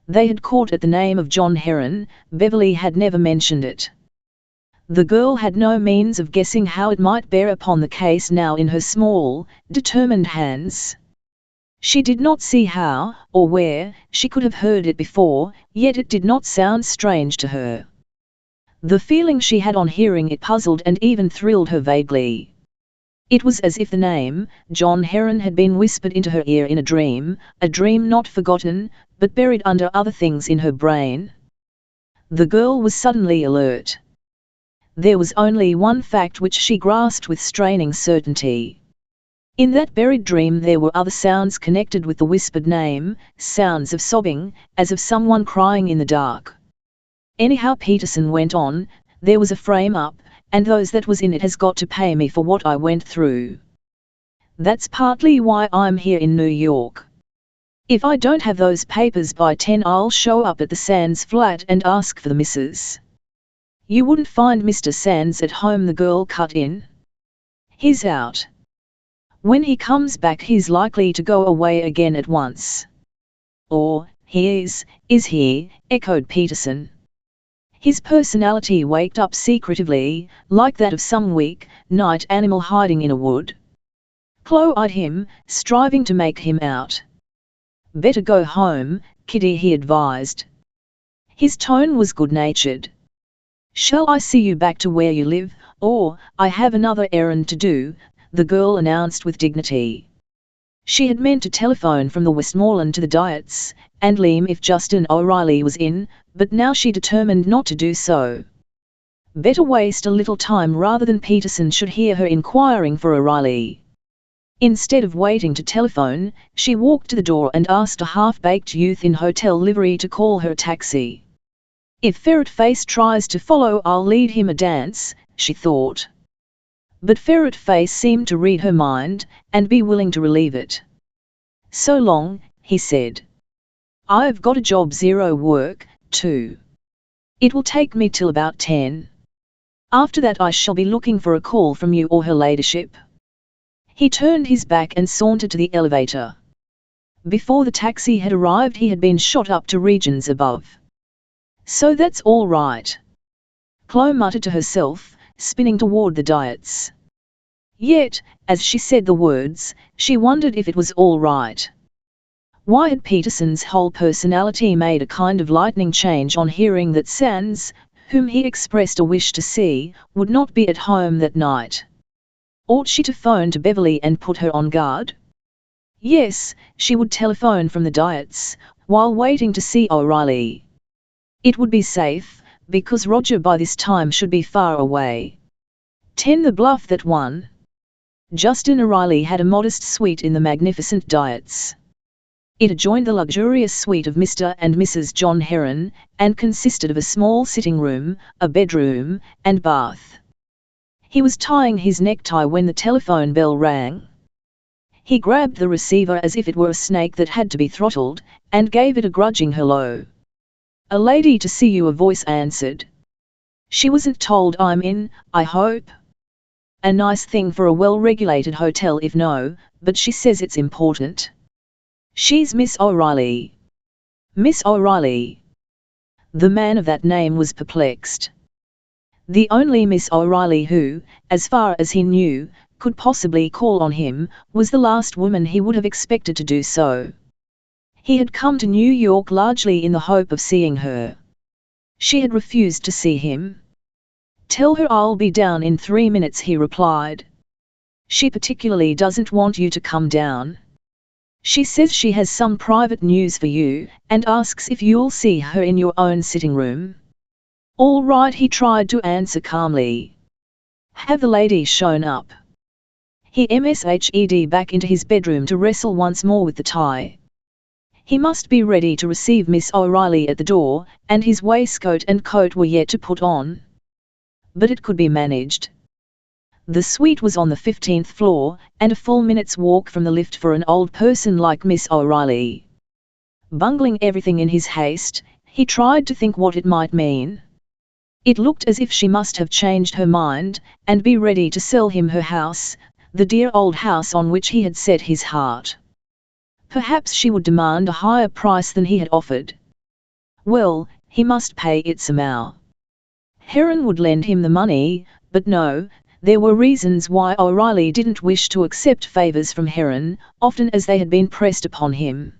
They had caught at the name of John Heron. Beverly had never mentioned it. The girl had no means of guessing how it might bear upon the case now in her small, determined hands. She did not see how, or where, she could have heard it before, yet it did not sound strange to her. The feeling she had on hearing it puzzled and even thrilled her vaguely. It was as if the name, John Heron, had been whispered into her ear in a dream not forgotten, but buried under other things in her brain. The girl was suddenly alert. There was only one fact which she grasped with straining certainty. In that buried dream there were other sounds connected with the whispered name, sounds of sobbing, as of someone crying in the dark. Anyhow, Peterson went on, there was a frame up, and those that was in it has got to pay me for what I went through. That's partly why I'm here in New York. If I don't have those papers by 10, I'll show up at the Sands flat and ask for the missus. You wouldn't find Mr. Sands at home, the girl cut in. He's out. When he comes back he's likely to go away again at once. Or, he is he? Echoed Peterson. His personality waked up secretively, like that of some weak, night animal hiding in a wood. Chloe eyed him, striving to make him out. Better go home, Kitty, he advised. His tone was good-natured. Shall I see you back to where you live, or, I have another errand to do, the girl announced with dignity. She had meant to telephone from the Westmoreland to the Diets, and leave if Justin O'Reilly was in, but now she determined not to do so. Better waste a little time rather than Peterson should hear her inquiring for O'Reilly. Instead of waiting to telephone, she walked to the door and asked a half-baked youth in hotel livery to call her a taxi. If Ferret Face tries to follow, I'll lead him a dance, she thought. But Ferret Face seemed to read her mind, and be willing to relieve it. So long, he said. I've got a job, zero work, too. It will take me till about 10. After that I shall be looking for a call from you or her ladyship. He turned his back and sauntered to the elevator. Before the taxi had arrived he had been shot up to regions above. So that's all right, Chloe muttered to herself, spinning toward the Diets. Yet, as she said the words, she wondered if it was all right. Why had Peterson's whole personality made a kind of lightning change on hearing that Sands, whom he expressed a wish to see, would not be at home that night? Ought she to phone to Beverly and put her on guard? Yes, she would telephone from the Diets, while waiting to see O'Reilly. It would be safe, because Roger by this time should be far away. 10 The bluff that won. Justin O'Reilly had a modest suite in the magnificent Diets. It adjoined the luxurious suite of Mr. and Mrs. John Heron, and consisted of a small sitting room, a bedroom, and bath. He was tying his necktie when the telephone bell rang. He grabbed the receiver as if it were a snake that had to be throttled, and gave it a grudging hello. A lady to see you, a voice answered. She wasn't told I'm in, I hope? A nice thing for a well-regulated hotel if no, but she says it's important. She's Miss O'Reilly. Miss O'Reilly. The man of that name was perplexed. The only Miss O'Reilly who, as far as he knew, could possibly call on him, was the last woman he would have expected to do so. He had come to New York largely in the hope of seeing her. She had refused to see him. Tell her I'll be down in 3 minutes, he replied. She particularly doesn't want you to come down. She says she has some private news for you, and asks if you'll see her in your own sitting room. All right, he tried to answer calmly. Have the lady shown up? He mshed back into his bedroom to wrestle once more with the tie. He must be ready to receive Miss O'Reilly at the door, and his waistcoat and coat were yet to put on. but it could be managed. The suite was on the 15th floor, and a full minute's walk from the lift for an old person like Miss O'Reilly. Bungling everything in his haste, he tried to think what it might mean. It looked as if she must have changed her mind, and be ready to sell him her house, the dear old house on which he had set his heart. Perhaps she would demand a higher price than he had offered. Well, he must pay it somehow. Heron would lend him the money, but no, there were reasons why O'Reilly didn't wish to accept favours from Heron, often as they had been pressed upon him.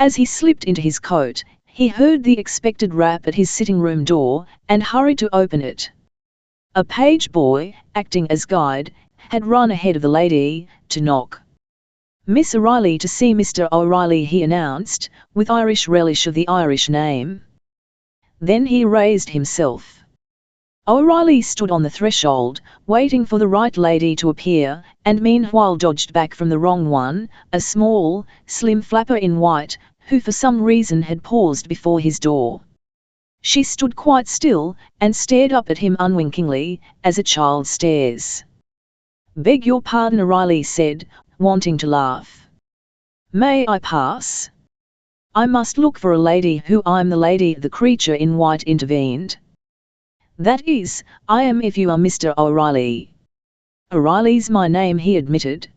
As he slipped into his coat, he heard the expected rap at his sitting-room door, and hurried to open it. A page boy, acting as guide, had run ahead of the lady, to knock. "Miss O'Reilly to see Mr. O'Reilly," he announced, with Irish relish of the Irish name. Then he raised himself. O'Reilly stood on the threshold, waiting for the right lady to appear, and meanwhile dodged back from the wrong one, a small, slim flapper in white, who for some reason had paused before his door. She stood quite still, and stared up at him unwinkingly, as a child stares. "Beg your pardon," O'Reilly said, wanting to laugh. "May I pass?" "I must look for a lady." "Who?" "I'm the lady," the creature in white intervened. "That is, I am if you are Mr. O'Reilly." "O'Reilly's my name," he admitted.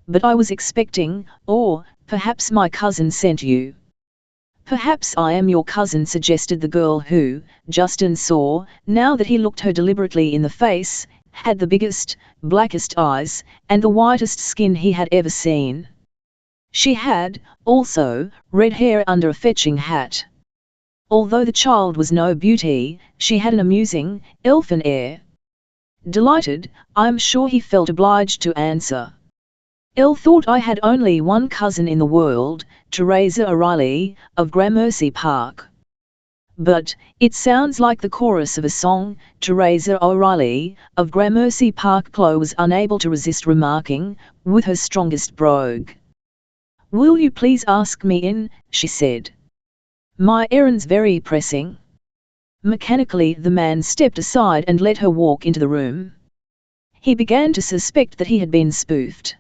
"But I was expecting, or perhaps my cousin sent you." "Perhaps I am your cousin," suggested the girl who, Justin saw, now that he looked her deliberately in the face, had the biggest, blackest eyes, and the whitest skin he had ever seen. She had, also, red hair under a fetching hat. Although the child was no beauty, she had an amusing, elfin air. Delighted, I'm sure he felt obliged to answer. "Elle thought I had only one cousin in the world, Teresa O'Reilly, of Gramercy Park." "But, it sounds like the chorus of a song." Teresa O'Reilly, of Gramercy Park, Chloe was unable to resist remarking, with her strongest brogue. "Will you please ask me in?" she said. "My errand's very pressing." Mechanically the man stepped aside and let her walk into the room. He began to suspect that he had been spoofed.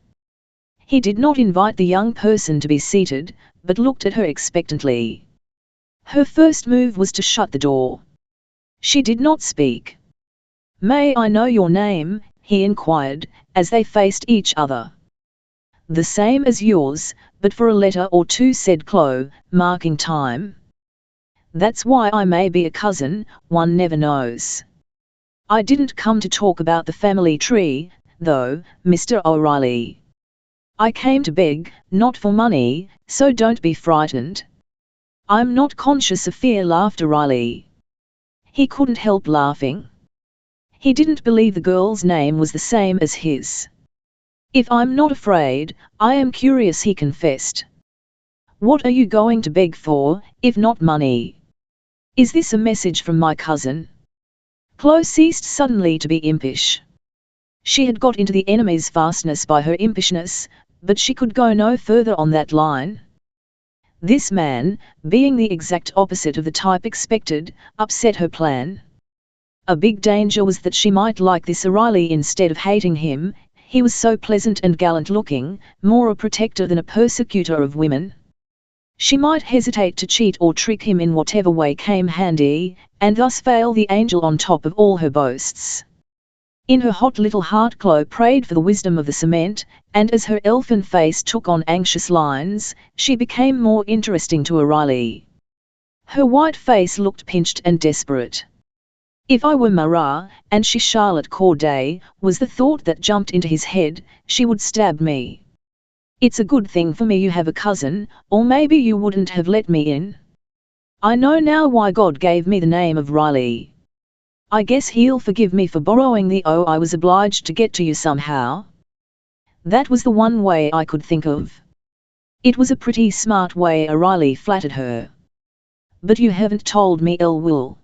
He did not invite the young person to be seated, but looked at her expectantly. Her first move was to shut the door. She did not speak. "May I know your name?" he inquired, as they faced each other. "The same as yours, but for a letter or two," said Chloe, marking time. "That's why I may be a cousin, one never knows." "I didn't come to talk about the family tree, though, Mr. O'Reilly. I came to beg, not for money, so don't be frightened." "I'm not conscious of fear," laughed O'Reilly. He couldn't help laughing. He didn't believe the girl's name was the same as his. "If I'm not afraid, I am curious," he confessed. "What are you going to beg for, if not money? Is this a message from my cousin?" Chloe ceased suddenly to be impish. She had got into the enemy's fastness by her impishness, but she could go no further on that line. This man, being the exact opposite of the type expected, upset her plan. A big danger was that she might like this O'Reilly instead of hating him. He was so pleasant and gallant-looking, more a protector than a persecutor of women. She might hesitate to cheat or trick him in whatever way came handy, and thus fail the angel on top of all her boasts. In her hot little heart Chloe prayed for the wisdom of the cement, and as her elfin face took on anxious lines, she became more interesting to O'Reilly. Her white face looked pinched and desperate. "If I were Marat, and she Charlotte Corday," was the thought that jumped into his head, "she would stab me. It's a good thing for me you have a cousin, or maybe you wouldn't have let me in. I know now why God gave me the name of Riley. I guess he'll forgive me for borrowing the O. I was obliged to get to you somehow." That was the one way I could think of. It was a pretty smart way, O'Reilly flattered her. "But you haven't told me Elle will.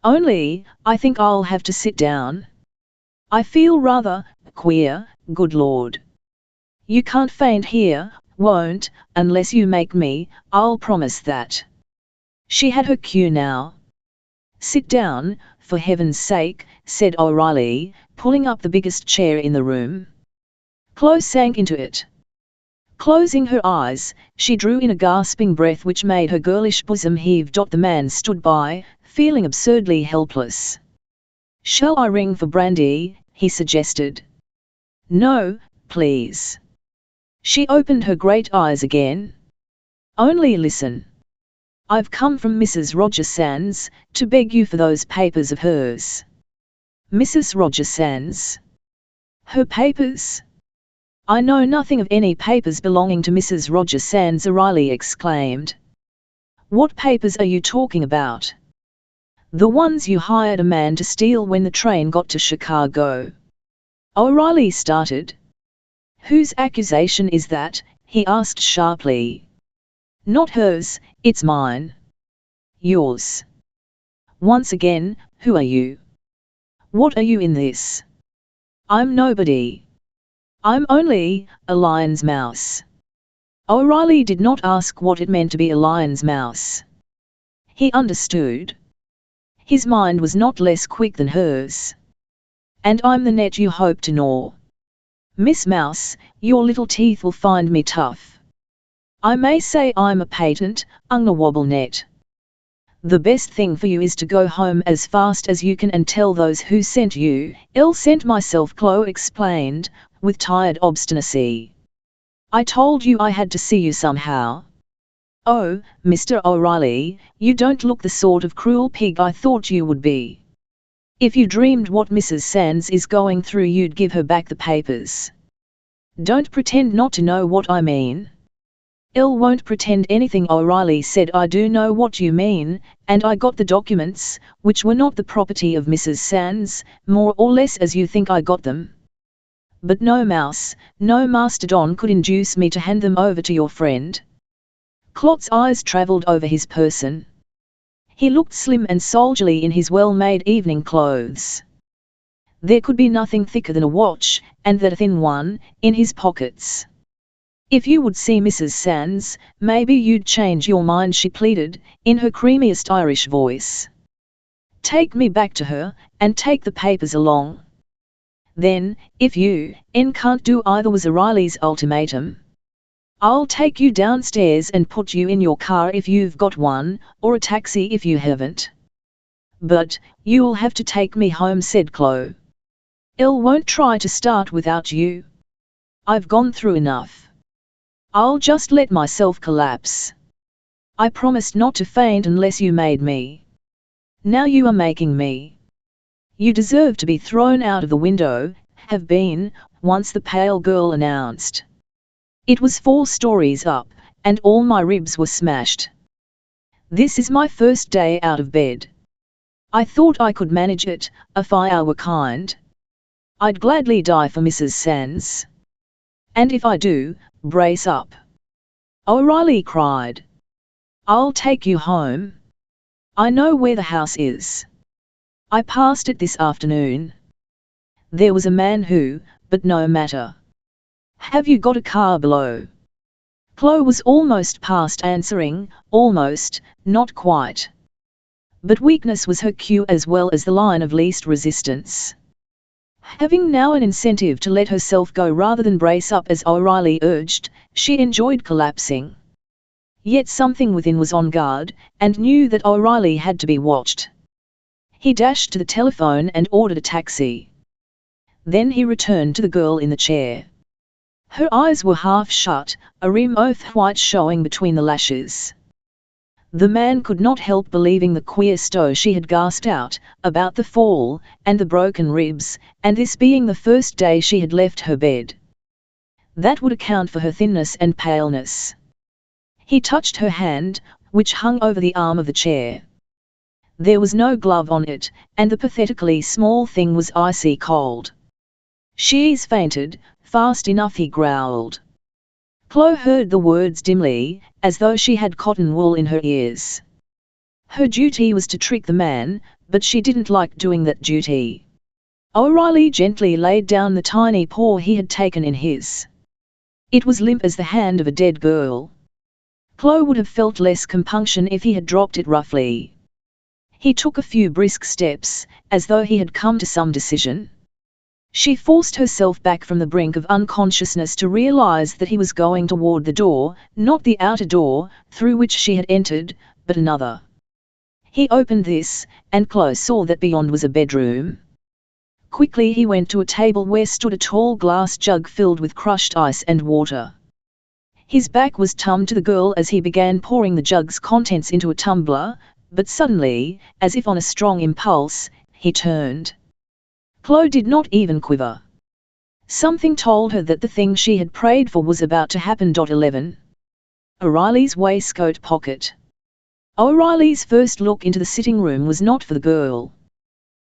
Only, I think I'll have to sit down. I feel rather queer, good Lord. You can't faint here, won't, unless you make me, I'll promise that." She had her cue now. "Sit down," for heaven's sake," said O'Reilly, pulling up the biggest chair in the room. Chloe sank into it. Closing her eyes, she drew in a gasping breath which made her girlish bosom heave. The man stood by, feeling absurdly helpless. "Shall I ring for brandy?" he suggested. "No, please." She opened her great eyes again. "Only listen. I've come from Mrs. Roger Sands, to beg you for those papers of hers." "Mrs. Roger Sands? Her papers?" "I know nothing of any papers belonging to Mrs. Roger Sands," O'Reilly exclaimed. "What papers are you talking about?" "The ones you hired a man to steal when the train got to Chicago." O'Reilly started. "Whose accusation is that?" he asked sharply. "Not hers, it's mine." "Yours." "Once again, who are you? What are you in this?" "I'm nobody. I'm only a lion's mouse." O'Reilly did not ask what it meant to be a lion's mouse. He understood. His mind was not less quick than hers. "And I'm the net you hope to gnaw. Miss Mouse, your little teeth will find me tough. I may say I'm a patent, ungnawable net. The best thing for you is to go home as fast as you can and tell those who sent you." "Ill sent myself," Chloe explained, with tired obstinacy. "I told you I had to see you somehow." "Oh, Mr. O'Reilly, you don't look the sort of cruel pig I thought you would be. If you dreamed what Mrs. Sands is going through, you'd give her back the papers. Don't pretend not to know what I mean." "Ill won't pretend anything," O'Reilly said. "I do know what you mean, and I got the documents, which were not the property of Mrs. Sands, more or less as you think I got them. But no mouse, no mastodon could induce me to hand them over to your friend." Clot's eyes travelled over his person. He looked slim and soldierly in his well-made evening clothes. There could be nothing thicker than a watch, and that a thin one, in his pockets. "If you would see Mrs. Sands, maybe you'd change your mind," she pleaded, in her creamiest Irish voice. "Take me back to her, and take the papers along." "Then, if you can't do either," was O'Reilly's ultimatum, "I'll take you downstairs and put you in your car if you've got one, or a taxi if you haven't." "But, you'll have to take me home," said Chloe. "Ill won't try to start without you. I've gone through enough. I'll just let myself collapse. I promised not to faint unless you made me. Now you are making me. You deserve to be thrown out of the window." "Have been, once," the pale girl announced. "It was 4 stories up, and all my ribs were smashed. This is my first day out of bed. I thought I could manage it, if I were kind. I'd gladly die for Mrs. Sands. And if I do, brace up." O'Reilly cried. "I'll take you home. I know where the house is. I passed it this afternoon. There was a man who, but no matter. Have you got a car below?" Chloe was almost past answering, almost, not quite. But weakness was her cue as well as the line of least resistance. Having now an incentive to let herself go rather than brace up as O'Reilly urged, she enjoyed collapsing. Yet something within was on guard, and knew that O'Reilly had to be watched. He dashed to the telephone and ordered a taxi. Then he returned to the girl in the chair. Her eyes were half shut, a rim of white showing between the lashes. The man could not help believing the queer story she had gasped out, about the fall, and the broken ribs, and this being the first day she had left her bed. That would account for her thinness and paleness. He touched her hand, which hung over the arm of the chair. There was no glove on it, and the pathetically small thing was icy cold. "She's fainted, fast enough," he growled. Chloe heard the words dimly, as though she had cotton wool in her ears. Her duty was to trick the man, but she didn't like doing that duty. O'Reilly gently laid down the tiny paw he had taken in his. It was limp as the hand of a dead girl. Chloe would have felt less compunction if he had dropped it roughly. He took a few brisk steps, as though he had come to some decision. She forced herself back from the brink of unconsciousness to realize that he was going toward the door, not the outer door, through which she had entered, but another. He opened this, and Chloe saw that beyond was a bedroom. Quickly he went to a table where stood a tall glass jug filled with crushed ice and water. His back was turned to the girl as he began pouring the jug's contents into a tumbler, but suddenly, as if on a strong impulse, he turned. Chloe did not even quiver. Something told her that the thing she had prayed for was about to happen. 11. O'Reilly's waistcoat pocket. O'Reilly's first look into the sitting room was not for the girl.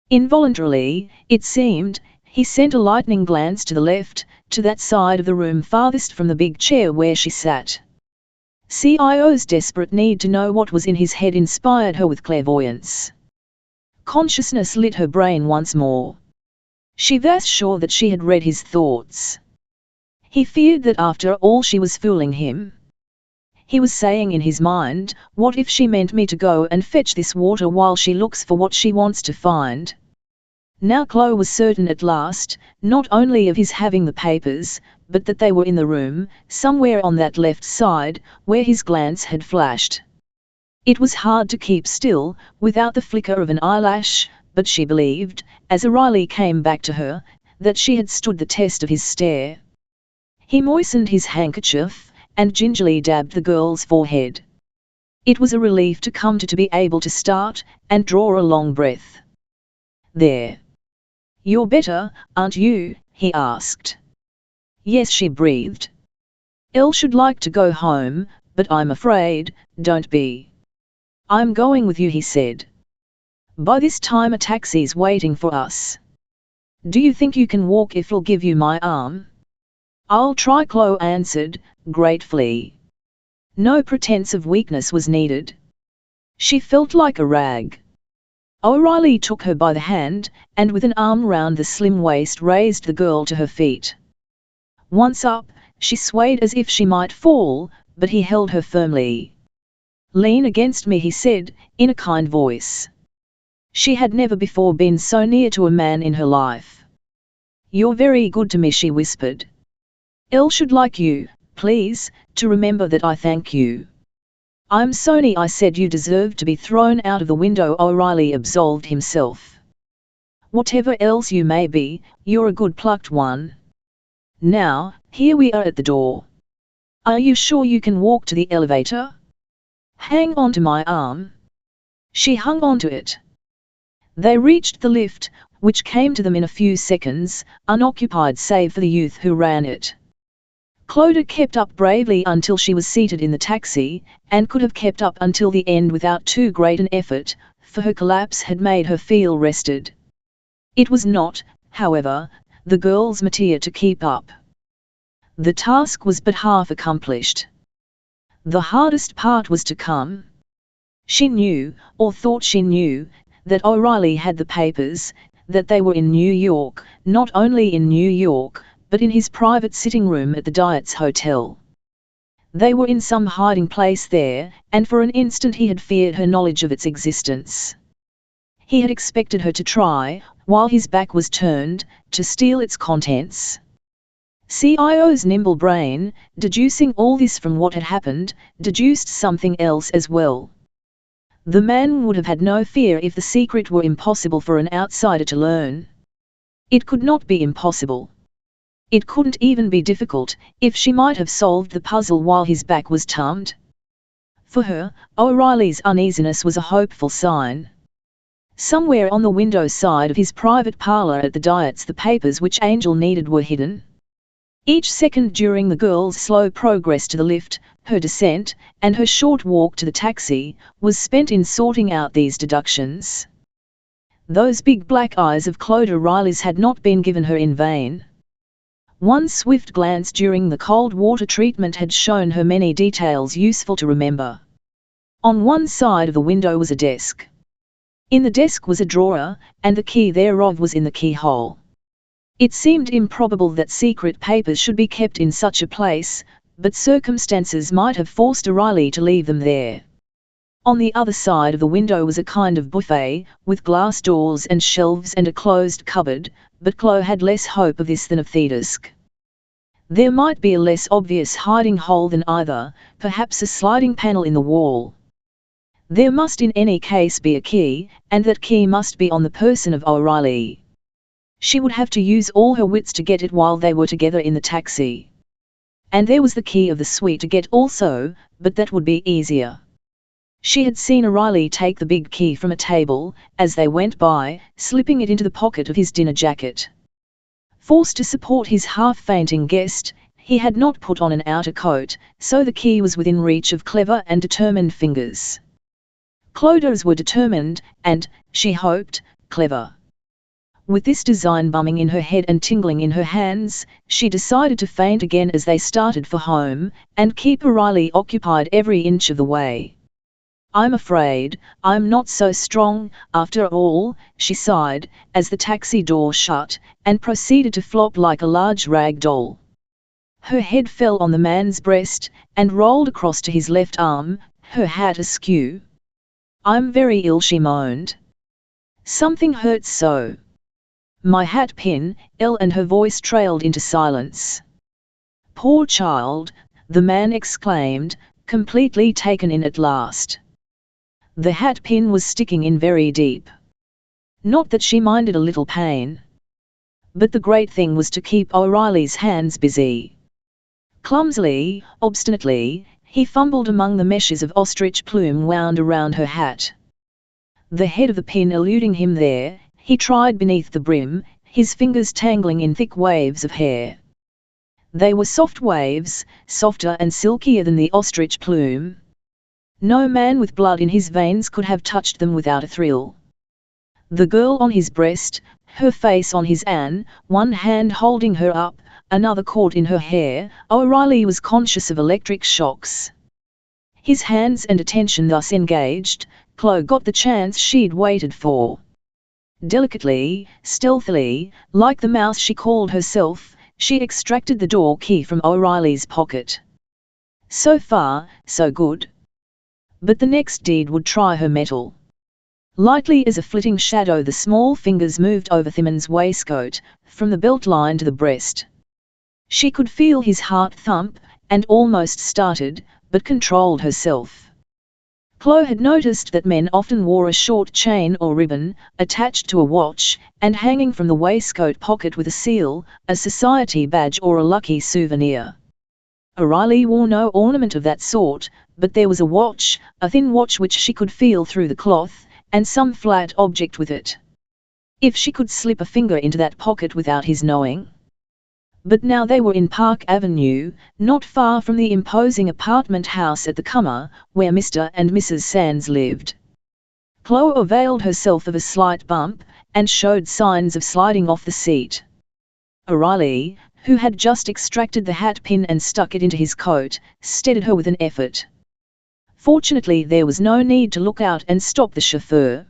Involuntarily, it seemed, he sent a lightning glance to the left, to that side of the room farthest from the big chair where she sat. CIO's desperate need to know what was in his head inspired her with clairvoyance. Consciousness lit her brain once more. She was sure that she had read his thoughts. He feared that after all she was fooling him. He was saying in his mind, what if she meant me to go and fetch this water while she looks for what she wants to find? Now Chloe was certain at last, not only of his having the papers, but that they were in the room, somewhere on that left side, where his glance had flashed. It was hard to keep still, without the flicker of an eyelash, but she believed, as O'Reilly came back to her, that she had stood the test of his stare. He moistened his handkerchief, and gingerly dabbed the girl's forehead. It was a relief to come to be able to start, and draw a long breath. There. You're better, aren't you? He asked. Yes, she breathed. Elle should like to go home, but I'm afraid, don't be. I'm going with you, he said. By this time a taxi's waiting for us. Do you think you can walk if I'll give you my arm? I'll try, Chloe answered, gratefully. No pretense of weakness was needed. She felt like a rag. O'Reilly took her by the hand, and with an arm round the slim waist raised the girl to her feet. Once up, she swayed as if she might fall, but he held her firmly. Lean against me, he said, in a kind voice. She had never before been so near to a man in her life. You're very good to me, she whispered. Elle should like you, please, to remember that I thank you. I'm sorry I said you deserve to be thrown out of the window, O'Reilly absolved himself. Whatever else you may be, you're a good plucked one. Now, here we are at the door. Are you sure you can walk to the elevator? Hang on to my arm. She hung on to it. They reached the lift, which came to them in a few seconds, unoccupied save for the youth who ran it. Clodagh kept up bravely until she was seated in the taxi, and could have kept up until the end without too great an effort, for her collapse had made her feel rested. It was not, however, the girl's materia to keep up. The task was but half accomplished. The hardest part was to come. She knew, or thought she knew, that O'Reilly had the papers, that they were in New York, not only in New York, but in his private sitting room at the Dietz Hotel. They were in some hiding place there, and for an instant he had feared her knowledge of its existence. He had expected her to try, while his back was turned, to steal its contents. CIO's nimble brain, deducing all this from what had happened, deduced something else as well. The man would have had no fear if the secret were impossible for an outsider to learn. It could not be impossible. It couldn't even be difficult, if she might have solved the puzzle while his back was turned. For her, O'Reilly's uneasiness was a hopeful sign. Somewhere on the window side of his private parlour at the Dietz the papers which Angel needed were hidden. Each second during the girl's slow progress to the lift, her descent, and her short walk to the taxi, was spent in sorting out these deductions. Those big black eyes of Clodagh O'Reilly's had not been given her in vain. One swift glance during the cold water treatment had shown her many details useful to remember. On one side of the window was a desk. In the desk was a drawer, and the key thereof was in the keyhole. It seemed improbable that secret papers should be kept in such a place, but circumstances might have forced O'Reilly to leave them there. On the other side of the window was a kind of buffet, with glass doors and shelves and a closed cupboard, but Chloe had less hope of this than of Theodosic. There might be a less obvious hiding hole than either, perhaps a sliding panel in the wall. There must in any case be a key, and that key must be on the person of O'Reilly. She would have to use all her wits to get it while they were together in the taxi. And there was the key of the suite to get also, but that would be easier. She had seen O'Reilly take the big key from a table, as they went by, slipping it into the pocket of his dinner jacket. Forced to support his half-fainting guest, he had not put on an outer coat, so the key was within reach of clever and determined fingers. Clodagh's were determined, and, she hoped, clever. With this design bumming in her head and tingling in her hands, she decided to faint again as they started for home, and keep O'Reilly occupied every inch of the way. "I'm afraid I'm not so strong, after all," she sighed, as the taxi door shut, and proceeded to flop like a large rag doll. Her head fell on the man's breast, and rolled across to his left arm, her hat askew. "I'm very ill," she moaned. "Something hurts so. My hat pin, ill," and her voice trailed into silence. "Poor child," the man exclaimed, completely taken in at last. The hat pin was sticking in very deep. Not that she minded a little pain. But the great thing was to keep O'Reilly's hands busy. Clumsily, obstinately, he fumbled among the meshes of ostrich plume wound around her hat. The head of the pin eluding him there, he tried beneath the brim, his fingers tangling in thick waves of hair. They were soft waves, softer and silkier than the ostrich plume. No man with blood in his veins could have touched them without a thrill. The girl on his breast, her face on his one hand holding her up, another caught in her hair, O'Reilly was conscious of electric shocks. His hands and attention thus engaged, Chloe got the chance she'd waited for. Delicately, stealthily, like the mouse she called herself, she extracted the door key from O'Reilly's pocket. So far, so good. But the next deed would try her mettle. Lightly as a flitting shadow the small fingers moved over Thimon's waistcoat, from the belt line to the breast. She could feel his heart thump, and almost started, but controlled herself. Chloe had noticed that men often wore a short chain or ribbon, attached to a watch, and hanging from the waistcoat pocket with a seal, a society badge or a lucky souvenir. O'Reilly wore no ornament of that sort, but there was a watch, a thin watch which she could feel through the cloth, and some flat object with it. If she could slip a finger into that pocket without his knowing. But now they were in Park Avenue, not far from the imposing apartment house at the Cummer, where Mr. and Mrs. Sands lived. Chloe availed herself of a slight bump, and showed signs of sliding off the seat. O'Reilly, who had just extracted the hat pin and stuck it into his coat, steadied her with an effort. Fortunately there was no need to look out and stop the chauffeur.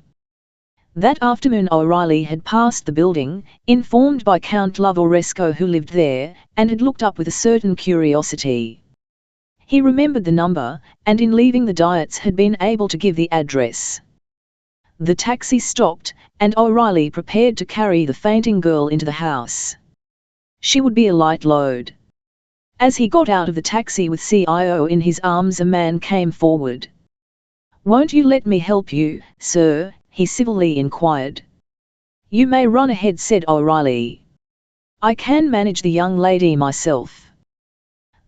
That afternoon O'Reilly had passed the building, informed by Count Lavoresco who lived there, and had looked up with a certain curiosity. He remembered the number, and in leaving the Diets had been able to give the address. The taxi stopped, and O'Reilly prepared to carry the fainting girl into the house. She would be a light load. As he got out of the taxi with CIO in his arms a man came forward. "Won't you let me help you, sir?" he civilly inquired. "You may run ahead," said O'Reilly. "I can manage the young lady myself."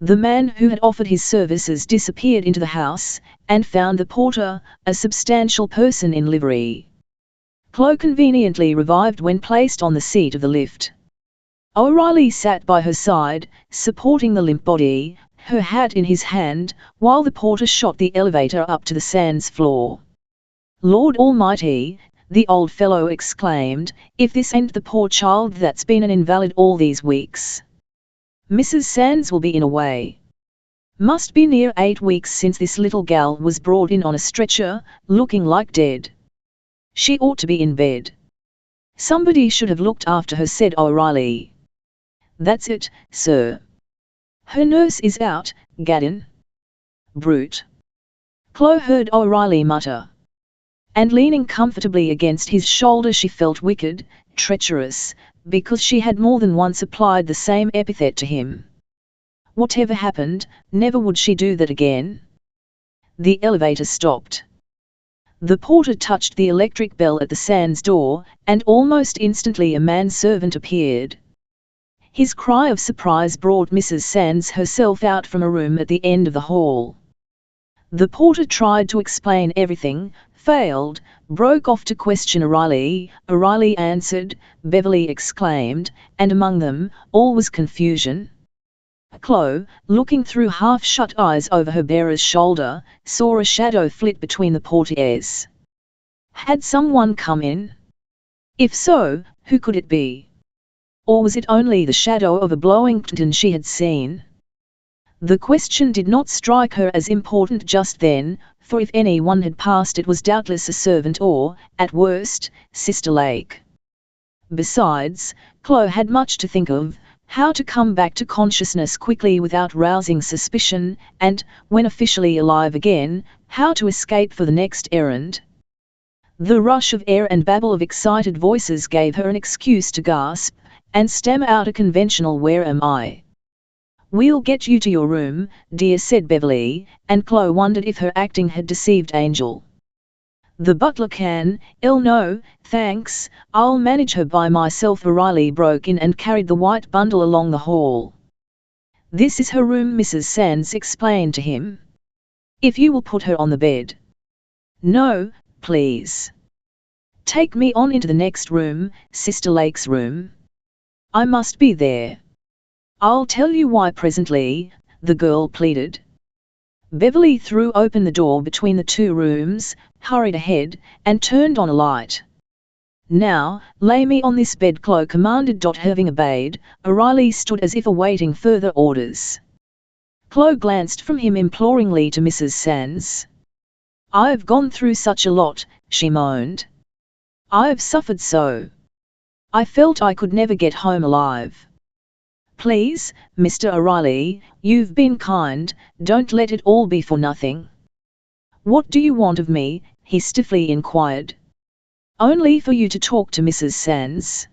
The man who had offered his services disappeared into the house, and found the porter, a substantial person in livery. Chloe conveniently revived when placed on the seat of the lift. O'Reilly sat by her side, supporting the limp body, her hat in his hand, while the porter shot the elevator up to the Sands floor. "Lord Almighty," the old fellow exclaimed, "if this ain't the poor child that's been an invalid all these weeks. Mrs. Sands will be in a way. Must be near 8 weeks since this little gal was brought in on a stretcher, looking like dead. She ought to be in bed. Somebody should have looked after her," said O'Reilly. "That's it, sir. Her nurse is out, gaddin'. Brute." Chloe heard O'Reilly mutter. And leaning comfortably against his shoulder she felt wicked, treacherous, because she had more than once applied the same epithet to him. Whatever happened, never would she do that again. The elevator stopped. The porter touched the electric bell at the Sands door, and almost instantly a manservant appeared. His cry of surprise brought Mrs. Sands herself out from a room at the end of the hall. The porter tried to explain everything, failed, broke off to question O'Reilly. O'Reilly answered, Beverly exclaimed, and among them, all was confusion. Chloe, looking through half-shut eyes over her bearer's shoulder, saw a shadow flit between the portieres. Had someone come in? If so, who could it be? Or was it only the shadow of a blowing curtain she had seen? The question did not strike her as important just then, for if anyone had passed it was doubtless a servant or, at worst, Sister Lake. Besides, Chloe had much to think of, how to come back to consciousness quickly without rousing suspicion, and, when officially alive again, how to escape for the next errand. The rush of air and babble of excited voices gave her an excuse to gasp, and stammer out a conventional "Where am I?" "We'll get you to your room, dear," said Beverly, and Chloe wondered if her acting had deceived Angel. "The butler can, no, thanks, I'll manage her by myself." O'Reilly broke in and carried the white bundle along the hall. "This is her room," Mrs. Sands explained to him. "If you will put her on the bed." "No, please. Take me on into the next room, Sister Lake's room. I must be there." "I'll tell you why presently," the girl pleaded. Beverly threw open the door between the two rooms, hurried ahead, and turned on a light. "Now, lay me on this bed," Chloe commanded. Having obeyed, O'Reilly stood as if awaiting further orders. Chloe glanced from him imploringly to Mrs. Sands. "I've gone through such a lot," she moaned. "I've suffered so. I felt I could never get home alive. Please, Mr. O'Reilly, you've been kind, don't let it all be for nothing." "What do you want of me?" he stiffly inquired. "Only for you to talk to Mrs. Sands.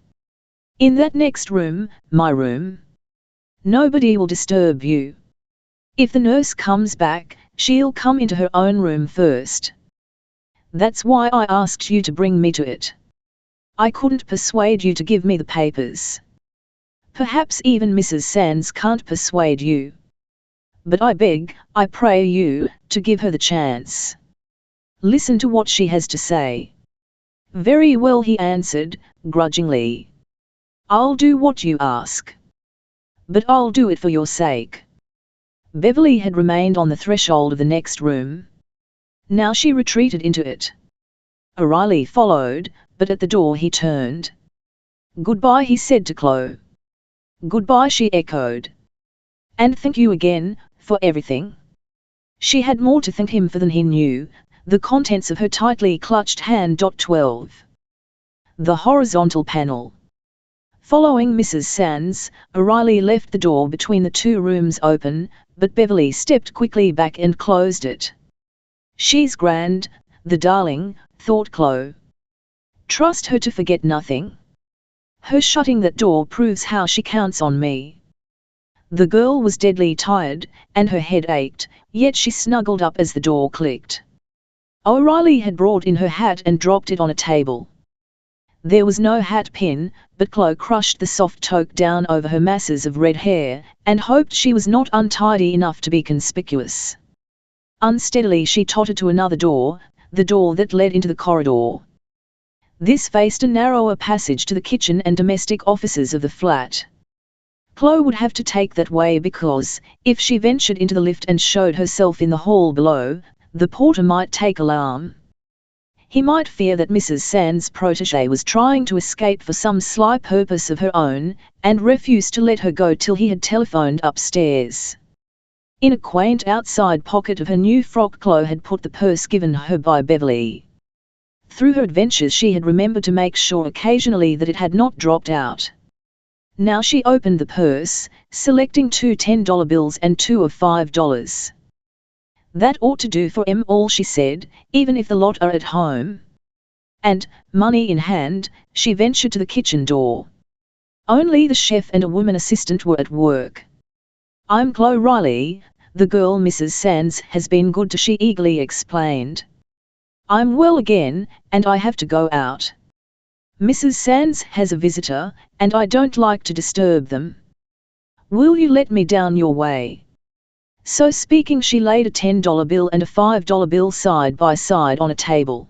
In that next room, my room. Nobody will disturb you. If the nurse comes back, she'll come into her own room first. That's why I asked you to bring me to it. I couldn't persuade you to give me the papers. Perhaps even Mrs. Sands can't persuade you. But I beg, I pray you, to give her the chance. Listen to what she has to say." "Very well," he answered, grudgingly. "I'll do what you ask. But I'll do it for your sake." Beverly had remained on the threshold of the next room. Now she retreated into it. O'Reilly followed, but at the door he turned. "Goodbye," he said to Chloe. "Goodbye," she echoed. "And thank you again, for everything." She had more to thank him for than he knew, the contents of her tightly clutched hand. 12. The horizontal panel. Following Mrs. Sands, O'Reilly left the door between the two rooms open, but Beverly stepped quickly back and closed it. "She's grand, the darling," thought Chloe. "Trust her to forget nothing. Her shutting that door proves how she counts on me." The girl was deadly tired, and her head ached, yet she snuggled up as the door clicked. O'Reilly had brought in her hat and dropped it on a table. There was no hat pin, but Chloe crushed the soft toque down over her masses of red hair, and hoped she was not untidy enough to be conspicuous. Unsteadily she tottered to another door, the door that led into the corridor. This faced a narrower passage to the kitchen and domestic offices of the flat. Chloe would have to take that way because, if she ventured into the lift and showed herself in the hall below, the porter might take alarm. He might fear that Mrs. Sands' protégée was trying to escape for some sly purpose of her own, and refused to let her go till he had telephoned upstairs. In a quaint outside pocket of her new frock Chloe had put the purse given her by Beverly. Through her adventures she had remembered to make sure occasionally that it had not dropped out. Now she opened the purse, selecting two $10 bills and two of $5. That ought to do for 'em all, she said, even if the lot are at home. And, money in hand, she ventured to the kitchen door. Only the chef and a woman assistant were at work. I'm Chloe Riley, the girl Mrs. Sands has been good to, she eagerly explained. I'm well again, and I have to go out. Mrs. Sands has a visitor, and I don't like to disturb them. Will you let me down your way? So speaking, she laid a $10 bill and a $5 bill side by side on a table.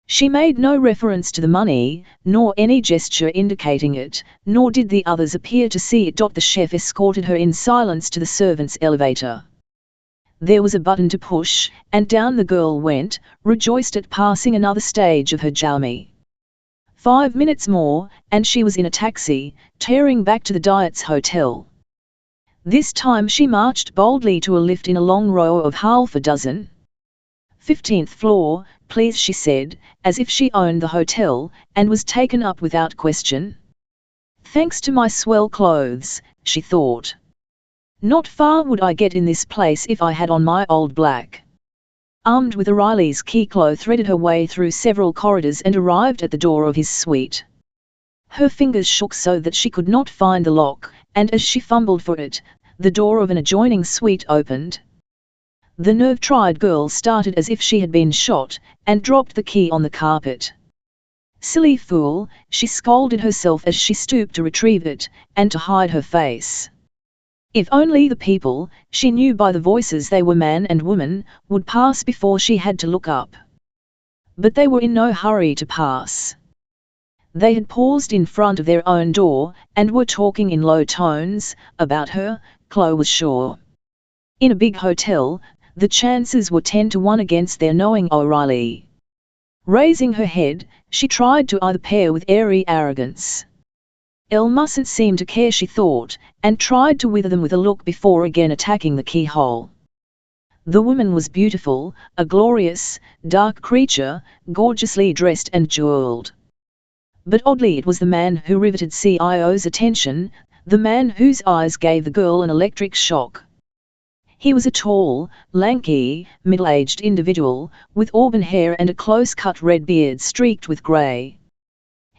She made no reference to the money, nor any gesture indicating it, nor did the others appear to see it. The chef escorted her in silence to the servants' elevator. There was a button to push, and down the girl went, rejoiced at passing another stage of her journey. 5 minutes more, and she was in a taxi, tearing back to the Dietz Hotel. This time she marched boldly to a lift in a long row of half a dozen. 15th floor, please, she said, as if she owned the hotel, and was taken up without question. Thanks to my swell clothes, she thought. Not far would I get in this place if I had on my old black. Armed with O'Reilly's key, Chloe threaded her way through several corridors and arrived at the door of his suite. Her fingers shook so that she could not find the lock, and as she fumbled for it, the door of an adjoining suite opened. The nerve-tried girl started as if she had been shot, and dropped the key on the carpet. Silly fool, she scolded herself as she stooped to retrieve it, and to hide her face. If only the people, she knew by the voices they were man and woman, would pass before she had to look up. But they were in no hurry to pass. They had paused in front of their own door, and were talking in low tones, about her, Chloe was sure. In a big hotel, the chances were 10 to 1 against their knowing O'Reilly. Raising her head, she tried to eye the pair with airy arrogance. Elle mustn't seem to care, she thought, and tried to wither them with a look before again attacking the keyhole. The woman was beautiful, a glorious, dark creature, gorgeously dressed and jeweled. But oddly it was the man who riveted CIO's attention, the man whose eyes gave the girl an electric shock. He was a tall, lanky, middle-aged individual, with auburn hair and a close-cut red beard streaked with grey.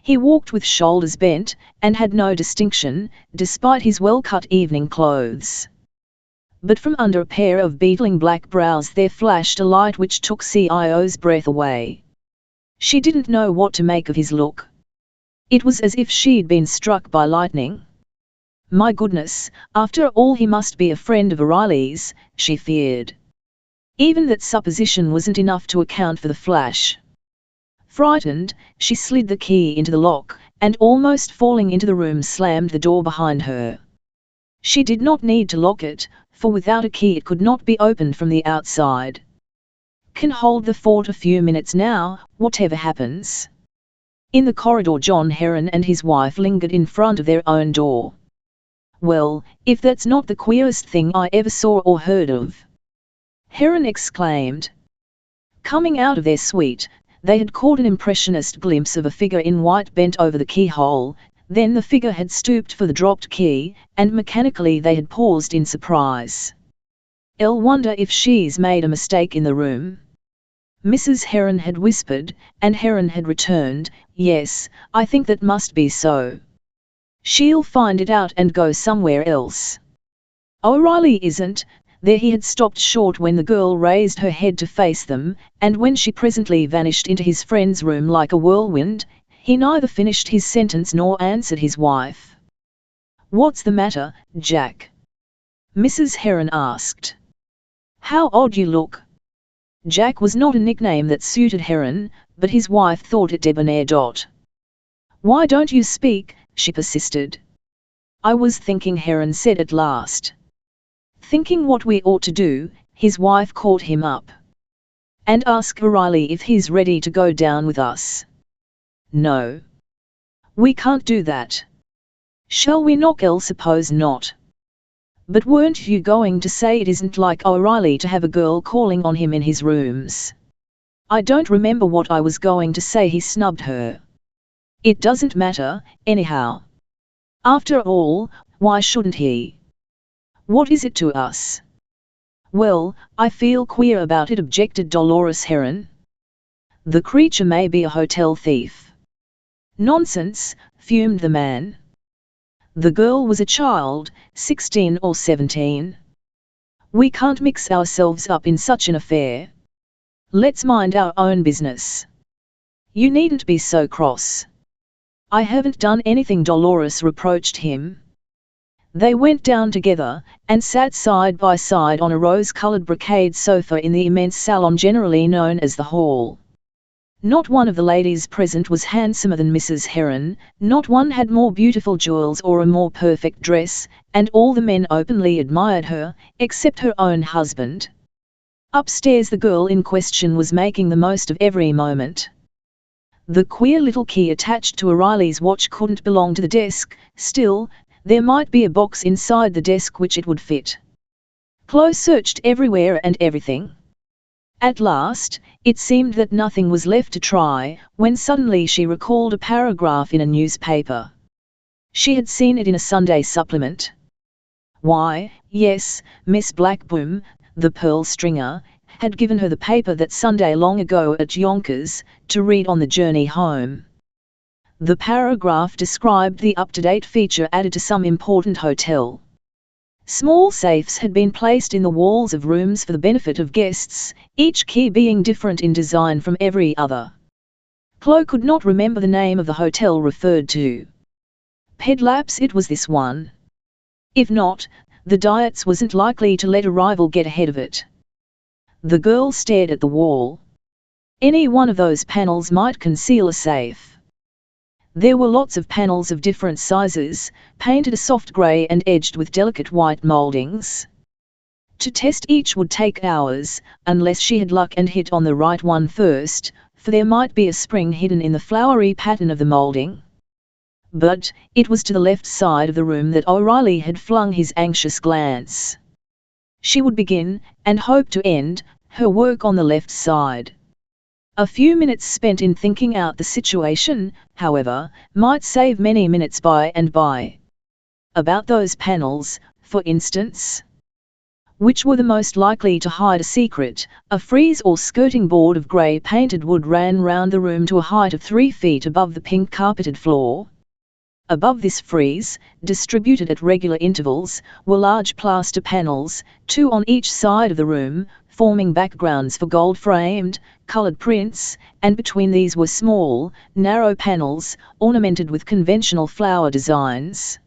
He walked with shoulders bent, and had no distinction, despite his well-cut evening clothes. But from under a pair of beetling black brows there flashed a light which took CIO's breath away. She didn't know what to make of his look. It was as if she'd been struck by lightning. My goodness, after all he must be a friend of O'Reilly's, she feared. Even that supposition wasn't enough to account for the flash. Frightened, she slid the key into the lock, and almost falling into the room slammed the door behind her. She did not need to lock it, for without a key it could not be opened from the outside. Can hold the fort a few minutes now, whatever happens. In the corridor John Heron and his wife lingered in front of their own door. Well, if that's not the queerest thing I ever saw or heard of! Heron exclaimed. Coming out of their suite, they had caught an impressionist glimpse of a figure in white bent over the keyhole, then the figure had stooped for the dropped key, and mechanically they had paused in surprise. I'll wonder if she's made a mistake in the room. Mrs. Heron had whispered, and Heron had returned, yes, I think that must be so. She'll find it out and go somewhere else. O'Reilly isn't. There he had stopped short when the girl raised her head to face them, and when she presently vanished into his friend's room like a whirlwind, he neither finished his sentence nor answered his wife. What's the matter, Jack? Mrs. Heron asked. How odd you look. Jack was not a nickname that suited Heron, but his wife thought it debonair. Why don't you speak? She persisted. I was thinking, Heron said at last. Thinking what we ought to do, his wife caught him up. And ask O'Reilly if he's ready to go down with us. No. We can't do that. Shall we knock? I'll suppose not. But weren't you going to say it isn't like O'Reilly to have a girl calling on him in his rooms? I don't remember what I was going to say, he snubbed her. It doesn't matter, anyhow. After all, why shouldn't he? What is it to us? Well, I feel queer about it, objected Dolores Heron. The creature may be a hotel thief. Nonsense, fumed the man. The girl was a child, 16 or 17. We can't mix ourselves up in such an affair. Let's mind our own business. You needn't be so cross. I haven't done anything, Dolores reproached him. They went down together, and sat side by side on a rose-colored brocade sofa in the immense salon generally known as the hall. Not one of the ladies present was handsomer than Mrs. Heron, not one had more beautiful jewels or a more perfect dress, and all the men openly admired her, except her own husband. Upstairs the girl in question was making the most of every moment. The queer little key attached to O'Reilly's watch couldn't belong to the desk, still, there might be a box inside the desk which it would fit. Chloe searched everywhere and everything. At last, it seemed that nothing was left to try, when suddenly she recalled a paragraph in a newspaper. She had seen it in a Sunday supplement. Why, yes, Miss Blackboom, the pearl stringer, had given her the paper that Sunday long ago at Yonkers, to read on the journey home. The paragraph described the up-to-date feature added to some important hotel. Small safes had been placed in the walls of rooms for the benefit of guests, each key being different in design from every other. Chloe could not remember the name of the hotel referred to. Pedlaps, it was this one. If not, the Diets wasn't likely to let a rival get ahead of it. The girl stared at the wall. Any one of those panels might conceal a safe. There were lots of panels of different sizes, painted a soft grey and edged with delicate white mouldings. To test each would take hours, unless she had luck and hit on the right one first, for there might be a spring hidden in the flowery pattern of the moulding. But it was to the left side of the room that O'Reilly had flung his anxious glance. She would begin, and hope to end, her work on the left side. A few minutes spent in thinking out the situation, however, might save many minutes by and by. About those panels, for instance. Which were the most likely to hide a secret? A frieze or skirting board of grey painted wood ran round the room to a height of 3 feet above the pink carpeted floor. Above this frieze, distributed at regular intervals, were large plaster panels, 2 on each side of the room, forming backgrounds for gold-framed, coloured prints, and between these were small, narrow panels, ornamented with conventional flower designs.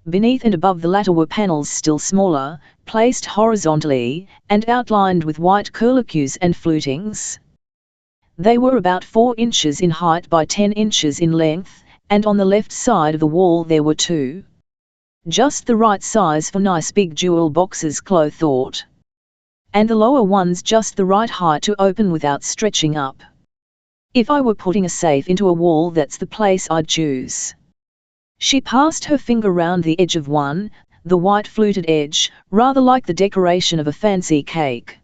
Beneath and above the latter were panels still smaller, placed horizontally, and outlined with white curlicues and flutings. They were about 4 inches in height by 10 inches in length, and on the left side of the wall there were 2. Just the right size for nice big jewel boxes, Chloe thought. And the lower ones just the right height to open without stretching up. If I were putting a safe into a wall, that's the place I'd choose. She passed her finger round the edge of one, the white fluted edge, rather like the decoration of a fancy cake.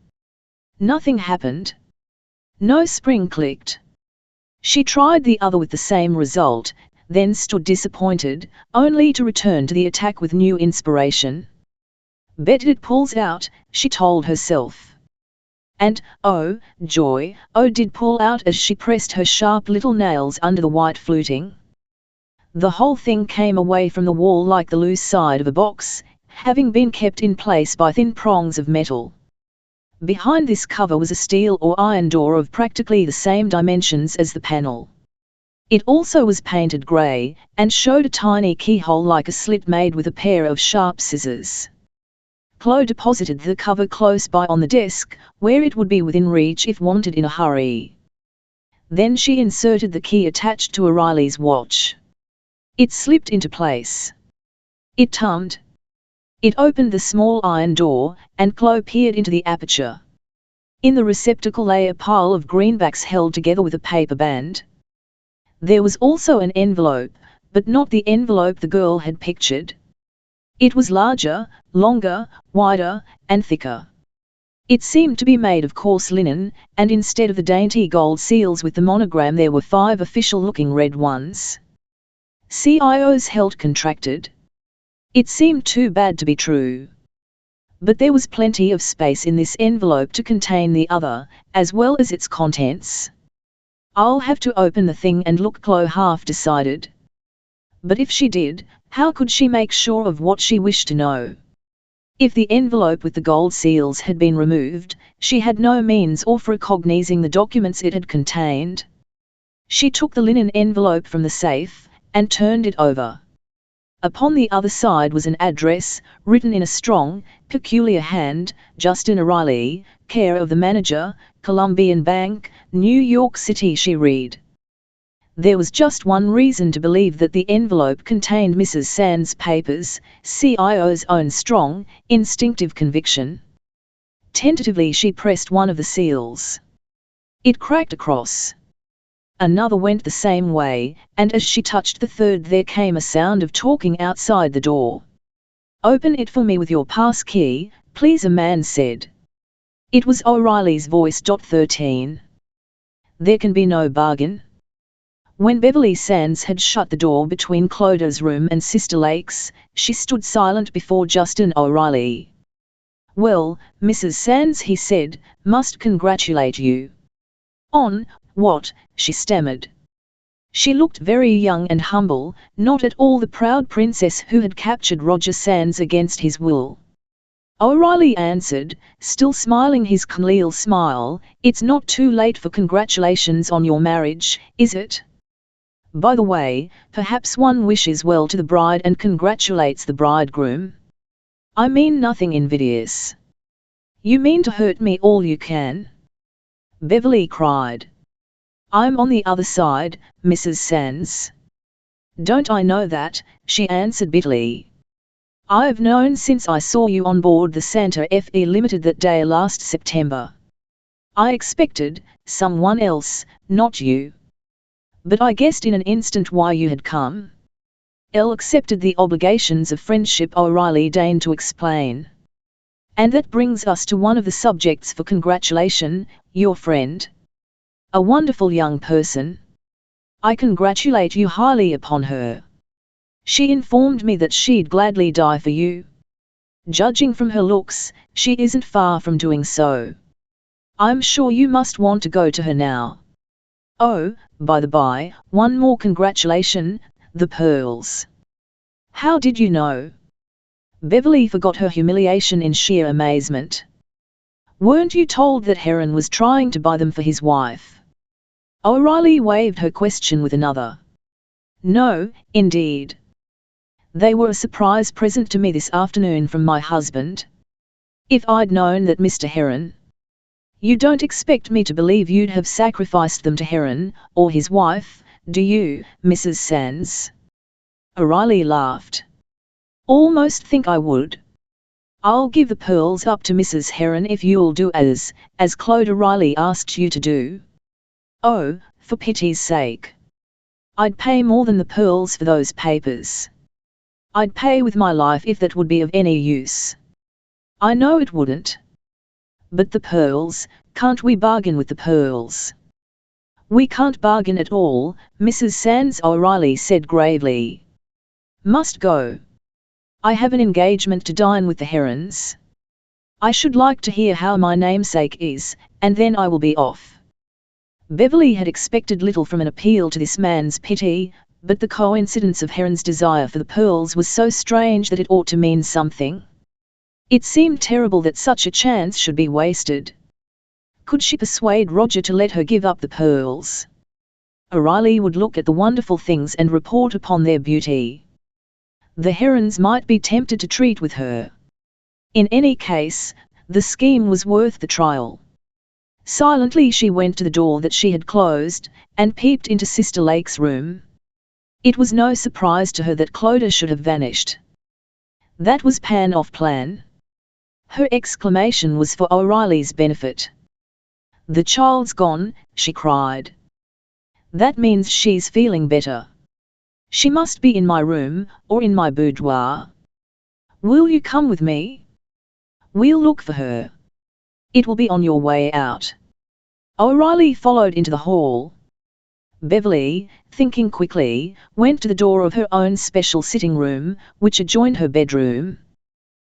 Nothing happened. No spring clicked. She tried the other with the same result, then stood disappointed, only to return to the attack with new inspiration. Bet it pulls out, she told herself. And, oh, joy, oh, did pull out as she pressed her sharp little nails under the white fluting. The whole thing came away from the wall like the loose side of a box, having been kept in place by thin prongs of metal. Behind this cover was a steel or iron door of practically the same dimensions as the panel. It also was painted grey, and showed a tiny keyhole like a slit made with a pair of sharp scissors. Chloe deposited the cover close by on the desk, where it would be within reach if wanted in a hurry. Then she inserted the key attached to O'Reilly's watch. It slipped into place. It tummed. It opened the small iron door, and Chloe peered into the aperture. In the receptacle lay a pile of greenbacks held together with a paper band. There was also an envelope, but not the envelope the girl had pictured. It was larger, longer, wider, and thicker. It seemed to be made of coarse linen, and instead of the dainty gold seals with the monogram there were 5 official-looking red ones. CIOs held contracted. It seemed too bad to be true. But there was plenty of space in this envelope to contain the other, as well as its contents. I'll have to open the thing and look, Chloe half decided. But if she did, how could she make sure of what she wished to know? If the envelope with the gold seals had been removed, she had no means of recognizing the documents it had contained. She took the linen envelope from the safe, and turned it over. Upon the other side was an address, written in a strong, peculiar hand, Justin O'Reilly, care of the manager, Columbian Bank, New York City, she read. There was just one reason to believe that the envelope contained Mrs. Sands' papers, CIO's own strong, instinctive conviction. Tentatively she pressed one of the seals. It cracked across. Another went the same way, and as she touched the third there came a sound of talking outside the door. "Open it for me with your pass key, please," a man said. It was O'Reilly's voice. 13. There can be no bargain. When Beverly Sands had shut the door between Clodagh's room and Sister Lake's, she stood silent before Justin O'Reilly. "Well, Mrs. Sands," he said, "must congratulate you." "On what?" she stammered. She looked very young and humble, not at all the proud princess who had captured Roger Sands against his will. O'Reilly answered, still smiling his Khalil smile, "It's not too late for congratulations on your marriage, is it? By the way, perhaps one wishes well to the bride and congratulates the bridegroom? I mean nothing invidious." "You mean to hurt me all you can?" Beverly cried. "I'm on the other side, Mrs. Sands." "Don't I know that?" she answered bitterly. "I've known since I saw you on board the Santa Fe Limited that day last September. I expected someone else, not you. But I guessed in an instant why you had come." Elle accepted the obligations of friendship, O'Reilly deigned to explain. "And that brings us to one of the subjects for congratulation, your friend. A wonderful young person. I congratulate you highly upon her. She informed me that she'd gladly die for you. Judging from her looks, she isn't far from doing so. I'm sure you must want to go to her now. Oh, by the by, one more congratulation, the pearls." "How did you know?" Beverly forgot her humiliation in sheer amazement. "Weren't you told that Heron was trying to buy them for his wife?" O'Reilly waved her question with another. "No, indeed. They were a surprise present to me this afternoon from my husband. If I'd known that Mr. Heron—" "You don't expect me to believe you'd have sacrificed them to Heron, or his wife, do you, Mrs. Sands?" O'Reilly laughed. "Almost think I would. I'll give the pearls up to Mrs. Heron if you'll do as Claude O'Reilly asked you to do." "Oh, for pity's sake. I'd pay more than the pearls for those papers. I'd pay with my life if that would be of any use." "I know it wouldn't. But the pearls, can't we bargain with the pearls?" "We can't bargain at all," Mrs. Sands O'Reilly said gravely. "Must go. I have an engagement to dine with the Herons. I should like to hear how my namesake is, and then I will be off." Beverly had expected little from an appeal to this man's pity, but the coincidence of Heron's desire for the pearls was so strange that it ought to mean something. It seemed terrible that such a chance should be wasted. Could she persuade Roger to let her give up the pearls? O'Reilly would look at the wonderful things and report upon their beauty. The Herons might be tempted to treat with her. In any case, the scheme was worth the trial. Silently she went to the door that she had closed, and peeped into Sister Lake's room. It was no surprise to her that Clodagh should have vanished. That was off plan. Her exclamation was for O'Reilly's benefit. "The child's gone," she cried. "That means she's feeling better. She must be in my room, or in my boudoir. Will you come with me? We'll look for her. It will be on your way out." O'Reilly followed into the hall. Beverly, thinking quickly, went to the door of her own special sitting room, which adjoined her bedroom.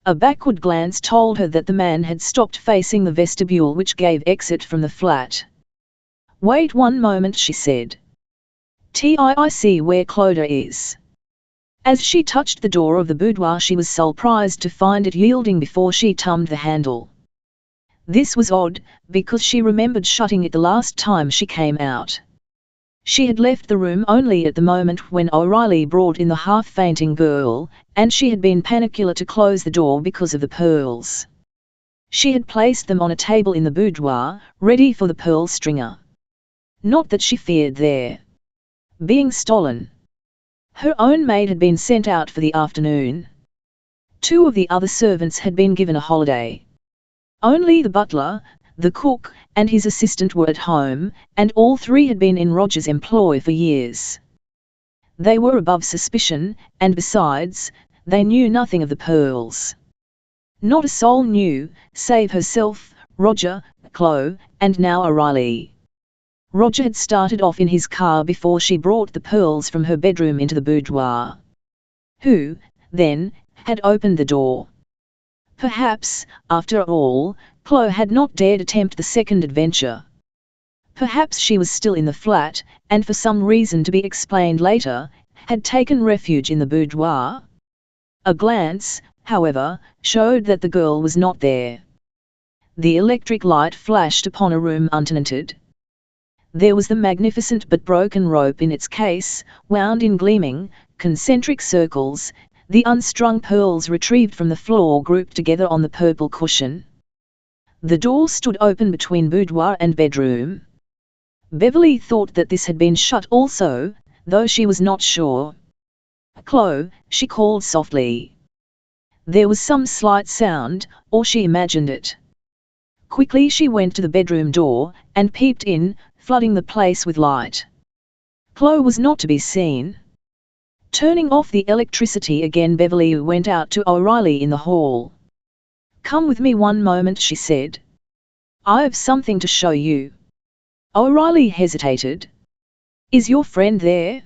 A backward glance told her that the man had stopped facing the vestibule which gave exit from the flat. "Wait one moment," she said. "I see where Clodagh is." As she touched the door of the boudoir, she was surprised to find it yielding before she turned the handle. This was odd, because she remembered shutting it the last time she came out. She had left the room only at the moment when O'Reilly brought in the half-fainting girl, and she had been panicular to close the door because of the pearls. She had placed them on a table in the boudoir, ready for the pearl stringer. Not that she feared their being stolen. Her own maid had been sent out for the afternoon. 2 of the other servants had been given a holiday. Only the butler, the cook, and his assistant were at home, and all 3 had been in Roger's employ for years. They were above suspicion, and besides, they knew nothing of the pearls. Not a soul knew, save herself, Roger, Chloe, and now O'Reilly. Roger had started off in his car before she brought the pearls from her bedroom into the boudoir. Who, then, had opened the door? Perhaps, after all, Chloe had not dared attempt the second adventure. Perhaps she was still in the flat, and for some reason to be explained later, had taken refuge in the boudoir. A glance, however, showed that the girl was not there. The electric light flashed upon a room untenanted. There was the magnificent but broken rope in its case, wound in gleaming, concentric circles, the unstrung pearls retrieved from the floor grouped together on the purple cushion. The door stood open between boudoir and bedroom. Beverly thought that this had been shut also, though she was not sure. "Chloe," she called softly. There was some slight sound, or she imagined it. Quickly she went to the bedroom door, and peeped in, flooding the place with light. Chloe was not to be seen. Turning off the electricity again, Beverly went out to O'Reilly in the hall. "Come with me one moment," she said. "I've something to show you." O'Reilly hesitated. "Is your friend there?"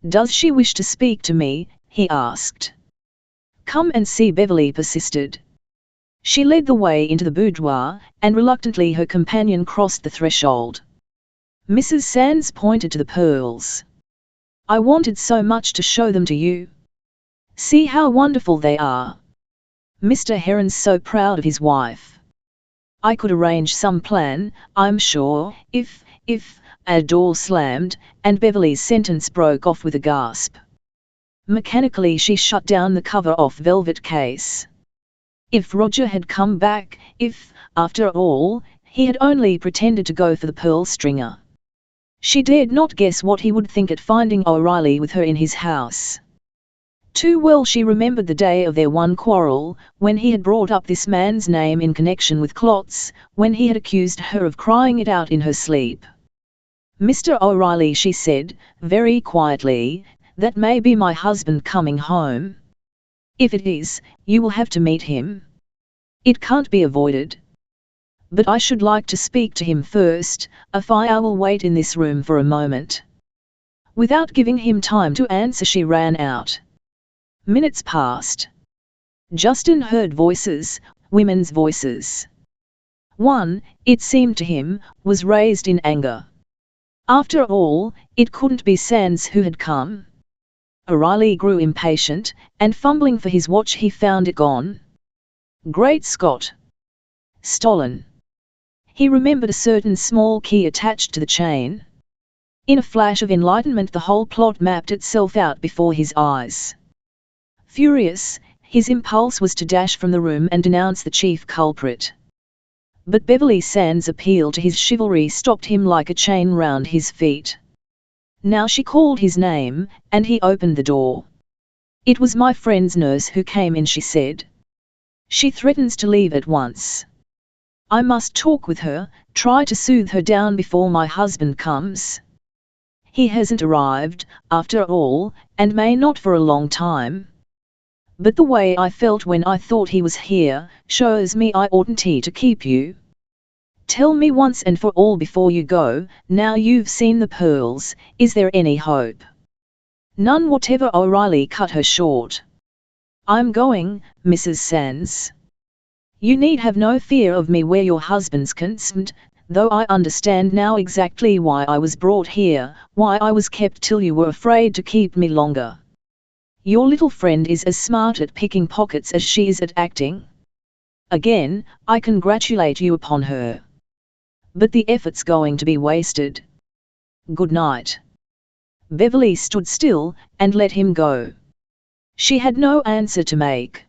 "Does she wish to speak to me?" he asked. "Come and see," Beverly persisted. She led the way into the boudoir, and reluctantly her companion crossed the threshold. Mrs. Sands pointed to the pearls. "I wanted so much to show them to you. See how wonderful they are. Mr. Heron's so proud of his wife. I could arrange some plan, I'm sure, if, a door slammed, and Beverly's sentence broke off with a gasp. Mechanically she shut down the cover-off velvet case. If Roger had come back, if, after all, he had only pretended to go for the pearl stringer. She dared not guess what he would think at finding O'Reilly with her in his house. Too well she remembered the day of their one quarrel, when he had brought up this man's name in connection with Klotz, when he had accused her of crying it out in her sleep. "Mr. O'Reilly," she said, very quietly, "that may be my husband coming home. If it is, you will have to meet him. It can't be avoided. But I should like to speak to him first, if I will wait in this room for a moment." Without giving him time to answer, she ran out. Minutes passed. Justin heard voices, women's voices. One, it seemed to him, was raised in anger. After all, it couldn't be Sands who had come. O'Reilly grew impatient, and fumbling for his watch he found it gone. Great Scott! Stolen! He remembered a certain small key attached to the chain. In a flash of enlightenment the whole plot mapped itself out before his eyes. Furious, his impulse was to dash from the room and denounce the chief culprit. But Beverly Sands' appeal to his chivalry stopped him like a chain round his feet. Now she called his name, and he opened the door. "It was my friend's nurse who came in," she said. "She threatens to leave at once. I must talk with her, try to soothe her down before my husband comes. He hasn't arrived, after all, and may not for a long time. But the way I felt when I thought he was here, shows me I oughtn't to keep you. Tell me once and for all before you go, now you've seen the pearls, is there any hope?" "None whatever," O'Reilly cut her short. I'm going, Mrs. Sands. You need have no fear of me where your husband's concerned, though I understand now exactly why I was brought here, why I was kept till you were afraid to keep me longer. Your little friend is as smart at picking pockets as she is at acting. Again, I congratulate you upon her. But the effort's going to be wasted. Good night. Beverly stood still, and let him go. She had no answer to make.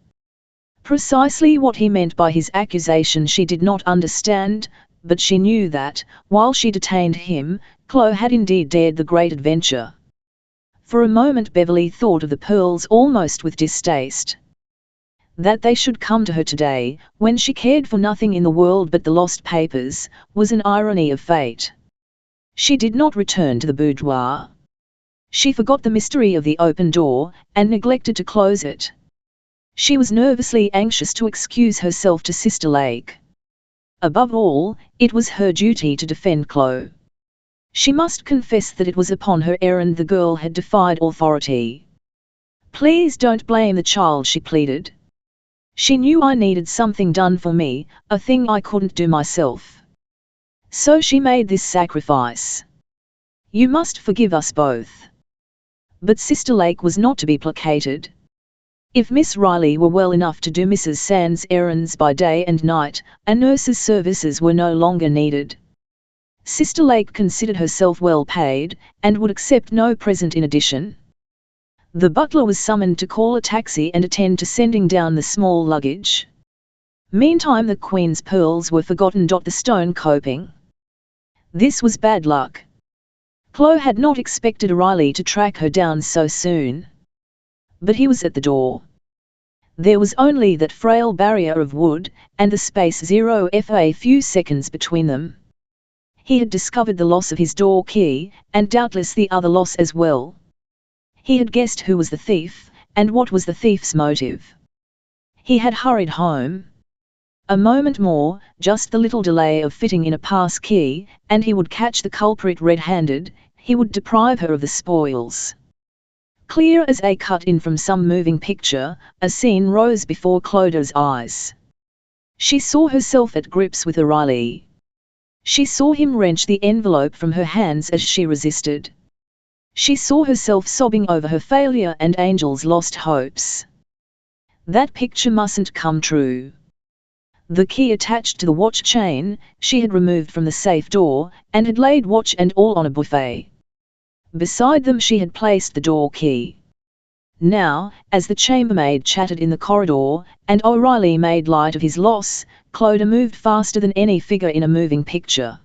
Precisely what he meant by his accusation she did not understand, but she knew that, while she detained him, Chloe had indeed dared the great adventure. For a moment Beverly thought of the pearls almost with distaste. That they should come to her today, when she cared for nothing in the world but the lost papers, was an irony of fate. She did not return to the boudoir. She forgot the mystery of the open door, and neglected to close it. She was nervously anxious to excuse herself to Sister Lake. Above all, it was her duty to defend Chloe. She must confess that it was upon her errand the girl had defied authority. Please don't blame the child, she pleaded. She knew I needed something done for me, a thing I couldn't do myself. So she made this sacrifice. You must forgive us both. But Sister Lake was not to be placated. If Miss Riley were well enough to do Mrs. Sands' errands by day and night, a nurse's services were no longer needed. Sister Lake considered herself well paid, and would accept no present in addition. The butler was summoned to call a taxi and attend to sending down the small luggage. Meantime the Queen's pearls were forgotten. The stone coping. This was bad luck. Chloe had not expected Riley to track her down so soon. But he was at the door. There was only that frail barrier of wood, and the space 0 for a few seconds between them. He had discovered the loss of his door key, and doubtless the other loss as well. He had guessed who was the thief, and what was the thief's motive. He had hurried home. A moment more, just the little delay of fitting in a pass key, and he would catch the culprit red-handed. He would deprive her of the spoils. Clear as a cut-in from some moving picture, a scene rose before Clodagh's eyes. She saw herself at grips with Riley. She saw him wrench the envelope from her hands as she resisted. She saw herself sobbing over her failure and Angel's lost hopes. That picture mustn't come true. The key attached to the watch chain, she had removed from the safe door, and had laid watch and all on a buffet. Beside them she had placed the door key. Now, as the chambermaid chatted in the corridor, and O'Reilly made light of his loss, Clodagh moved faster than any figure in a moving picture.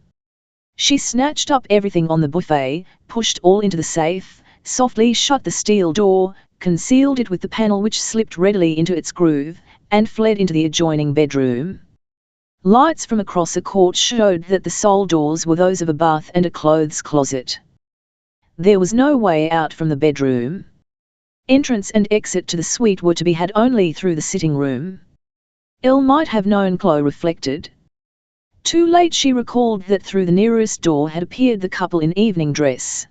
She snatched up everything on the buffet, pushed all into the safe, softly shut the steel door, concealed it with the panel which slipped readily into its groove, and fled into the adjoining bedroom. Lights from across a court showed that the sole doors were those of a bath and a clothes closet. There was no way out from the bedroom. Entrance and exit to the suite were to be had only through the sitting room. Elle might have known, Chloe reflected. Too late she recalled that through the nearest door had appeared the couple in evening dress.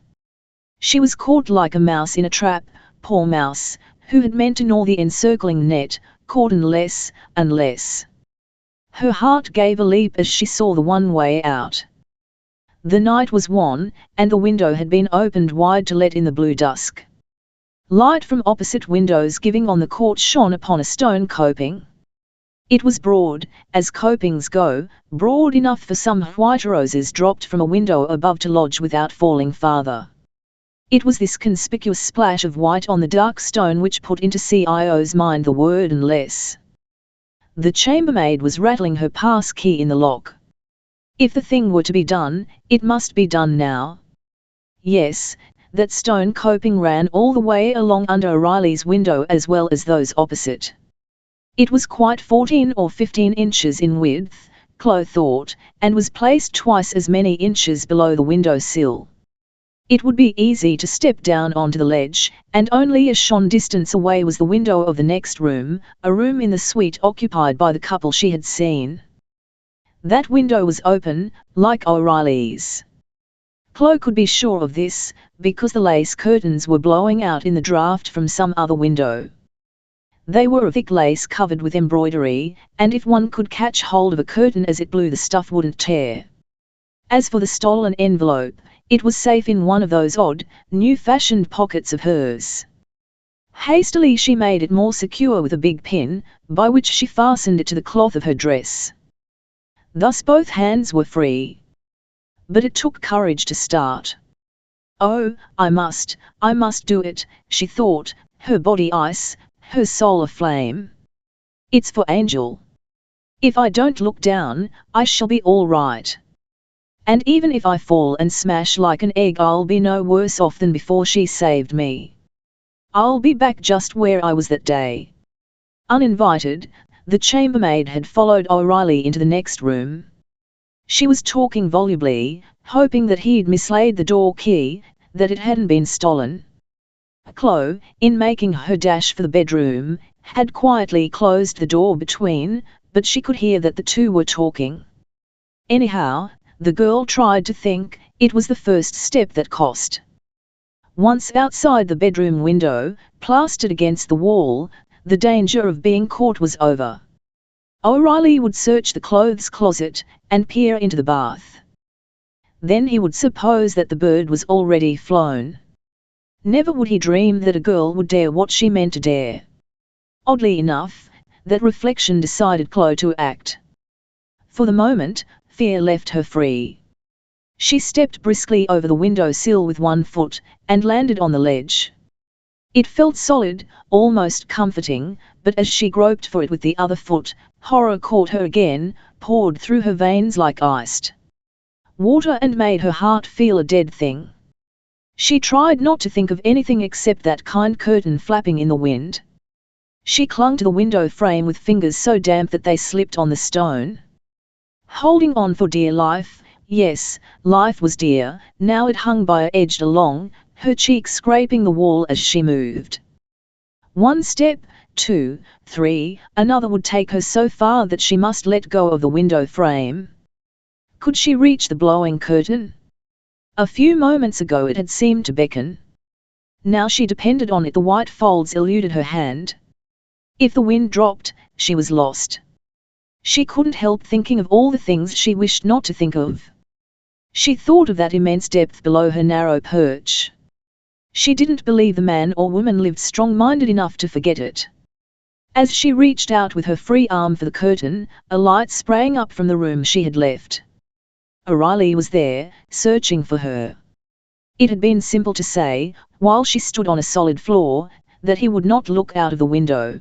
She was caught like a mouse in a trap, poor mouse, who had meant to gnaw the encircling net, caught unless. Her heart gave a leap as she saw the one way out. The night was wan, and the window had been opened wide to let in the blue dusk. Light from opposite windows giving on the court shone upon a stone coping. It was broad, as copings go, broad enough for some white roses dropped from a window above to lodge without falling farther. It was this conspicuous splash of white on the dark stone which put into Cio's mind the word unless. The chambermaid was rattling her pass key in the lock. If the thing were to be done, it must be done now. Yes, that stone coping ran all the way along under O'Reilly's window as well as those opposite. It was quite 14 or 15 inches in width, Chloe thought, and was placed twice as many inches below the window sill. It would be easy to step down onto the ledge, and only a short distance away was the window of the next room, a room in the suite occupied by the couple she had seen. That window was open, like O'Reilly's. Chloe could be sure of this, because the lace curtains were blowing out in the draught from some other window. They were of thick lace covered with embroidery, and if one could catch hold of a curtain as it blew, the stuff wouldn't tear. As for the stolen envelope, it was safe in one of those odd, new-fashioned pockets of hers. Hastily she made it more secure with a big pin, by which she fastened it to the cloth of her dress. Thus both hands were free. But it took courage to start. "Oh, I must do it," she thought, her body ice, her soul aflame. "It's for Angel. If I don't look down, I shall be all right. And even if I fall and smash like an egg, I'll be no worse off than before she saved me. I'll be back just where I was that day." Uninvited, the chambermaid had followed O'Reilly into the next room. She was talking volubly, hoping that he'd mislaid the door key, that it hadn't been stolen. Chloe, in making her dash for the bedroom, had quietly closed the door between, but she could hear that the two were talking. Anyhow, the girl tried to think, it was the first step that cost. Once outside the bedroom window, plastered against the wall, the danger of being caught was over. O'Reilly would search the clothes closet, and peer into the bath. Then he would suppose that the bird was already flown. Never would he dream that a girl would dare what she meant to dare. Oddly enough, that reflection decided Chloe to act. For the moment, fear left her free. She stepped briskly over the window sill with one foot, and landed on the ledge. It felt solid, almost comforting, but as she groped for it with the other foot, horror caught her again, poured through her veins like iced water and made her heart feel a dead thing. She tried not to think of anything except that kind curtain flapping in the wind. She clung to the window frame with fingers so damp that they slipped on the stone. Holding on for dear life, yes, life was dear, now it hung by a edged along, her cheeks scraping the wall as she moved. One step, 2, 3, another would take her so far that she must let go of the window frame. Could she reach the blowing curtain? A few moments ago it had seemed to beckon. Now she depended on it. The white folds eluded her hand. If the wind dropped, she was lost. She couldn't help thinking of all the things she wished not to think of. She thought of that immense depth below her narrow perch. She didn't believe the man or woman lived strong-minded enough to forget it. As she reached out with her free arm for the curtain, a light sprang up from the room she had left. O'Reilly was there, searching for her. It had been simple to say, while she stood on a solid floor, that he would not look out of the window.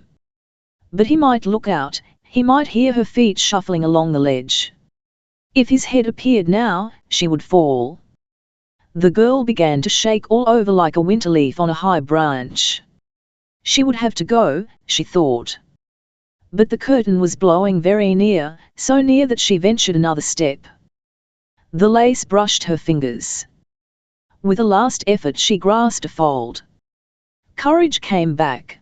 But he might look out, he might hear her feet shuffling along the ledge. If his head appeared now, she would fall. The girl began to shake all over like a winter leaf on a high branch. She would have to go, she thought. But the curtain was blowing very near, so near that she ventured another step. The lace brushed her fingers. With a last effort she grasped a fold. Courage came back.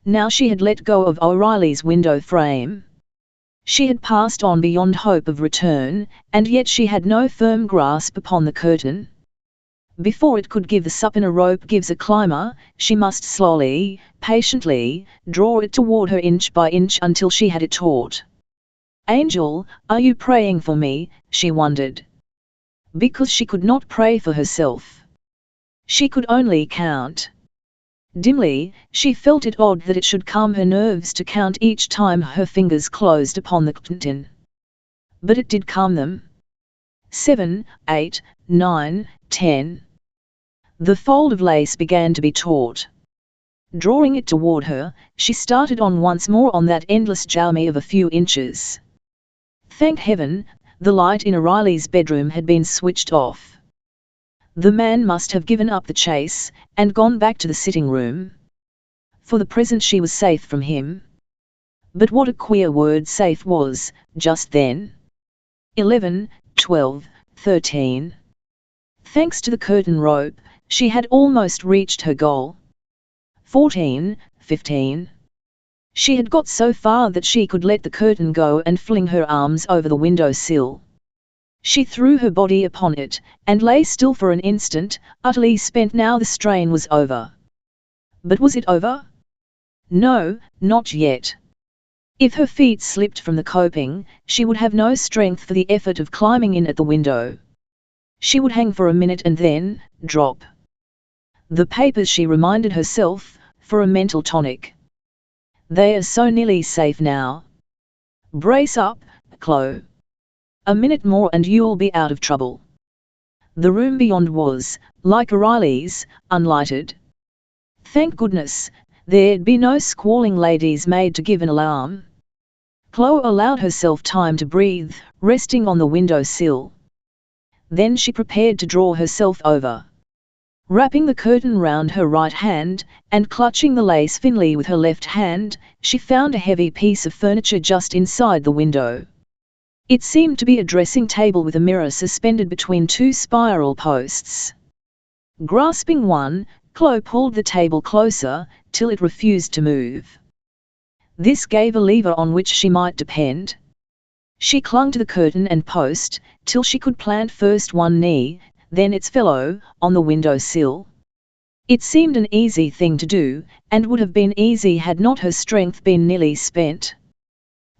Now she had let go of O'Reilly's window frame. She had passed on beyond hope of return, and yet she had no firm grasp upon the curtain. Before it could give the suppin a rope gives a climber, she must slowly, patiently, draw it toward her inch by inch until she had it taut. "Angel, are you praying for me?" she wondered. Because she could not pray for herself. She could only count. Dimly, she felt it odd that it should calm her nerves to count each time her fingers closed upon the curtain. But it did calm them. 7, 8, 9, 10. The fold of lace began to be taut. Drawing it toward her, she started on once more on that endless journey of a few inches. Thank heaven, the light in O'Reilly's bedroom had been switched off. The man must have given up the chase, and gone back to the sitting room. For the present she was safe from him. But what a queer word safe was, just then. 11, 12, 13. Thanks to the curtain rope, she had almost reached her goal. 14, 15. She had got so far that she could let the curtain go and fling her arms over the window sill. She threw her body upon it, and lay still for an instant, utterly spent. Now the strain was over. But was it over? No, not yet. If her feet slipped from the coping, she would have no strength for the effort of climbing in at the window. She would hang for a minute and then drop. The papers, she reminded herself, for a mental tonic. They are so nearly safe now. Brace up, Chloe. A minute more and you'll be out of trouble. The room beyond was, like O'Reilly's, unlighted. Thank goodness, there'd be no squalling lady's maid to give an alarm. Chloe allowed herself time to breathe, resting on the window sill. Then she prepared to draw herself over. Wrapping the curtain round her right hand, and clutching the lace finley with her left hand, she found a heavy piece of furniture just inside the window. It seemed to be a dressing table with a mirror suspended between two spiral posts. Grasping one, Chloe pulled the table closer, till it refused to move. This gave a lever on which she might depend. She clung to the curtain and post, till she could plant first one knee, then its fellow, on the window sill. It seemed an easy thing to do, and would have been easy had not her strength been nearly spent.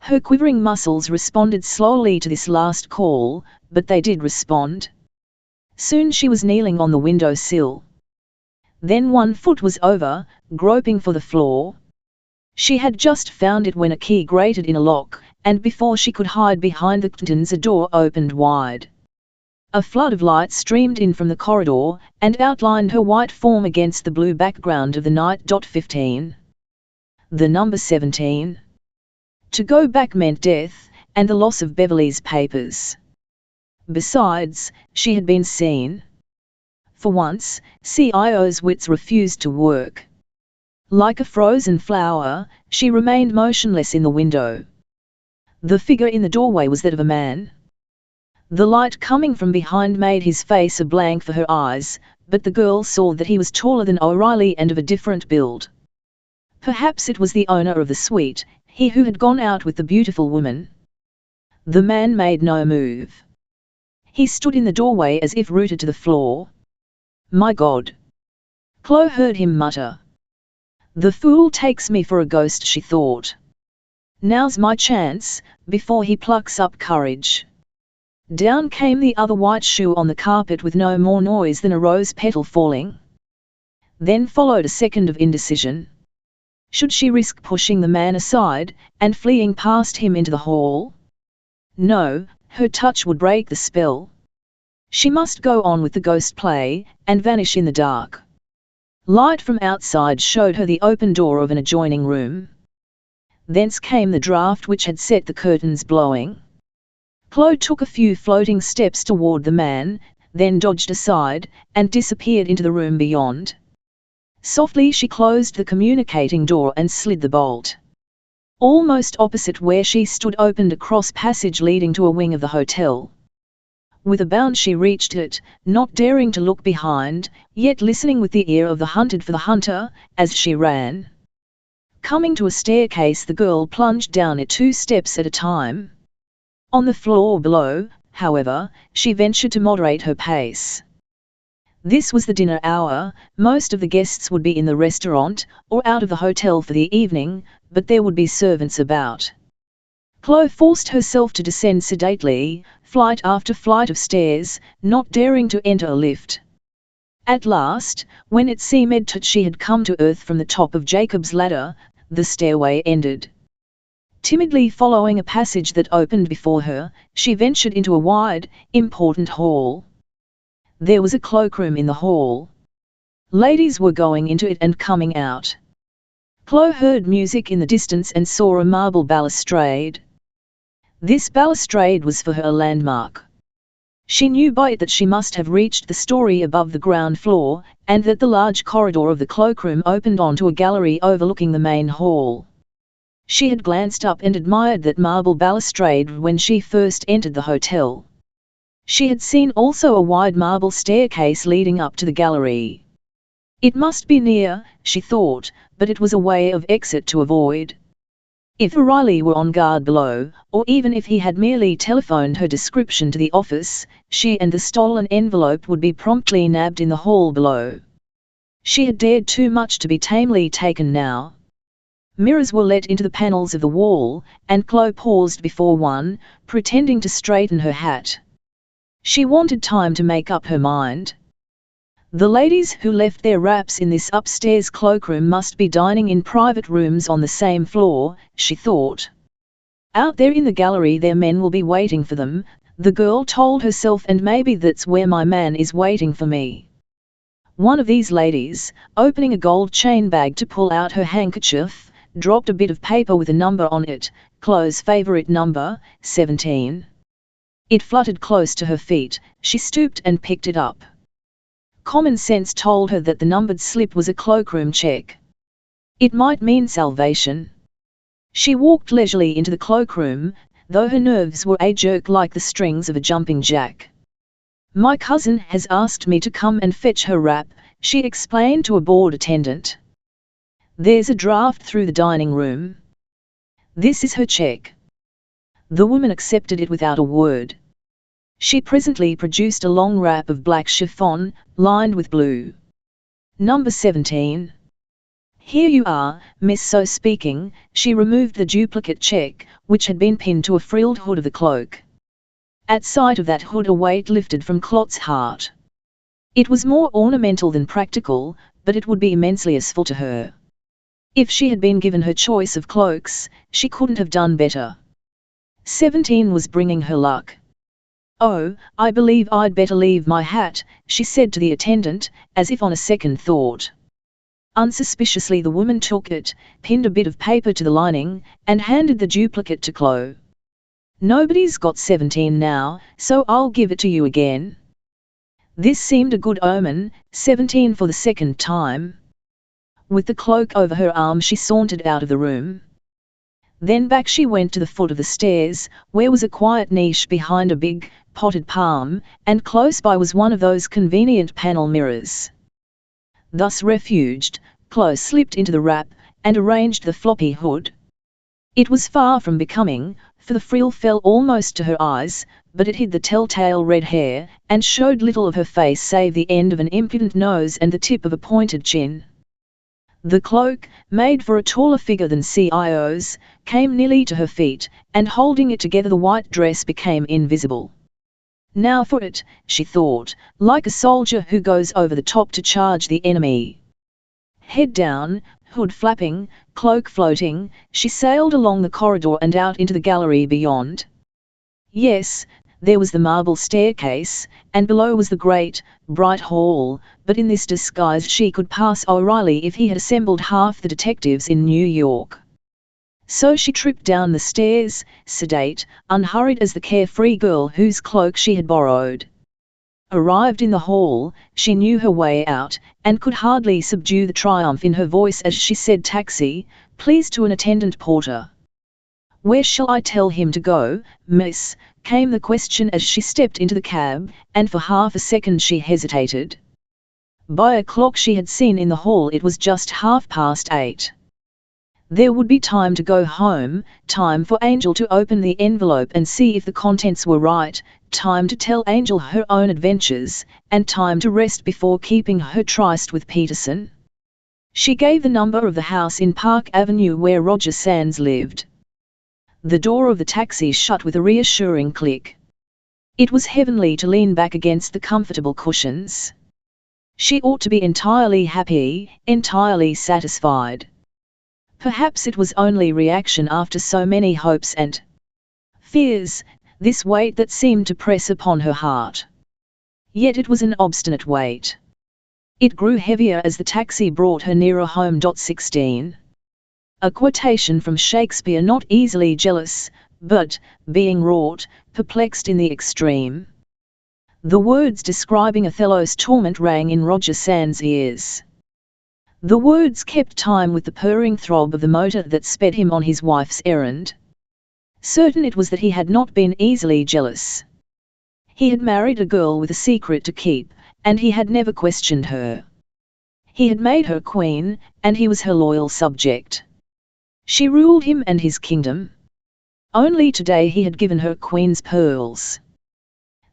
Her quivering muscles responded slowly to this last call, but they did respond. Soon she was kneeling on the window sill. Then one foot was over, groping for the floor. She had just found it when a key grated in a lock, and before she could hide behind the curtains a door opened wide. A flood of light streamed in from the corridor, and outlined her white form against the blue background of the night. 15. The number 17. To go back meant death, and the loss of Beverly's papers. Besides, she had been seen. For once, CIO's wits refused to work. Like a frozen flower, she remained motionless in the window. The figure in the doorway was that of a man. The light coming from behind made his face a blank for her eyes, but the girl saw that he was taller than O'Reilly and of a different build. Perhaps it was the owner of the suite, he who had gone out with the beautiful woman. The man made no move. He stood in the doorway as if rooted to the floor. My God! Chloe heard him mutter. The fool takes me for a ghost, she thought. Now's my chance, before he plucks up courage. Down came the other white shoe on the carpet with no more noise than a rose petal falling. Then followed a second of indecision. Should she risk pushing the man aside, and fleeing past him into the hall? No, her touch would break the spell. She must go on with the ghost play, and vanish in the dark. Light from outside showed her the open door of an adjoining room. Thence came the draught which had set the curtains blowing. Chloe took a few floating steps toward the man, then dodged aside, and disappeared into the room beyond. Softly she closed the communicating door and slid the bolt. Almost opposite where she stood opened a cross passage leading to a wing of the hotel. With a bound she reached it, not daring to look behind, yet listening with the ear of the hunted for the hunter, as she ran. Coming to a staircase, the girl plunged down it 2 steps at a time. On the floor below, however, she ventured to moderate her pace. This was the dinner hour, most of the guests would be in the restaurant, or out of the hotel for the evening, but there would be servants about. Chloe forced herself to descend sedately, flight after flight of stairs, not daring to enter a lift. At last, when it seemed that she had come to earth from the top of Jacob's ladder, the stairway ended. Timidly following a passage that opened before her, she ventured into a wide, important hall. There was a cloakroom in the hall. Ladies were going into it and coming out. Chloe heard music in the distance and saw a marble balustrade. This balustrade was for her a landmark. She knew by it that she must have reached the story above the ground floor, and that the large corridor of the cloakroom opened onto a gallery overlooking the main hall. She had glanced up and admired that marble balustrade when she first entered the hotel. She had seen also a wide marble staircase leading up to the gallery. It must be near, she thought, but it was a way of exit to avoid. If O'Reilly were on guard below, or even if he had merely telephoned her description to the office, she and the stolen envelope would be promptly nabbed in the hall below. She had dared too much to be tamely taken now. Mirrors were let into the panels of the wall, and Chloe paused before one, pretending to straighten her hat. She wanted time to make up her mind. The ladies who left their wraps in this upstairs cloakroom must be dining in private rooms on the same floor, she thought. Out there in the gallery their men will be waiting for them, the girl told herself, and maybe that's where my man is waiting for me. One of these ladies, opening a gold chain bag to pull out her handkerchief, dropped a bit of paper with a number on it, Chloe's favourite number, 17. It fluttered close to her feet. She stooped and picked it up. Common sense told her that the numbered slip was a cloakroom check. It might mean salvation. She walked leisurely into the cloakroom, though her nerves were a jerk like the strings of a jumping jack. My cousin has asked me to come and fetch her wrap, she explained to a bored attendant. There's a draft through the dining room. This is her check. The woman accepted it without a word. She presently produced a long wrap of black chiffon, lined with blue. Number 17. Here you are, miss. So speaking, she removed the duplicate check, which had been pinned to a frilled hood of the cloak. At sight of that hood a weight lifted from Clot's heart. It was more ornamental than practical, but it would be immensely useful to her. If she had been given her choice of cloaks, she couldn't have done better. 17 was bringing her luck. Oh, I believe I'd better leave my hat, she said to the attendant, as if on a second thought. Unsuspiciously the woman took it, pinned a bit of paper to the lining, and handed the duplicate to Chloe. Nobody's got 17 now, so I'll give it to you again. This seemed a good omen, 17 for the second time. With the cloak over her arm she sauntered out of the room. Then back she went to the foot of the stairs, where was a quiet niche behind a big, potted palm, and close by was one of those convenient panel mirrors. Thus refuged, Chloe slipped into the wrap, and arranged the floppy hood. It was far from becoming, for the frill fell almost to her eyes, but it hid the telltale red hair, and showed little of her face save the end of an impudent nose and the tip of a pointed chin. The cloak, made for a taller figure than CIO's, came nearly to her feet, and holding it together the white dress became invisible. Now for it, she thought, like a soldier who goes over the top to charge the enemy. Head down, hood flapping, cloak floating, she sailed along the corridor and out into the gallery beyond. Yes, there was the marble staircase, and below was the great, bright hall, but in this disguise she could pass O'Reilly if he had assembled half the detectives in New York. So she tripped down the stairs, sedate, unhurried as the carefree girl whose cloak she had borrowed. Arrived in the hall, she knew her way out, and could hardly subdue the triumph in her voice as she said "Taxi, please" to an attendant porter. "Where shall I tell him to go, miss?" came the question as she stepped into the cab, and for half a second she hesitated. By a clock she had seen in the hall it was just 8:30. There would be time to go home, time for Angel to open the envelope and see if the contents were right, time to tell Angel her own adventures, and time to rest before keeping her tryst with Peterson. She gave the number of the house in Park Avenue where Roger Sands lived. The door of the taxi shut with a reassuring click. It was heavenly to lean back against the comfortable cushions. She ought to be entirely happy, entirely satisfied. Perhaps it was only reaction after so many hopes and fears, this weight that seemed to press upon her heart. Yet it was an obstinate weight. It grew heavier as the taxi brought her nearer home. 16. A quotation from Shakespeare, not easily jealous, but, being wrought, perplexed in the extreme. The words describing Othello's torment rang in Roger Sands' ears. The words kept time with the purring throb of the motor that sped him on his wife's errand. Certain it was that he had not been easily jealous. He had married a girl with a secret to keep, and he had never questioned her. He had made her queen, and he was her loyal subject. She ruled him and his kingdom. Only today he had given her queen's pearls.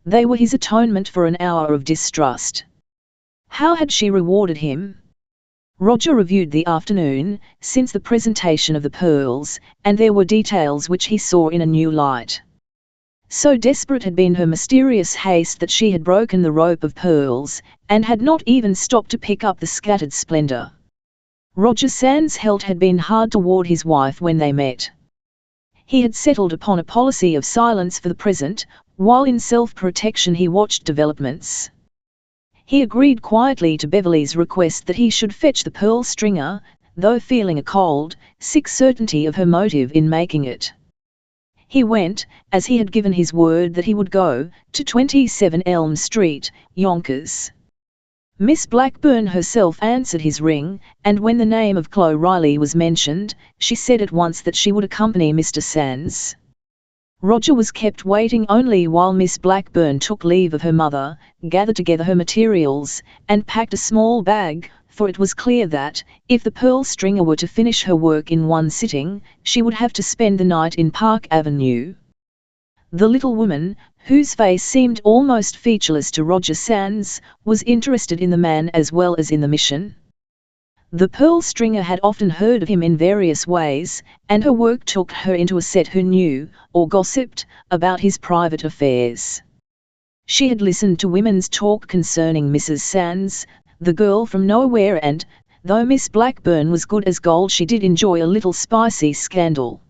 They were his atonement for an hour of distrust. How had she rewarded him? Roger reviewed the afternoon, since the presentation of the pearls, and there were details which he saw in a new light. So desperate had been her mysterious haste that she had broken the rope of pearls, and had not even stopped to pick up the scattered splendor. Roger Sands' health had been hard toward his wife when they met. He had settled upon a policy of silence for the present, while in self-protection he watched developments. He agreed quietly to Beverly's request that he should fetch the pearl stringer, though feeling a cold, sick certainty of her motive in making it. He went, as he had given his word that he would go, to 27 Elm Street, Yonkers. Miss Blackburn herself answered his ring, and when the name of Chloe Riley was mentioned, she said at once that she would accompany Mr. Sands. Roger was kept waiting only while Miss Blackburn took leave of her mother, gathered together her materials, and packed a small bag, for it was clear that, if the pearl stringer were to finish her work in one sitting, she would have to spend the night in Park Avenue. The little woman, whose face seemed almost featureless to Roger Sands, was interested in the man as well as in the mission. The pearl stringer had often heard of him in various ways, and her work took her into a set who knew, or gossiped, about his private affairs. She had listened to women's talk concerning Mrs. Sands, the girl from nowhere, and, though Miss Blackburn was good as gold, she did enjoy a little spicy scandal.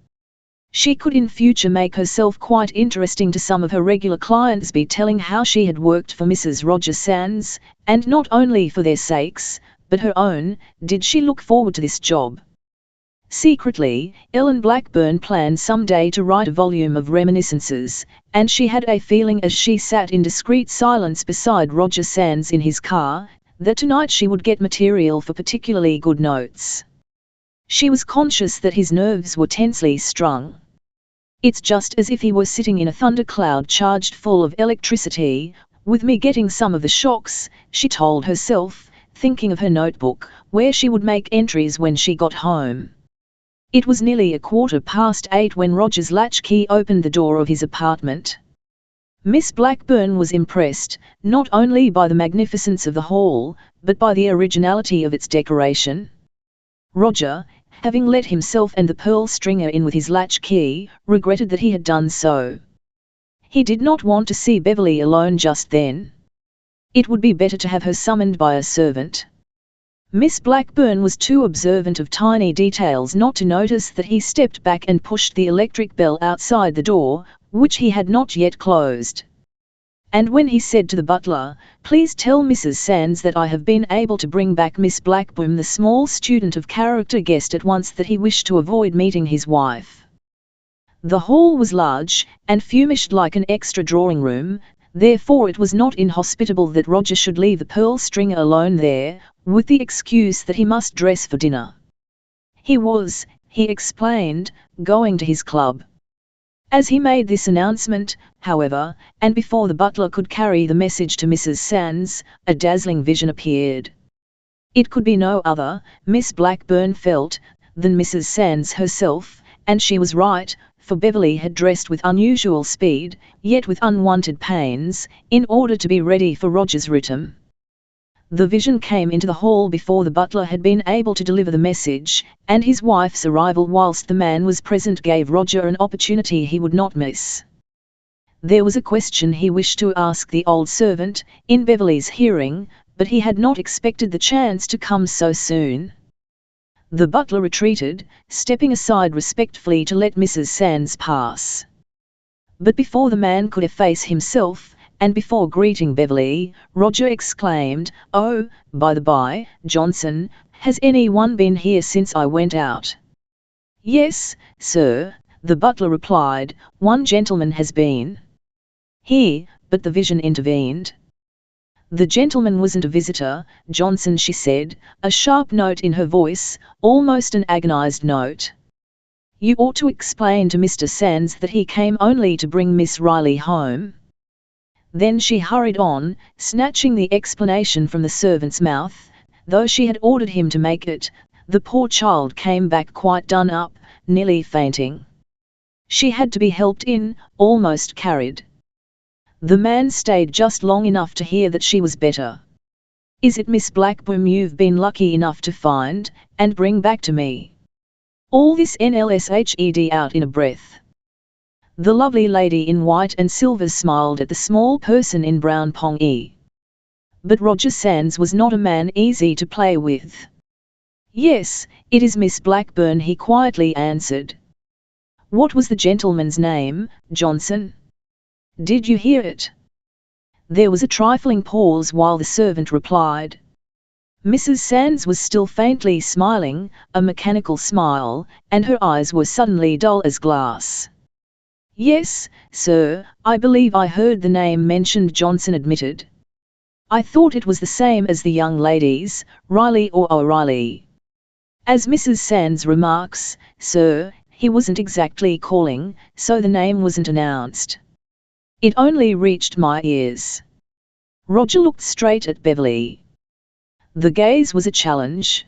She could in future make herself quite interesting to some of her regular clients, be telling how she had worked for Mrs. Roger Sands, and not only for their sakes, but her own, did she look forward to this job. Secretly, Ellen Blackburn planned some day to write a volume of reminiscences, and she had a feeling as she sat in discreet silence beside Roger Sands in his car, that tonight she would get material for particularly good notes. She was conscious that his nerves were tensely strung. It's just as if he were sitting in a thundercloud charged full of electricity, with me getting some of the shocks, she told herself, thinking of her notebook, where she would make entries when she got home. It was nearly 8:15 when Roger's latchkey opened the door of his apartment. Miss Blackburn was impressed, not only by the magnificence of the hall, but by the originality of its decoration. Roger, having let himself and the pearl stringer in with his latchkey, regretted that he had done so. He did not want to see Beverly alone just then. It would be better to have her summoned by a servant. Miss Blackburn was too observant of tiny details not to notice that he stepped back and pushed the electric bell outside the door, which he had not yet closed. And when he said to the butler, "Please tell Mrs. Sands that I have been able to bring back Miss Blackburn," the small student of character guessed at once that he wished to avoid meeting his wife. The hall was large, and fumished like an extra drawing room, therefore it was not inhospitable that Roger should leave the pearl stringer alone there, with the excuse that he must dress for dinner. He was, he explained, going to his club. As he made this announcement, however, and before the butler could carry the message to Mrs. Sands, a dazzling vision appeared. It could be no other, Miss Blackburn felt, than Mrs. Sands herself, and she was right, for Beverly had dressed with unusual speed, yet with unwonted pains, in order to be ready for Roger's return. The vision came into the hall before the butler had been able to deliver the message, and his wife's arrival whilst the man was present gave Roger an opportunity he would not miss. There was a question he wished to ask the old servant, in Beverly's hearing, but he had not expected the chance to come so soon. The butler retreated, stepping aside respectfully to let Mrs. Sands pass. But before the man could efface himself, and before greeting Beverly, Roger exclaimed, "Oh, by the by, Johnson, has anyone been here since I went out?" "Yes, sir," the butler replied, "one gentleman has been here," but the vision intervened. "The gentleman wasn't a visitor, Johnson," she said, a sharp note in her voice, almost an agonized note. "You ought to explain to Mr. Sands that he came only to bring Miss Riley home." Then she hurried on, snatching the explanation from the servant's mouth. Though she had ordered him to make it, the poor child came back quite done up, nearly fainting. She had to be helped in, almost carried. The man stayed just long enough to hear that she was better. Is it Miss Blackburn you've been lucky enough to find, and bring back to me? All this NLSHED out in a breath. The lovely lady in white and silver smiled at the small person in brown pongee. But Roger Sands was not a man easy to play with. Yes, it is Miss Blackburn, he quietly answered. What was the gentleman's name, Johnson? Did you hear it? There was a trifling pause while the servant replied. Mrs. Sands was still faintly smiling, a mechanical smile, and her eyes were suddenly dull as glass. Yes, sir, I believe I heard the name mentioned, Johnson admitted. I thought it was the same as the young ladies, Riley or O'Reilly. As Mrs. Sands remarks, sir, he wasn't exactly calling, so the name wasn't announced. It only reached my ears. Roger looked straight at Beverly. The gaze was a challenge.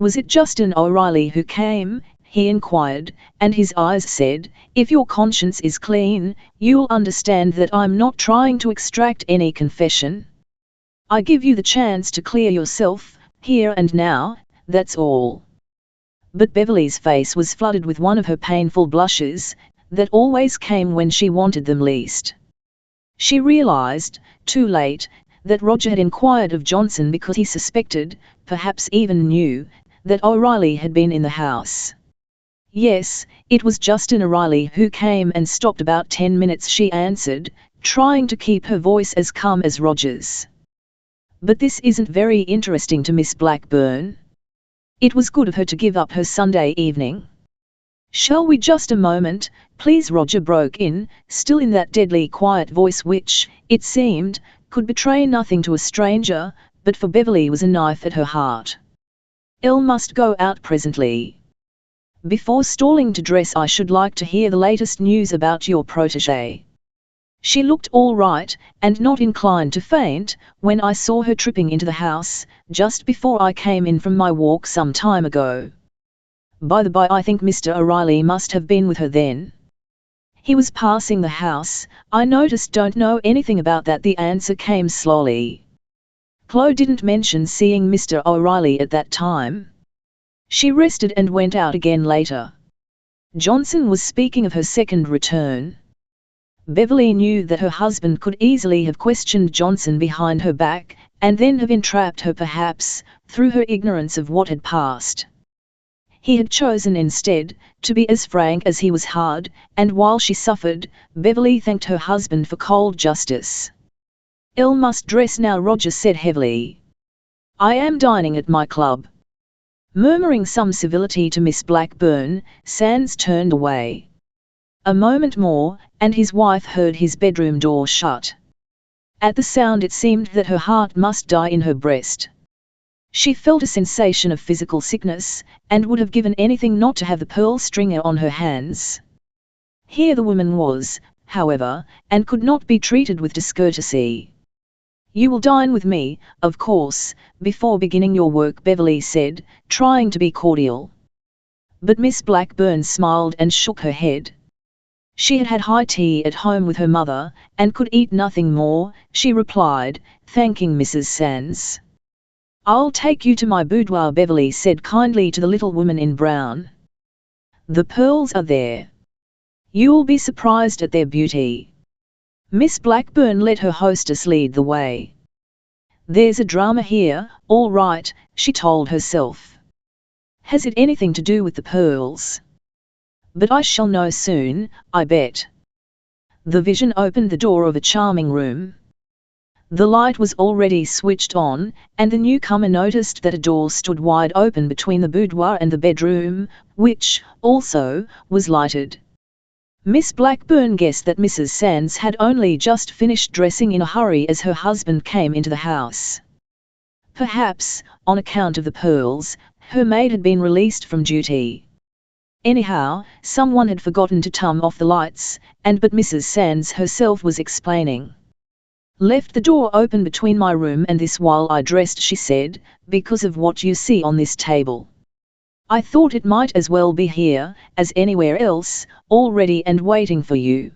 Was it Justin O'Reilly who came? He inquired, and his eyes said, if your conscience is clean, you'll understand that I'm not trying to extract any confession. I give you the chance to clear yourself, here and now, that's all. But Beverly's face was flooded with one of her painful blushes, that always came when she wanted them least. She realized, too late, that Roger had inquired of Johnson because he suspected, perhaps even knew, that O'Reilly had been in the house. Yes, it was Justin O'Reilly who came and stopped about 10 minutes, she answered, trying to keep her voice as calm as Roger's. But this isn't very interesting to Miss Blackburn. It was good of her to give up her Sunday evening. Shall we just a moment, please? Roger broke in, still in that deadly quiet voice which, it seemed, could betray nothing to a stranger, but for Beverly was a knife at her heart. Elle must go out presently. Before stalling to dress, I should like to hear the latest news about your protégé. She looked all right, and not inclined to faint, when I saw her tripping into the house, just before I came in from my walk some time ago. By the by, I think Mr. O'Reilly must have been with her then. He was passing the house, I noticed. Don't know anything about that, the answer came slowly. Chloe didn't mention seeing Mr. O'Reilly at that time. She rested and went out again later. Johnson was speaking of her second return. Beverly knew that her husband could easily have questioned Johnson behind her back, and then have entrapped her perhaps, through her ignorance of what had passed. He had chosen instead, to be as frank as he was hard, and while she suffered, Beverly thanked her husband for cold justice. Elle must dress now, Roger said heavily. I am dining at my club. Murmuring some civility to Miss Blackburn, Sands turned away. A moment more, and his wife heard his bedroom door shut. At the sound it seemed that her heart must die in her breast. She felt a sensation of physical sickness, and would have given anything not to have the pearl stringer on her hands. Here the woman was, however, and could not be treated with discourtesy. You will dine with me, of course, before beginning your work, Beverly said, trying to be cordial. But Miss Blackburn smiled and shook her head. She had had high tea at home with her mother, and could eat nothing more, she replied, thanking Mrs. Sands. I'll take you to my boudoir, Beverly said kindly to the little woman in brown. The pearls are there. You'll be surprised at their beauty. Miss Blackburn let her hostess lead the way. There's a drama here, all right, she told herself. Has it anything to do with the pearls? But I shall know soon, I bet. The vision opened the door of a charming room. The light was already switched on, and the newcomer noticed that a door stood wide open between the boudoir and the bedroom, which, also, was lighted. Miss Blackburn guessed that Mrs. Sands had only just finished dressing in a hurry as her husband came into the house. Perhaps, on account of the pearls, her maid had been released from duty. Anyhow, someone had forgotten to turn off the lights, but Mrs. Sands herself was explaining. Left the door open between my room and this while I dressed, she said, because of what you see on this table. I thought it might as well be here, as anywhere else, all ready and waiting for you.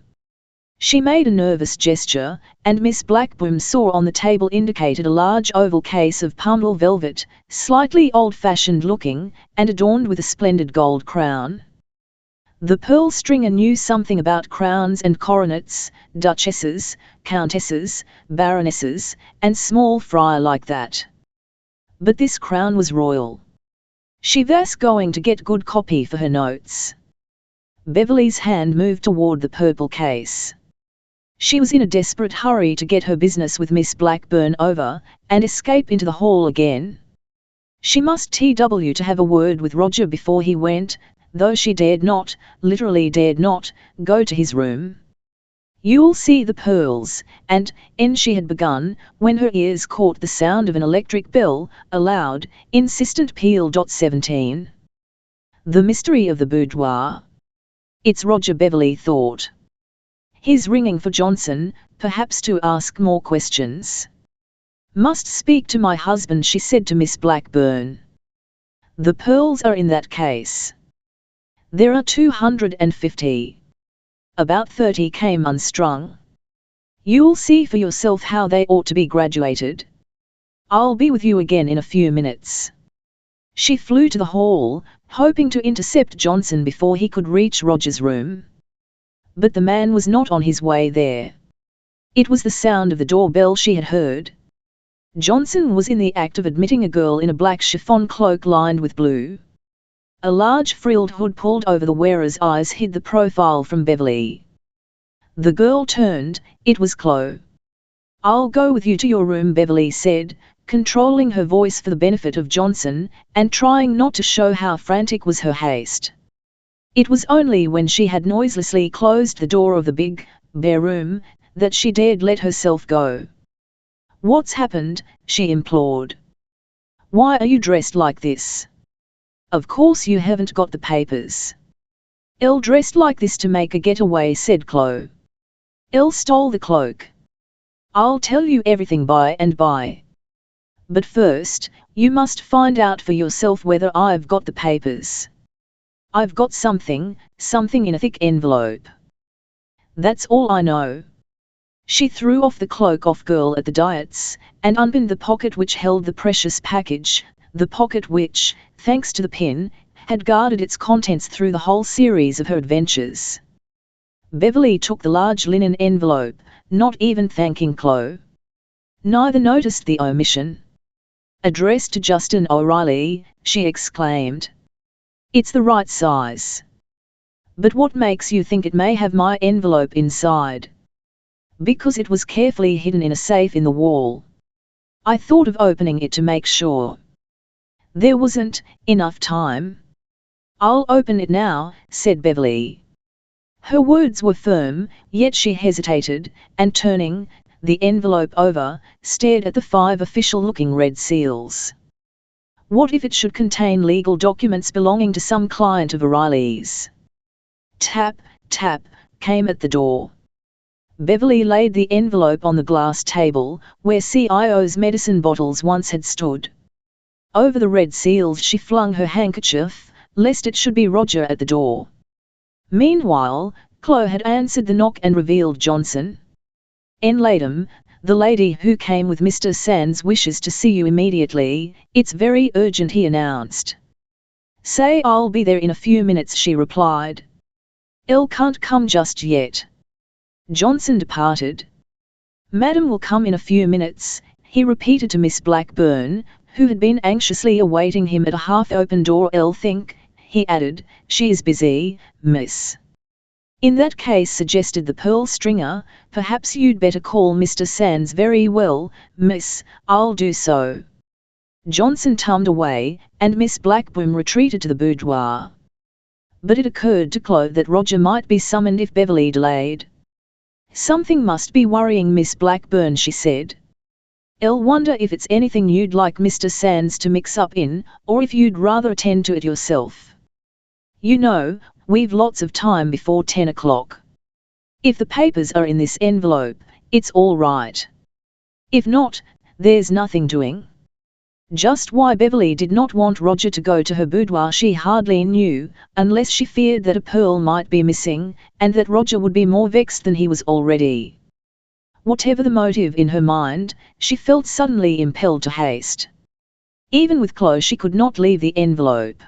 She made a nervous gesture, and Miss Blackburn saw on the table indicated a large oval case of pummel velvet, slightly old-fashioned looking, and adorned with a splendid gold crown. The pearl stringer knew something about crowns and coronets, duchesses, countesses, baronesses, and small fry like that. But this crown was royal. She was going to get good copy for her notes. Beverly's hand moved toward the purple case. She was in a desperate hurry to get her business with Miss Blackburn over, and escape into the hall again. She must TW to have a word with Roger before he went, though she dared not, literally dared not, go to his room. "You'll see the pearls," and she had begun, when her ears caught the sound of an electric bell, a loud, insistent peal. 17. The mystery of the boudoir. It's Roger, Beverly thought. He's ringing for Johnson, perhaps to ask more questions. "Must speak to my husband," she said to Miss Blackburn. "The pearls are in that case. There are 250. About 30 came unstrung. You'll see for yourself how they ought to be graduated. I'll be with you again in a few minutes." She flew to the hall, hoping to intercept Johnson before he could reach Roger's room. But the man was not on his way there. It was the sound of the doorbell she had heard. Johnson was in the act of admitting a girl in a black chiffon cloak lined with blue. A large frilled hood pulled over the wearer's eyes hid the profile from Beverly. The girl turned. It was Chloe. "I'll go with you to your room," Beverly said, controlling her voice for the benefit of Johnson, and trying not to show how frantic was her haste. It was only when she had noiselessly closed the door of the big, bare room, that she dared let herself go. "What's happened?" she implored. "Why are you dressed like this? Of course you haven't got the papers." "Elle dressed like this to make a getaway," said Chloe. "Elle stole the cloak. I'll tell you everything by and by. But first, you must find out for yourself whether I've got the papers. I've got something in a thick envelope. That's all I know." She threw off the cloak off girl at the Diets, and unpinned the pocket which held the precious package, the pocket which, thanks to the pin, had guarded its contents through the whole series of her adventures. Beverly took the large linen envelope, not even thanking Chloe. Neither noticed the omission. "Addressed to Justin O'Reilly," she exclaimed. "It's the right size. But what makes you think it may have my envelope inside?" "Because it was carefully hidden in a safe in the wall. I thought of opening it to make sure. There wasn't enough time." "I'll open it now," said Beverly. Her words were firm, yet she hesitated, and turning the envelope over, stared at the 5 official-looking red seals. What if it should contain legal documents belonging to some client of O'Reilly's? Tap, tap, came at the door. Beverly laid the envelope on the glass table, where CIO's medicine bottles once had stood. Over the red seals she flung her handkerchief, lest it should be Roger at the door. Meanwhile, Chloe had answered the knock and revealed Johnson. "En Latham, the lady who came with Mr. Sands wishes to see you immediately. It's very urgent," he announced. "Say I'll be there in a few minutes," she replied. "Elle can't come just yet." Johnson departed. "Madam will come in a few minutes," he repeated to Miss Blackburn, who had been anxiously awaiting him at a half-open door. "Elle think," he added, "she is busy, miss." "In that case," suggested the pearl stringer, "perhaps you'd better call Mr. Sands." "Very well, miss, I'll do so." Johnson tummed away, and Miss Blackburn retreated to the boudoir. But it occurred to Chloe that Roger might be summoned if Beverly delayed. "Something must be worrying Miss Blackburn," she said. "I'll wonder if it's anything you'd like Mr. Sands to mix up in, or if you'd rather attend to it yourself. You know, we've lots of time before 10 o'clock. If the papers are in this envelope, it's all right. If not, there's nothing doing." Just why Beverly did not want Roger to go to her boudoir she hardly knew, unless she feared that a pearl might be missing, and that Roger would be more vexed than he was already. Whatever the motive in her mind, she felt suddenly impelled to haste. Even with Chloe she could not leave the envelope.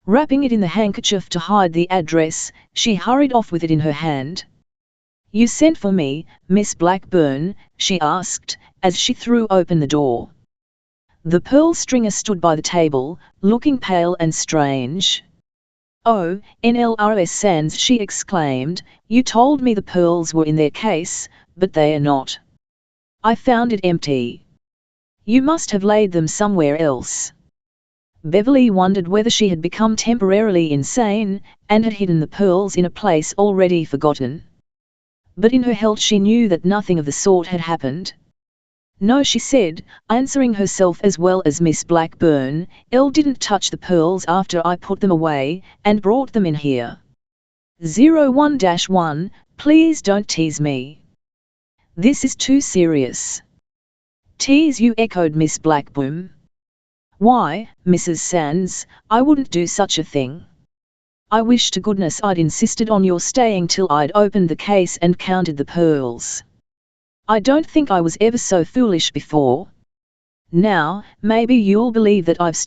Wrapping it in the handkerchief to hide the address, she hurried off with it in her hand. "You sent for me, Miss Blackburn?" she asked, as she threw open the door. The pearl stringer stood by the table, looking pale and strange. "Oh, Nlrs Sands," she exclaimed, "you told me the pearls were in their case, but they are not. I found it empty. You must have laid them somewhere else." Beverly wondered whether she had become temporarily insane, and had hidden the pearls in a place already forgotten. But in her heart she knew that nothing of the sort had happened. "No," she said, answering herself as well as Miss Blackburn, "Elle didn't touch the pearls after I put them away, and brought them in here." 01-1, please don't tease me. This is too serious. "Tease you?" echoed Miss Blackburn. "Why, Mrs. Sands, I wouldn't do such a thing. I wish to goodness I'd insisted on your staying till I'd opened the case and counted the pearls. I don't think I was ever so foolish before. Now, maybe you'll believe that I've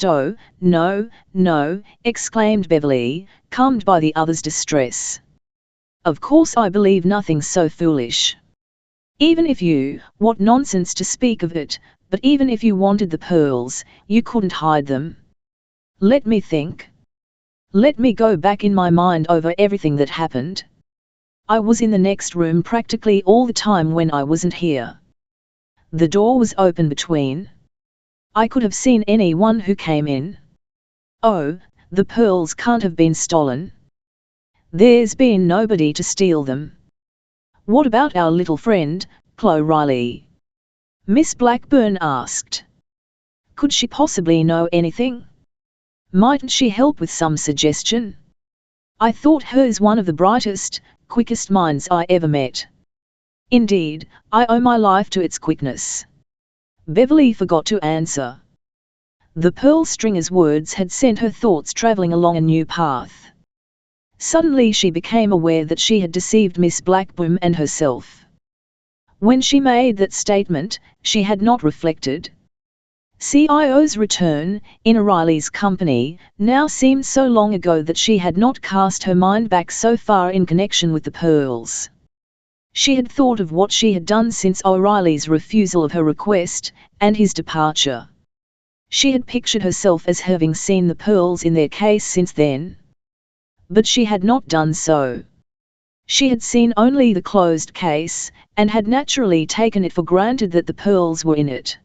No, no," exclaimed Beverly, calmed by the other's distress. "Of course I believe nothing so foolish. Even if you, what nonsense to speak of it, but even if you wanted the pearls, you couldn't hide them. Let me think. Let me go back in my mind over everything that happened. I was in the next room practically all the time when I wasn't here. The door was open between. I could have seen anyone who came in. Oh, the pearls can't have been stolen. There's been nobody to steal them. What about our little friend, Chloe Riley?" Miss Blackburn asked. "Could she possibly know anything? Mightn't she help with some suggestion? I thought hers one of the brightest, quickest minds I ever met. Indeed, I owe my life to its quickness." Beverly forgot to answer. The pearl stringer's words had sent her thoughts traveling along a new path. Suddenly she became aware that she had deceived Miss Blackburn and herself. When she made that statement, she had not reflected. CIO's return, in Riley's company, now seemed so long ago that she had not cast her mind back so far in connection with the pearls. She had thought of what she had done since O'Reilly's refusal of her request, and his departure. She had pictured herself as having seen the pearls in their case since then. But she had not done so. She had seen only the closed case, and had naturally taken it for granted that the pearls were in it.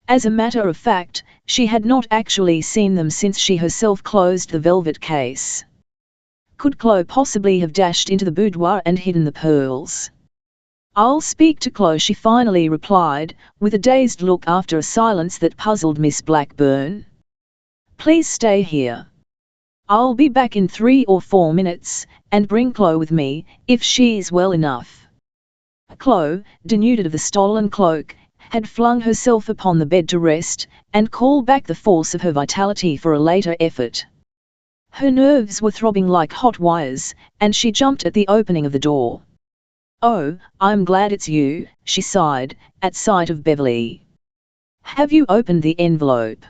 As a matter of fact, she had not actually seen them since she herself closed the velvet case. Could Chloe possibly have dashed into the boudoir and hidden the pearls? "I'll speak to Chloe," she finally replied, with a dazed look after a silence that puzzled Miss Blackburn. "Please stay here. I'll be back in 3 or 4 minutes, and bring Chloe with me, if she's well enough." Chloe, denuded of the stolen cloak, had flung herself upon the bed to rest, and call back the force of her vitality for a later effort. Her nerves were throbbing like hot wires, and she jumped at the opening of the door. "Oh, I'm glad it's you," she sighed, at sight of Beverly. "Have you opened the envelope?"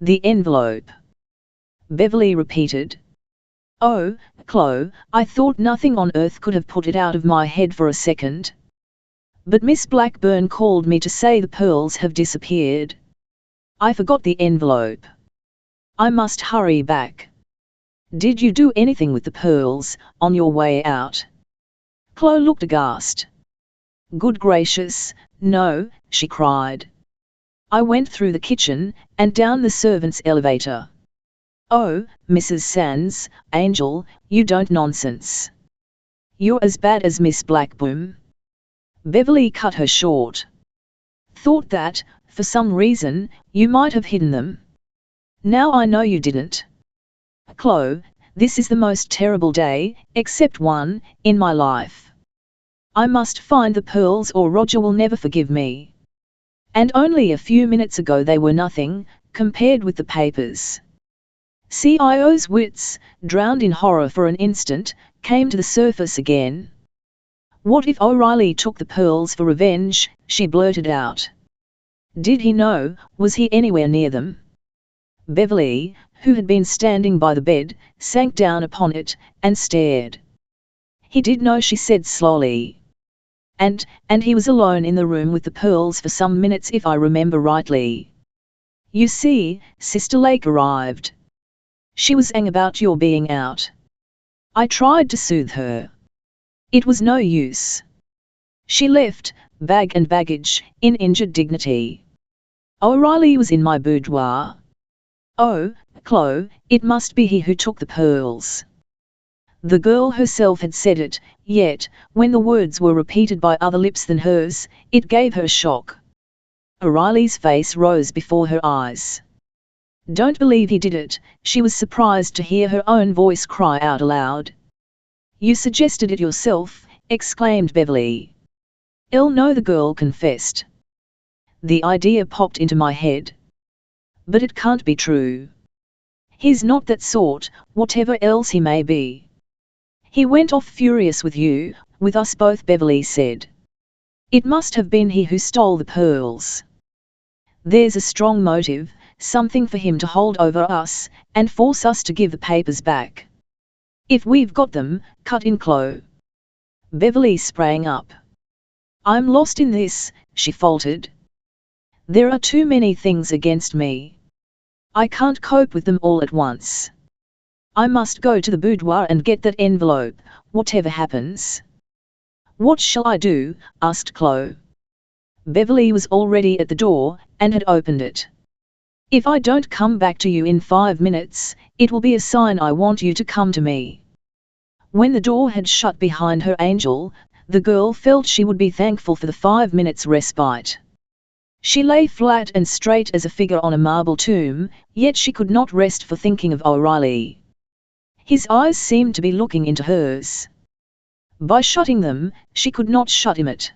"The envelope?" Beverly repeated. "Oh, Chloe, I thought nothing on earth could have put it out of my head for a second. But Miss Blackburn called me to say the pearls have disappeared. I forgot the envelope. I must hurry back. Did you do anything with the pearls, on your way out?" Chloe looked aghast. "Good gracious, no," she cried. "I went through the kitchen, and down the servants' elevator." "Oh, Mrs. Sands, angel, you don't nonsense. You're as bad as Miss Blackburn." Beverly cut her short. "Thought that, for some reason, you might have hidden them. Now I know you didn't. Chloe, this is the most terrible day, except one, in my life. I must find the pearls or Roger will never forgive me. And only a few minutes ago they were nothing, compared with the papers. CIO's wits, drowned in horror for an instant, came to the surface again. What if O'Reilly took the pearls for revenge, she blurted out. Did he know? Was he anywhere near them? Beverly, who had been standing by the bed, sank down upon it, and stared. He did know, she said slowly. And he was alone in the room with the pearls for some minutes, if I remember rightly. You see, Sister Lake arrived. She was angry about your being out. I tried to soothe her. It was no use. She left, bag and baggage, in injured dignity. O'Reilly was in my boudoir. Oh, Chloe, it must be he who took the pearls. The girl herself had said it, yet, when the words were repeated by other lips than hers, it gave her a shock. O'Reilly's face rose before her eyes. Don't believe he did it, she was surprised to hear her own voice cry out aloud. You suggested it yourself, exclaimed Beverly. No, the girl confessed. The idea popped into my head. But it can't be true. He's not that sort, whatever else he may be. He went off furious with you, with us both, Beverly said. It must have been he who stole the pearls. There's a strong motive, something for him to hold over us, and force us to give the papers back. If we've got them, cut in Chloe. Beverly sprang up. I'm lost in this, she faltered. There are too many things against me. I can't cope with them all at once. I must go to the boudoir and get that envelope, whatever happens. What shall I do? Asked Chloe. Beverly was already at the door, and had opened it. If I don't come back to you in 5 minutes, it will be a sign I want you to come to me. When the door had shut behind her, Angel, the girl felt she would be thankful for the 5 minutes respite. She lay flat and straight as a figure on a marble tomb, yet she could not rest for thinking of O'Reilly. His eyes seemed to be looking into hers. By shutting them, she could not shut him out.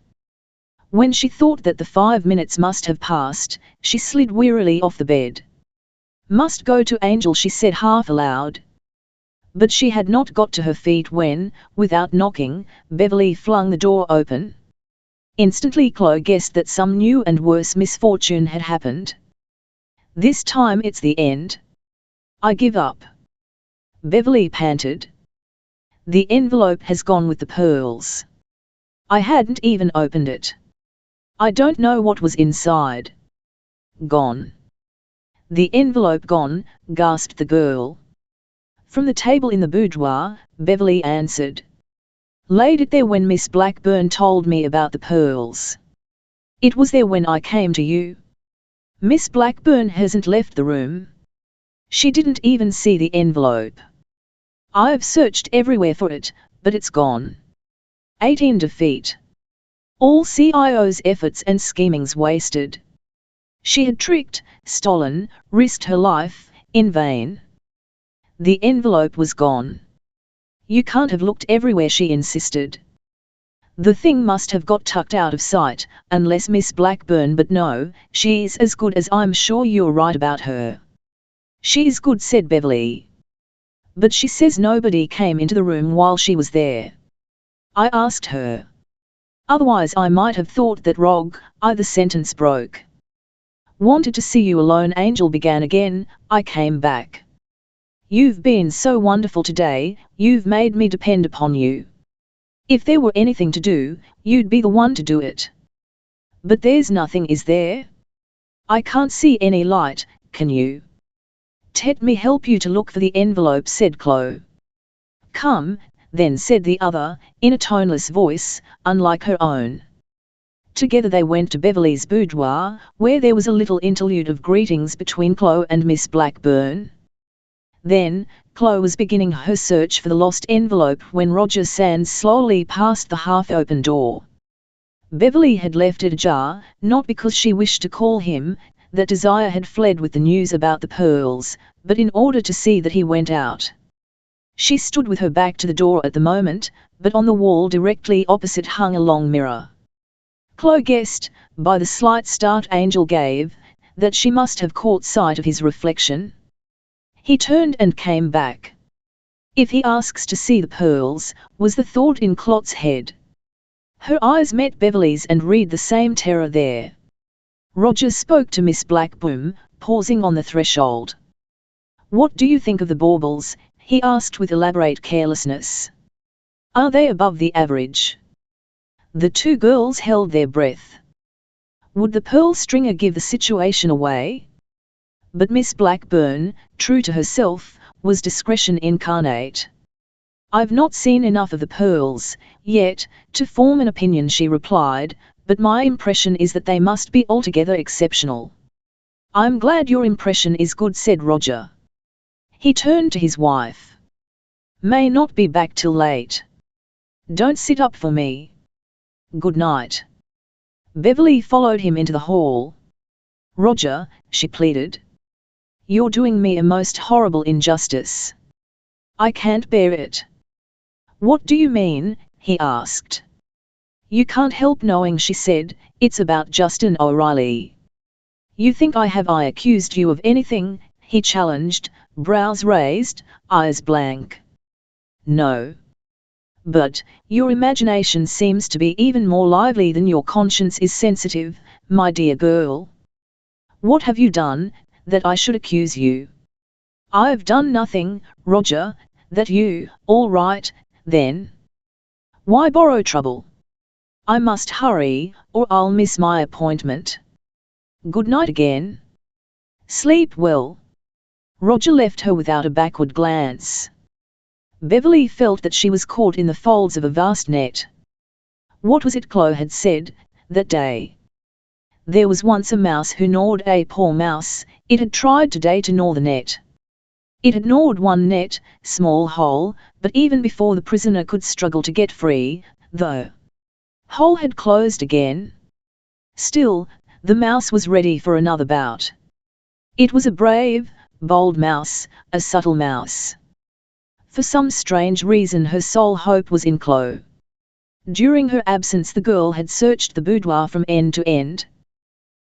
When she thought that the 5 minutes must have passed, she slid wearily off the bed. Must go to Angel, she said half aloud. But she had not got to her feet when, without knocking, Beverly flung the door open. Instantly Chloe guessed that some new and worse misfortune had happened. This time it's the end. I give up. Beverly panted. The envelope has gone with the pearls. I hadn't even opened it. I don't know what was inside. Gone. The envelope gone, gasped the girl. From the table in the boudoir, Beverly answered. Laid it there when Miss Blackburn told me about the pearls. It was there when I came to you. Miss Blackburn hasn't left the room. She didn't even see the envelope. I've searched everywhere for it, but it's gone. 18 defeat. All CIO's efforts and schemings wasted. She had tricked, stolen, risked her life, in vain. The envelope was gone. You can't have looked everywhere, she insisted. The thing must have got tucked out of sight, unless Miss Blackburn, but no, she's as good as I'm sure you're right about her. She's good, said Beverly. But she says nobody came into the room while she was there. I asked her. Otherwise I might have thought that the sentence broke. Wanted to see you alone, Angel began again. I came back. You've been so wonderful today, you've made me depend upon you. If there were anything to do, you'd be the one to do it. But there's nothing, is there? I can't see any light, can you? Let me help you to look for the envelope, said Chloe. Come, then, said the other, in a toneless voice, unlike her own. Together they went to Beverly's boudoir, where there was a little interlude of greetings between Chloe and Miss Blackburn. Then, Chloe was beginning her search for the lost envelope when Roger Sands slowly passed the half-open door. Beverly had left it ajar, not because she wished to call him, that desire had fled with the news about the pearls, but in order to see that he went out. She stood with her back to the door at the moment, but on the wall directly opposite hung a long mirror. Chloe guessed, by the slight start Angel gave, that she must have caught sight of his reflection. He turned and came back. If he asks to see the pearls, was the thought in Clot's head. Her eyes met Beverly's and read the same terror there. Roger spoke to Miss Blackburn, pausing on the threshold. "What do you think of the baubles?" he asked with elaborate carelessness. "Are they above the average?" The two girls held their breath. Would the pearl stringer give the situation away? But Miss Blackburn, true to herself, was discretion incarnate. "I've not seen enough of the pearls, yet, to form an opinion," she replied, "but my impression is that they must be altogether exceptional." "I'm glad your impression is good," said Roger. He turned to his wife. "May not be back till late. Don't sit up for me. Good night." Beverly followed him into the hall. "Roger," she pleaded. "You're doing me a most horrible injustice. I can't bear it." "What do you mean?" he asked. "You can't help knowing," she said, "it's about Justin O'Reilly." "You think I accused you of anything?" he challenged, brows raised, eyes blank. "No. But, your imagination seems to be even more lively than your conscience is sensitive, my dear girl. What have you done, that I should accuse you?" "I've done nothing, Roger, that you—" "All right, then. Why borrow trouble? I must hurry, or I'll miss my appointment. Good night again. Sleep well." Roger left her without a backward glance. Beverly felt that she was caught in the folds of a vast net. What was it Chloe had said, that day? There was once a mouse who gnawed a poor mouse. It had tried today to gnaw the net. It had gnawed one net, small hole, but even before the prisoner could struggle to get free, the hole had closed again. Still, the mouse was ready for another bout. It was a brave, bold mouse, a subtle mouse. For some strange reason her sole hope was in Chloe. During her absence the girl had searched the boudoir from end to end.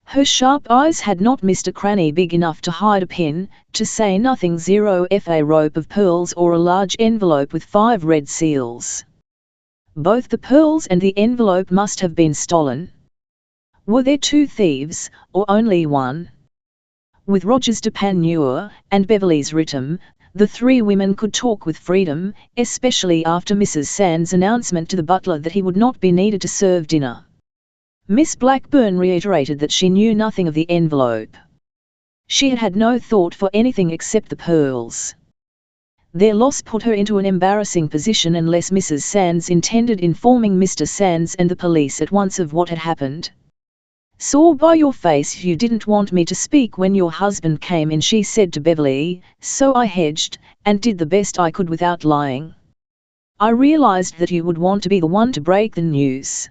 Her sharp eyes had not missed a cranny big enough to hide a pin, to say nothing of a rope of pearls or a large envelope with 5 red seals. Both the pearls and the envelope must have been stolen. Were there 2 thieves, or only one? With Roger's dépanneur, and Beverly's rhythm, the 3 women could talk with freedom, especially after Mrs. Sands' announcement to the butler that he would not be needed to serve dinner. Miss Blackburn reiterated that she knew nothing of the envelope. She had had no thought for anything except the pearls. Their loss put her into an embarrassing position unless Mrs. Sands intended informing Mr. Sands and the police at once of what had happened. "Saw by your face you didn't want me to speak when your husband came in," she said to Beverly, "so I hedged, and did the best I could without lying. I realized that you would want to be the one to break the news.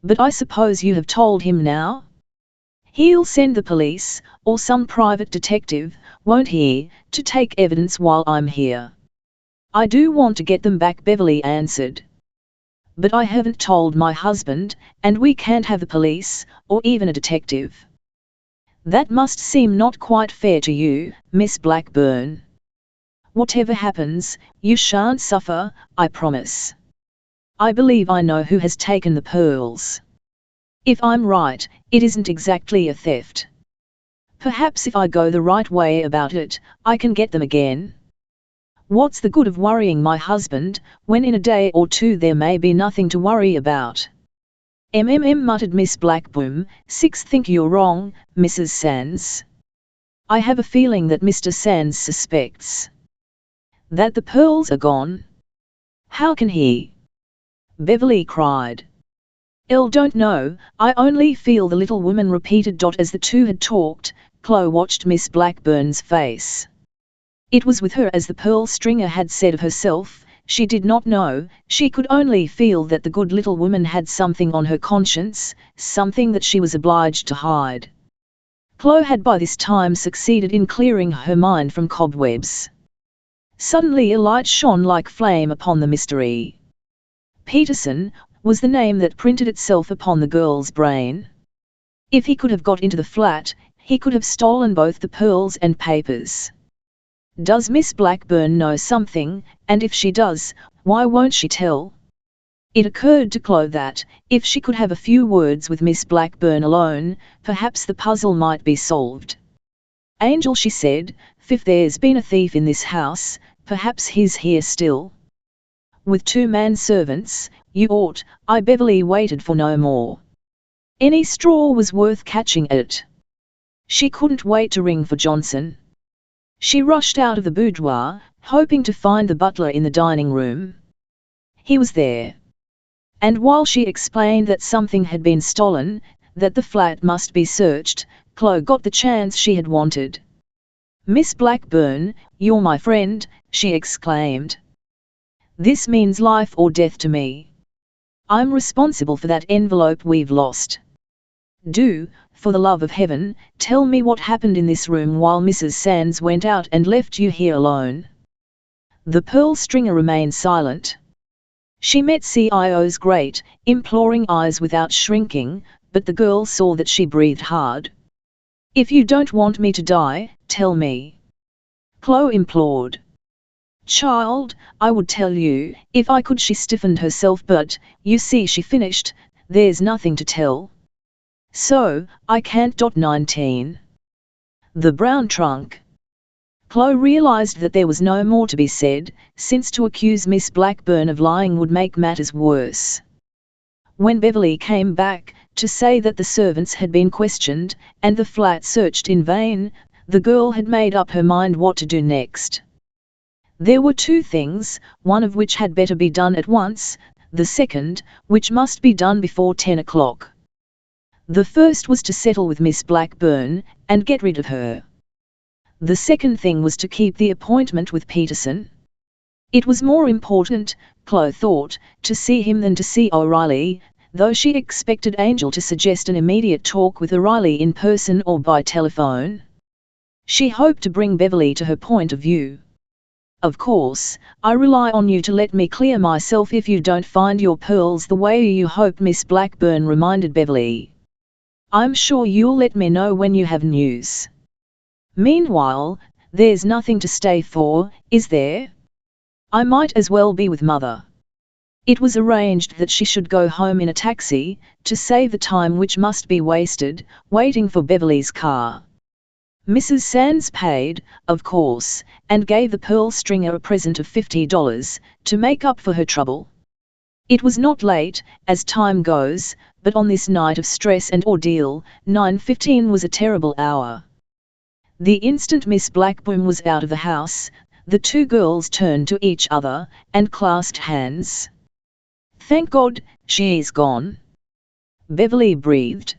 But I suppose you have told him now? He'll send the police, or some private detective, won't he, to take evidence while I'm here?" "I do want to get them back," Beverly answered. "But I haven't told my husband, and we can't have the police, or even a detective." "That must seem not quite fair to you, Miss Blackburn. Whatever happens, you shan't suffer, I promise. I believe I know who has taken the pearls. If I'm right, it isn't exactly a theft. Perhaps if I go the right way about it, I can get them again. What's the good of worrying my husband, when in a day or 2 there may be nothing to worry about?" Muttered Miss Blackburn. "Think you're wrong, Mrs. Sands. I have a feeling that Mr. Sands suspects that the pearls are gone." "How can he?" Beverly cried. "Don't know, I only feel," the little woman repeated. As the two had talked, Chloe watched Miss Blackburn's face. It was with her as the pearl stringer had said of herself. She did not know, she could only feel that the good little woman had something on her conscience, something that she was obliged to hide. Chloe had by this time succeeded in clearing her mind from cobwebs. Suddenly a light shone like flame upon the mystery. "Peterson, was the name that printed itself upon the girl's brain. If he could have got into the flat, he could have stolen both the pearls and papers. Does Miss Blackburn know something, and if she does, why won't she tell? It occurred to Chloe that, if she could have a few words with Miss Blackburn alone, perhaps the puzzle might be solved. "Angel," she said, "if there's been a thief in this house, perhaps he's here still. With 2 manservants, you ought, I Beverly waited for no more. Any straw was worth catching at." She couldn't wait to ring for Johnson. She rushed out of the boudoir, hoping to find the butler in the dining room. He was there. And while she explained that something had been stolen, that the flat must be searched, Chloe got the chance she had wanted. "Miss Blackburn, you're my friend," she exclaimed. "This means life or death to me. I'm responsible for that envelope we've lost. Do, for the love of heaven, tell me what happened in this room while Mrs. Sands went out and left you here alone." The pearl stringer remained silent. She met CIO's great, imploring eyes without shrinking, but the girl saw that she breathed hard. "If you don't want me to die, tell me," Chloe implored. "Child, I would tell you, if I could." She stiffened herself, "but, you see," she finished, "there's nothing to tell. So, I can't. 19. The brown trunk. Chloe realized that there was no more to be said, since to accuse Miss Blackburn of lying would make matters worse. When Beverly came back, to say that the servants had been questioned, and the flat searched in vain, the girl had made up her mind what to do next. There were 2 things, one of which had better be done at once, the second, which must be done before 10 o'clock. The first was to settle with Miss Blackburn, and get rid of her. The second thing was to keep the appointment with Peterson. It was more important, Chloe thought, to see him than to see O'Reilly, though she expected Angel to suggest an immediate talk with O'Reilly in person or by telephone. She hoped to bring Beverly to her point of view. "Of course, I rely on you to let me clear myself if you don't find your pearls the way you hoped," Miss Blackburn reminded Beverly. "I'm sure you'll let me know when you have news. Meanwhile, there's nothing to stay for, is there? I might as well be with Mother." It was arranged that she should go home in a taxi, to save the time which must be wasted, waiting for Beverly's car. Mrs. Sands paid, of course, and gave the pearl stringer a present of $50, to make up for her trouble. It was not late, as time goes, but on this night of stress and ordeal, 9:15 was a terrible hour. The instant Miss Blackburn was out of the house, the 2 girls turned to each other, and clasped hands. "Thank God, she's gone," Beverly breathed.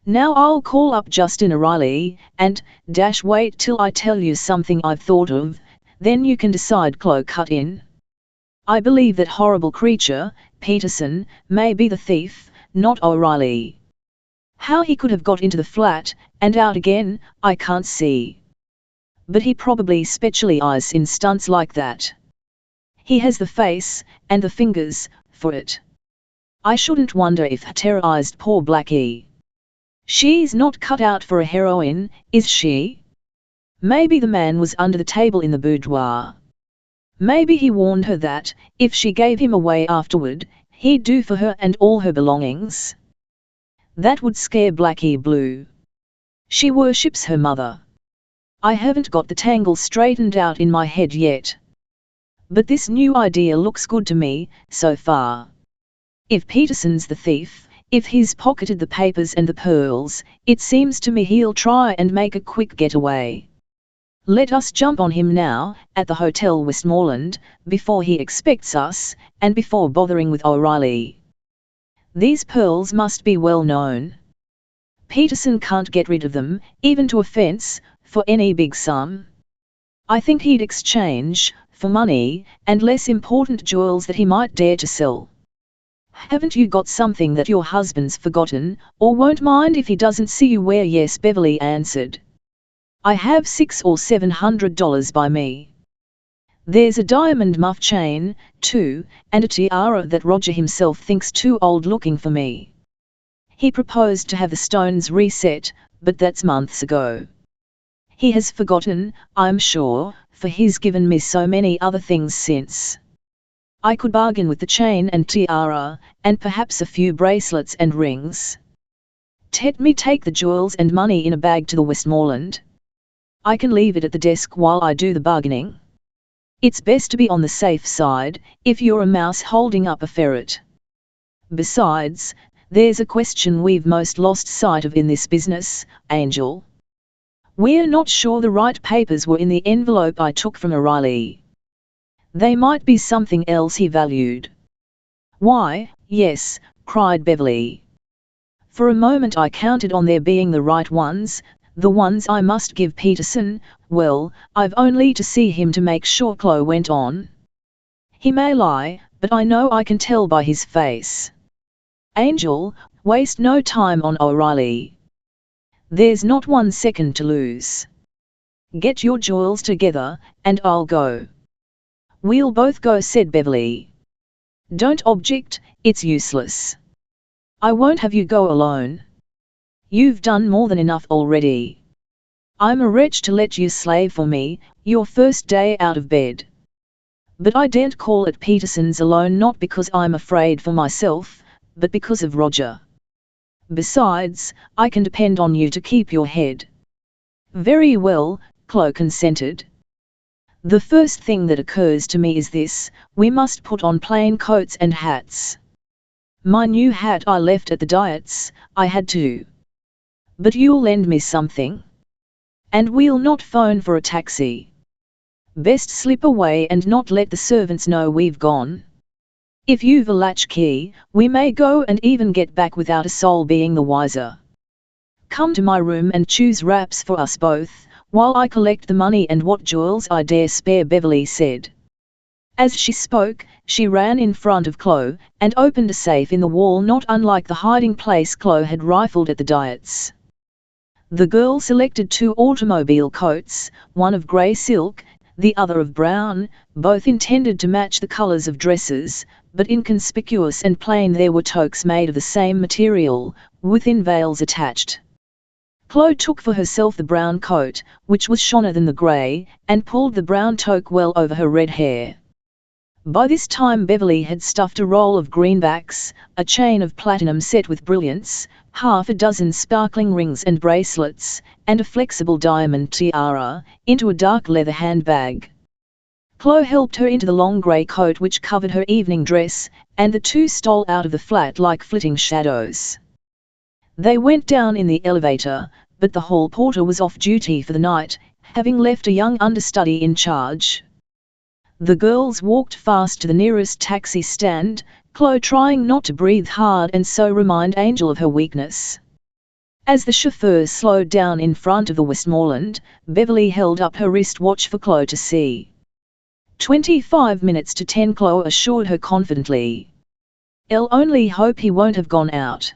"Now I'll call up Justin O'Reilly, and, wait till I tell you something I've thought of, then you can decide," Chloe cut in. "I believe that horrible creature, Peterson, may be the thief, not O'Reilly. How he could have got into the flat, and out again, I can't see. But he probably specializes in stunts like that. He has the face, and the fingers, for it. I shouldn't wonder if he terrorized poor Blackie. She's not cut out for a heroine, is she? Maybe the man was under the table in the boudoir. Maybe he warned her that, if she gave him away afterward, he'd do for her and all her belongings. That would scare Blackie blue. She worships her mother. I haven't got the tangle straightened out in my head yet. But this new idea looks good to me, so far. If Peterson's the thief, if he's pocketed the papers and the pearls, it seems to me he'll try and make a quick getaway. Let us jump on him now, at the Hotel Westmoreland, before he expects us, and before bothering with O'Reilly. These pearls must be well known. Peterson can't get rid of them, even to a fence, for any big sum. I think he'd exchange, for money, and less important jewels that he might dare to sell. Haven't you got something that your husband's forgotten, or won't mind if he doesn't see you wear? Yes, Beverly answered. I have $600 or $700 by me. There's a diamond muff chain, too, and a tiara that Roger himself thinks too old looking for me. He proposed to have the stones reset, but that's months ago. He has forgotten, I'm sure, for he's given me so many other things since. I could bargain with the chain and tiara, and perhaps a few bracelets and rings. Let me take the jewels and money in a bag to the Westmoreland. I can leave it at the desk while I do the bargaining. It's best to be on the safe side, if you're a mouse holding up a ferret. Besides, there's a question we've most lost sight of in this business, Angel. We're not sure the right papers were in the envelope I took from O'Reilly. They might be something else he valued. Why, yes, cried Beverly. For a moment I counted on their being the right ones, the ones I must give Peterson. Well, I've only to see him to make sure, Chloe went on. He may lie, but I know I can tell by his face. Angel, waste no time on O'Reilly. There's not 1 second to lose. Get your jewels together, and I'll go. We'll both go, said Beverly. Don't object, it's useless. I won't have you go alone. You've done more than enough already. I'm a wretch to let you slave for me, your first day out of bed. But I daren't call at Peterson's alone, not because I'm afraid for myself, but because of Roger. Besides, I can depend on you to keep your head. Very well, Chloe consented. The first thing that occurs to me is this: we must put on plain coats and hats. My new hat I left at the Diets, I had to. But you'll lend me something? And we'll not phone for a taxi. Best slip away and not let the servants know we've gone. If you've a latchkey, we may go and even get back without a soul being the wiser. Come to my room and choose wraps for us both, while I collect the money and what jewels I dare spare, Beverly said. As she spoke, she ran in front of Chloe, and opened a safe in the wall not unlike the hiding place Chloe had rifled at the Diets. The girl selected 2 automobile coats, one of grey silk, the other of brown, both intended to match the colours of dresses, but inconspicuous and plain there were toques made of the same material, within veils attached. Chloe took for herself the brown coat, which was shorter than the grey, and pulled the brown toque well over her red hair. By this time Beverly had stuffed a roll of greenbacks, a chain of platinum set with brilliants, half a dozen sparkling rings and bracelets, and a flexible diamond tiara, into a dark leather handbag. Chloe helped her into the long grey coat which covered her evening dress, and the 2 stole out of the flat like flitting shadows. They went down in the elevator, but the hall porter was off duty for the night, having left a young understudy in charge. The girls walked fast to the nearest taxi stand, Chloe trying not to breathe hard and so remind Angel of her weakness. As the chauffeur slowed down in front of the Westmoreland, Beverly held up her wristwatch for Chloe to see. 25 minutes to 10, Chloe assured her confidently. I'll only hope he won't have gone out.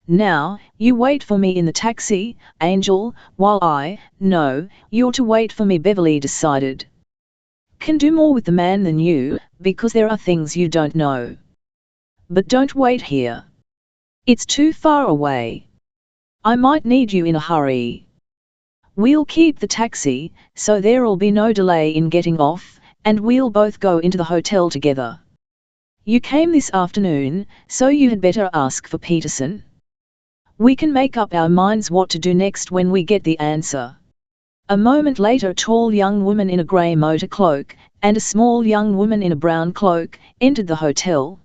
Now, you wait for me in the taxi, Angel, while no, you're to wait for me, Beverly decided. Can do more with the man than you, because there are things you don't know. But don't wait here. It's too far away. I might need you in a hurry. We'll keep the taxi, so there'll be no delay in getting off, and we'll both go into the hotel together. You came this afternoon, so you had better ask for Peterson. We can make up our minds what to do next when we get the answer. A moment later a tall young woman in a grey motor cloak, and a small young woman in a brown cloak, entered the hotel.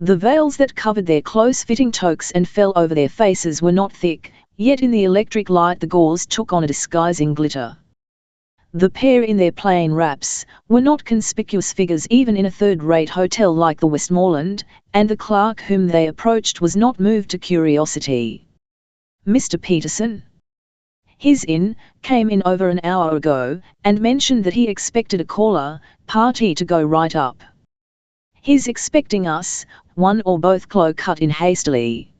The veils that covered their close-fitting toques and fell over their faces were not thick, yet in the electric light the gauze took on a disguising glitter. The pair in their plain wraps were not conspicuous figures even in a third-rate hotel like the Westmoreland, and the clerk whom they approached was not moved to curiosity. Mr. Peterson? His inn came in over an hour ago, and mentioned that he expected a caller party to go right up. He's expecting us, one or both, Chloe cut in hastily.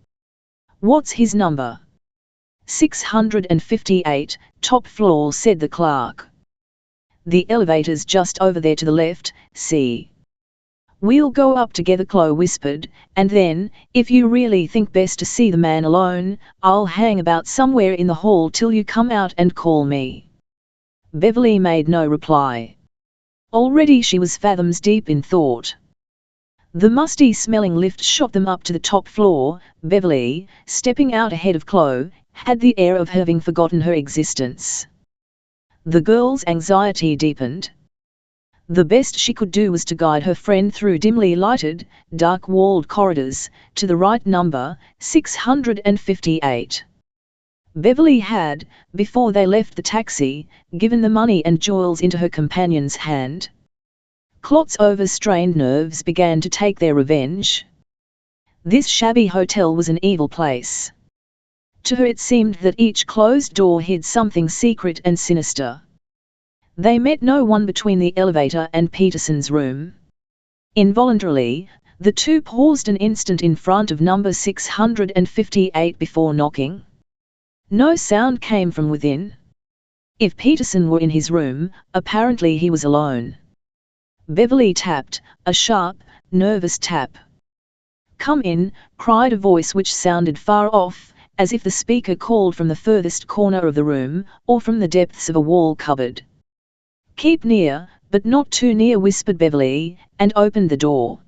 What's his number? 658, top floor, said the clerk. The elevator's just over there to the left, see? We'll go up together, Chloe whispered, and then, if you really think best to see the man alone, I'll hang about somewhere in the hall till you come out and call me. Beverly made no reply. Already she was fathoms deep in thought. The musty-smelling lift shot them up to the top floor. Beverly, stepping out ahead of Chloe, had the air of having forgotten her existence. The girl's anxiety deepened. The best she could do was to guide her friend through dimly lighted, dark-walled corridors, to the right number, 658. Beverly had, before they left the taxi, given the money and jewels into her companion's hand. Clot's overstrained nerves began to take their revenge. This shabby hotel was an evil place. To her it seemed that each closed door hid something secret and sinister. They met no one between the elevator and Peterson's room. Involuntarily, the two paused an instant in front of number 658 before knocking. No sound came from within. If Peterson were in his room, apparently he was alone. Beverly tapped, a sharp, nervous tap. "Come in," cried a voice which sounded far off, as if the speaker called from the furthest corner of the room, or from the depths of a wall cupboard. "Keep near, but not too near," whispered Beverly, and opened the door.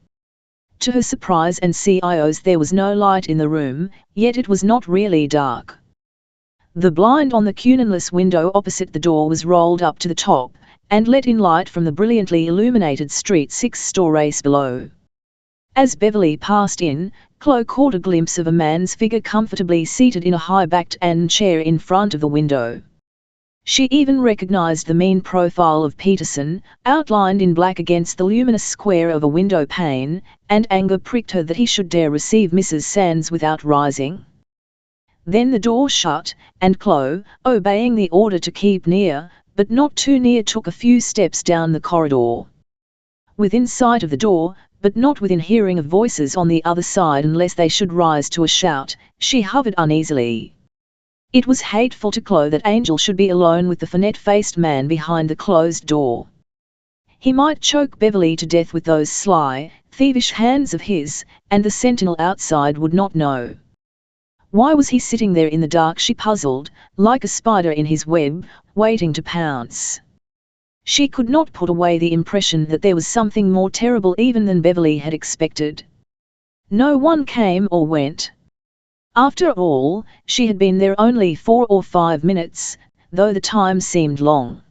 To her surprise and CIO's, there was no light in the room, yet it was not really dark. The blind on the Cunanless window opposite the door was rolled up to the top, and let in light from the brilliantly illuminated street 6 stories below. As Beverly passed in, Chloe caught a glimpse of a man's figure comfortably seated in a high-backed chair in front of the window. She even recognized the mean profile of Peterson, outlined in black against the luminous square of a window pane, and anger pricked her that he should dare receive Mrs. Sands without rising. Then the door shut, and Chloe, obeying the order to keep near, but not too near, took a few steps down the corridor. Within sight of the door, but not within hearing of voices on the other side unless they should rise to a shout, she hovered uneasily. It was hateful to Chloe that Angel should be alone with the finette-faced man behind the closed door. He might choke Beverly to death with those sly, thievish hands of his, and the sentinel outside would not know. Why was he sitting there in the dark, she puzzled, like a spider in his web, waiting to pounce? She could not put away the impression that there was something more terrible even than Beverly had expected. No one came or went. After all, she had been there only 4 or 5 minutes, though the time seemed long.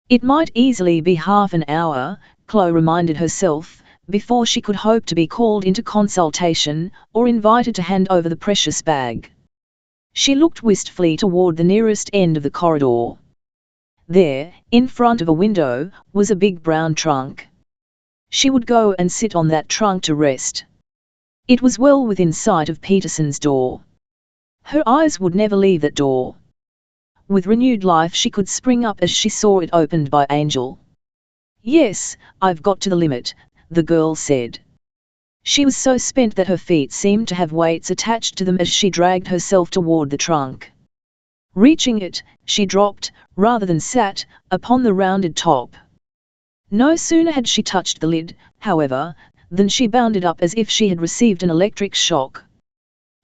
It might easily be half an hour, Chloe reminded herself, before she could hope to be called into consultation, or invited to hand over the precious bag. She looked wistfully toward the nearest end of the corridor. There, in front of a window, was a big brown trunk. She would go and sit on that trunk to rest. It was well within sight of Peterson's door. Her eyes would never leave that door. With renewed life she could spring up as she saw it opened by Angel. "Yes, I've got to the limit," the girl said. She was so spent that her feet seemed to have weights attached to them as she dragged herself toward the trunk. Reaching it, she dropped, rather than sat, upon the rounded top. No sooner had she touched the lid, however, than she bounded up as if she had received an electric shock.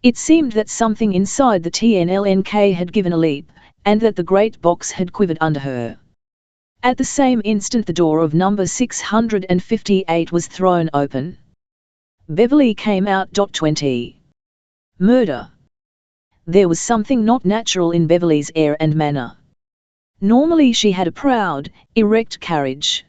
It seemed that something inside the TNLNK had given a leap, and that the great box had quivered under her. At the same instant the door of number 658 was thrown open. Beverly came out. 20. Murder. There was something not natural in Beverly's air and manner. Normally she had a proud, erect carriage.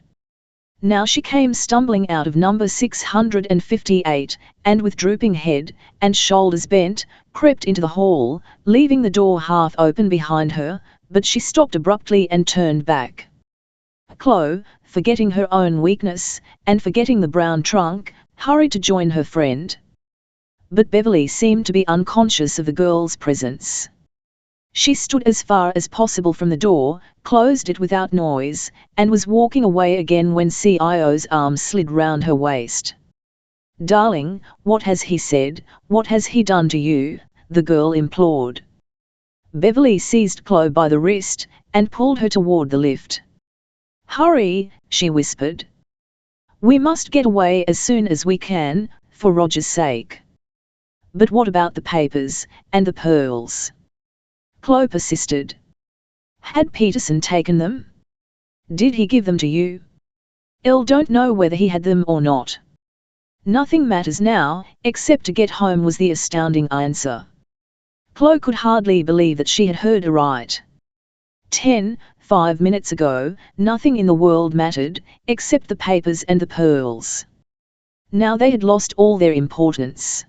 Now she came stumbling out of number 658, and with drooping head, and shoulders bent, crept into the hall, leaving the door half open behind her, but she stopped abruptly and turned back. Chloe, forgetting her own weakness, and forgetting the brown trunk, hurried to join her friend. But Beverly seemed to be unconscious of the girl's presence. She stood as far as possible from the door, closed it without noise, and was walking away again when CIO's arm slid round her waist. "Darling, what has he said, what has he done to you?" the girl implored. Beverly seized Chloe by the wrist, and pulled her toward the lift. "Hurry," she whispered. "We must get away as soon as we can, for Roger's sake." "But what about the papers, and the pearls?" Chloe persisted. "Had Peterson taken them? Did he give them to you?" "Elle don't know whether he had them or not." "Nothing matters now, except to get home," was the astounding answer. Chloe could hardly believe that she had heard aright. 5 minutes ago, nothing in the world mattered, except the papers and the pearls. Now they had lost all their importance.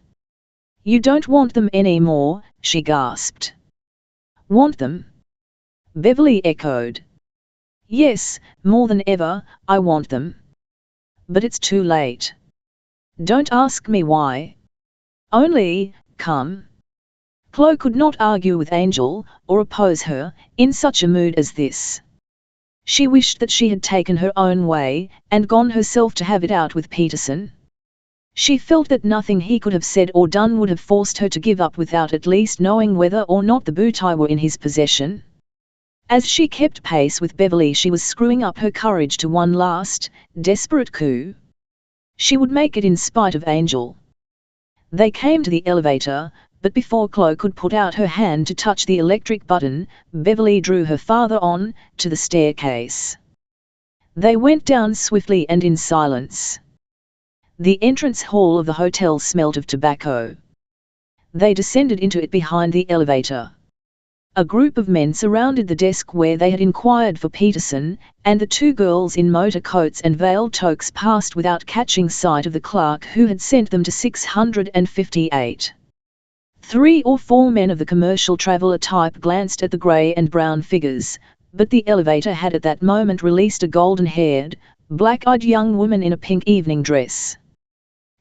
"You don't want them any more," she gasped. "Want them?" Beverly echoed. "Yes, more than ever, I want them. But it's too late. Don't ask me why. Only, come." Chloe could not argue with Angel, or oppose her, in such a mood as this. She wished that she had taken her own way, and gone herself to have it out with Peterson. She felt that nothing he could have said or done would have forced her to give up without at least knowing whether or not the booty were in his possession. As she kept pace with Beverly, she was screwing up her courage to one last, desperate coup. She would make it in spite of Angel. They came to the elevator, but before Chloe could put out her hand to touch the electric button, Beverly drew her father on to the staircase. They went down swiftly and in silence. The entrance hall of the hotel smelt of tobacco. They descended into it behind the elevator. A group of men surrounded the desk where they had inquired for Peterson, and the two girls in motor coats and veiled toques passed without catching sight of the clerk who had sent them to 658. 3 or 4 men of the commercial traveler type glanced at the grey and brown figures, but the elevator had at that moment released a golden-haired, black-eyed young woman in a pink evening dress.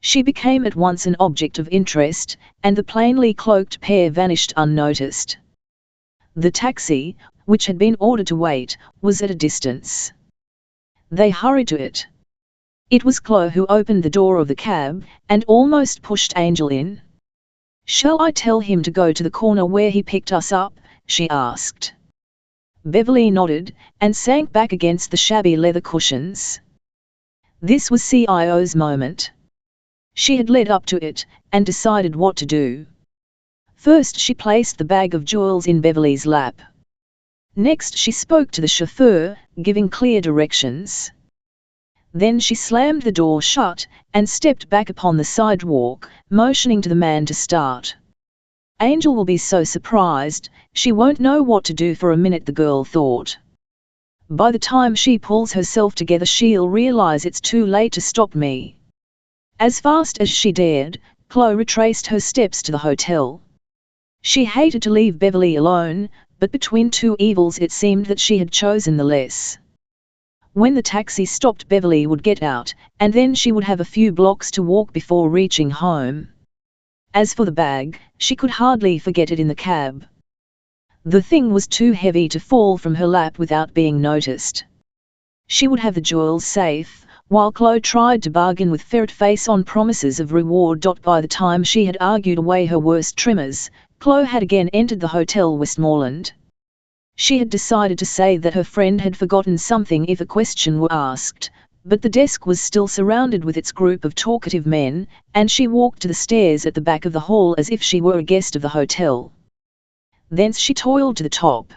She became at once an object of interest, and the plainly cloaked pair vanished unnoticed. The taxi, which had been ordered to wait, was at a distance. They hurried to it. It was Chloe who opened the door of the cab, and almost pushed Angel in. "Shall I tell him to go to the corner where he picked us up?" she asked. Beverly nodded, and sank back against the shabby leather cushions. This was CIO's moment. She had led up to it, and decided what to do. First she placed the bag of jewels in Beverly's lap. Next she spoke to the chauffeur, giving clear directions. Then she slammed the door shut, and stepped back upon the sidewalk, motioning to the man to start. Angel will be so surprised, she won't know what to do for a minute, the girl thought. By the time she pulls herself together she'll realize it's too late to stop me. As fast as she dared, Chloe retraced her steps to the hotel. She hated to leave Beverly alone, but between two evils it seemed that she had chosen the less. When the taxi stopped, Beverly would get out, and then she would have a few blocks to walk before reaching home. As for the bag, she could hardly forget it in the cab. The thing was too heavy to fall from her lap without being noticed. She would have the jewels safe, while Chloe tried to bargain with Ferret Face on promises of reward. By the time she had argued away her worst tremors, Chloe had again entered the Hotel Westmoreland. She had decided to say that her friend had forgotten something if a question were asked, but the desk was still surrounded with its group of talkative men, and she walked to the stairs at the back of the hall as if she were a guest of the hotel. Thence she toiled to the top.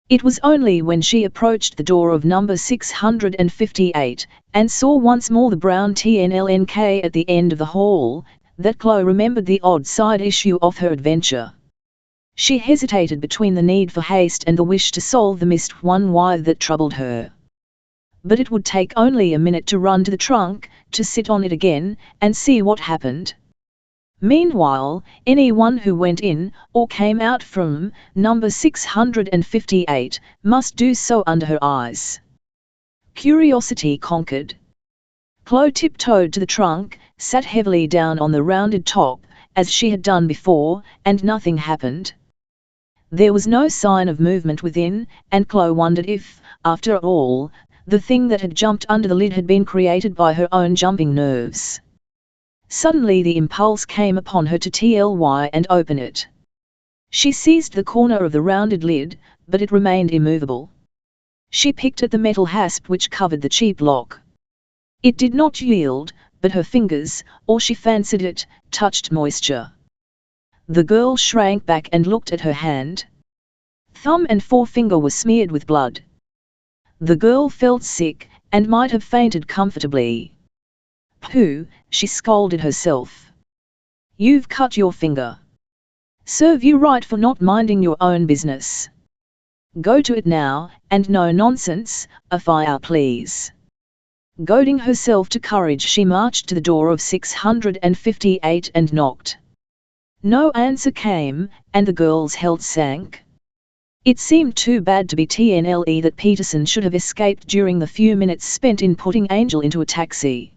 It was only when she approached the door of number 658, and saw once more the brown TNLNK at the end of the hall, that Chloe remembered the odd side issue of her adventure. She hesitated between the need for haste and the wish to solve the missed one wire that troubled her. But it would take only a minute to run to the trunk, to sit on it again, and see what happened. Meanwhile, anyone who went in, or came out from, number 658, must do so under her eyes. Curiosity conquered. Chloe tiptoed to the trunk, sat heavily down on the rounded top, as she had done before, and nothing happened. There was no sign of movement within, and Chloe wondered if, after all, the thing that had jumped under the lid had been created by her own jumping nerves. Suddenly the impulse came upon her to try and open it. She seized the corner of the rounded lid, but it remained immovable. She picked at the metal hasp which covered the cheap lock. It did not yield, but her fingers, or she fancied it, touched moisture. The girl shrank back and looked at her hand. Thumb and forefinger were smeared with blood. The girl felt sick, and might have fainted comfortably. Pooh, she scolded herself. You've cut your finger. Serve you right for not minding your own business. Go to it now, and no nonsense, a fire please. Goading herself to courage, she marched to the door of 658 and knocked. No answer came, and the girl's health sank. It seemed too bad to be TNLE that Peterson should have escaped during the few minutes spent in putting Angel into a taxi.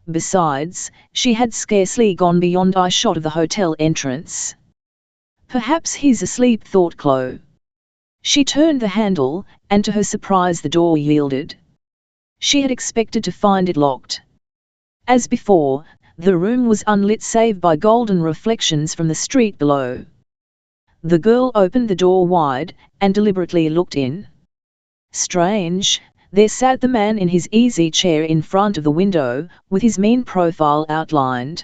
Besides, she had scarcely gone beyond eye-shot of the hotel entrance. Perhaps he's asleep, thought Chloe. She turned the handle, and to her surprise the door yielded. She had expected to find it locked. As before, the room was unlit save by golden reflections from the street below. The girl opened the door wide, and deliberately looked in. Strange, there sat the man in his easy chair in front of the window, with his mean profile outlined.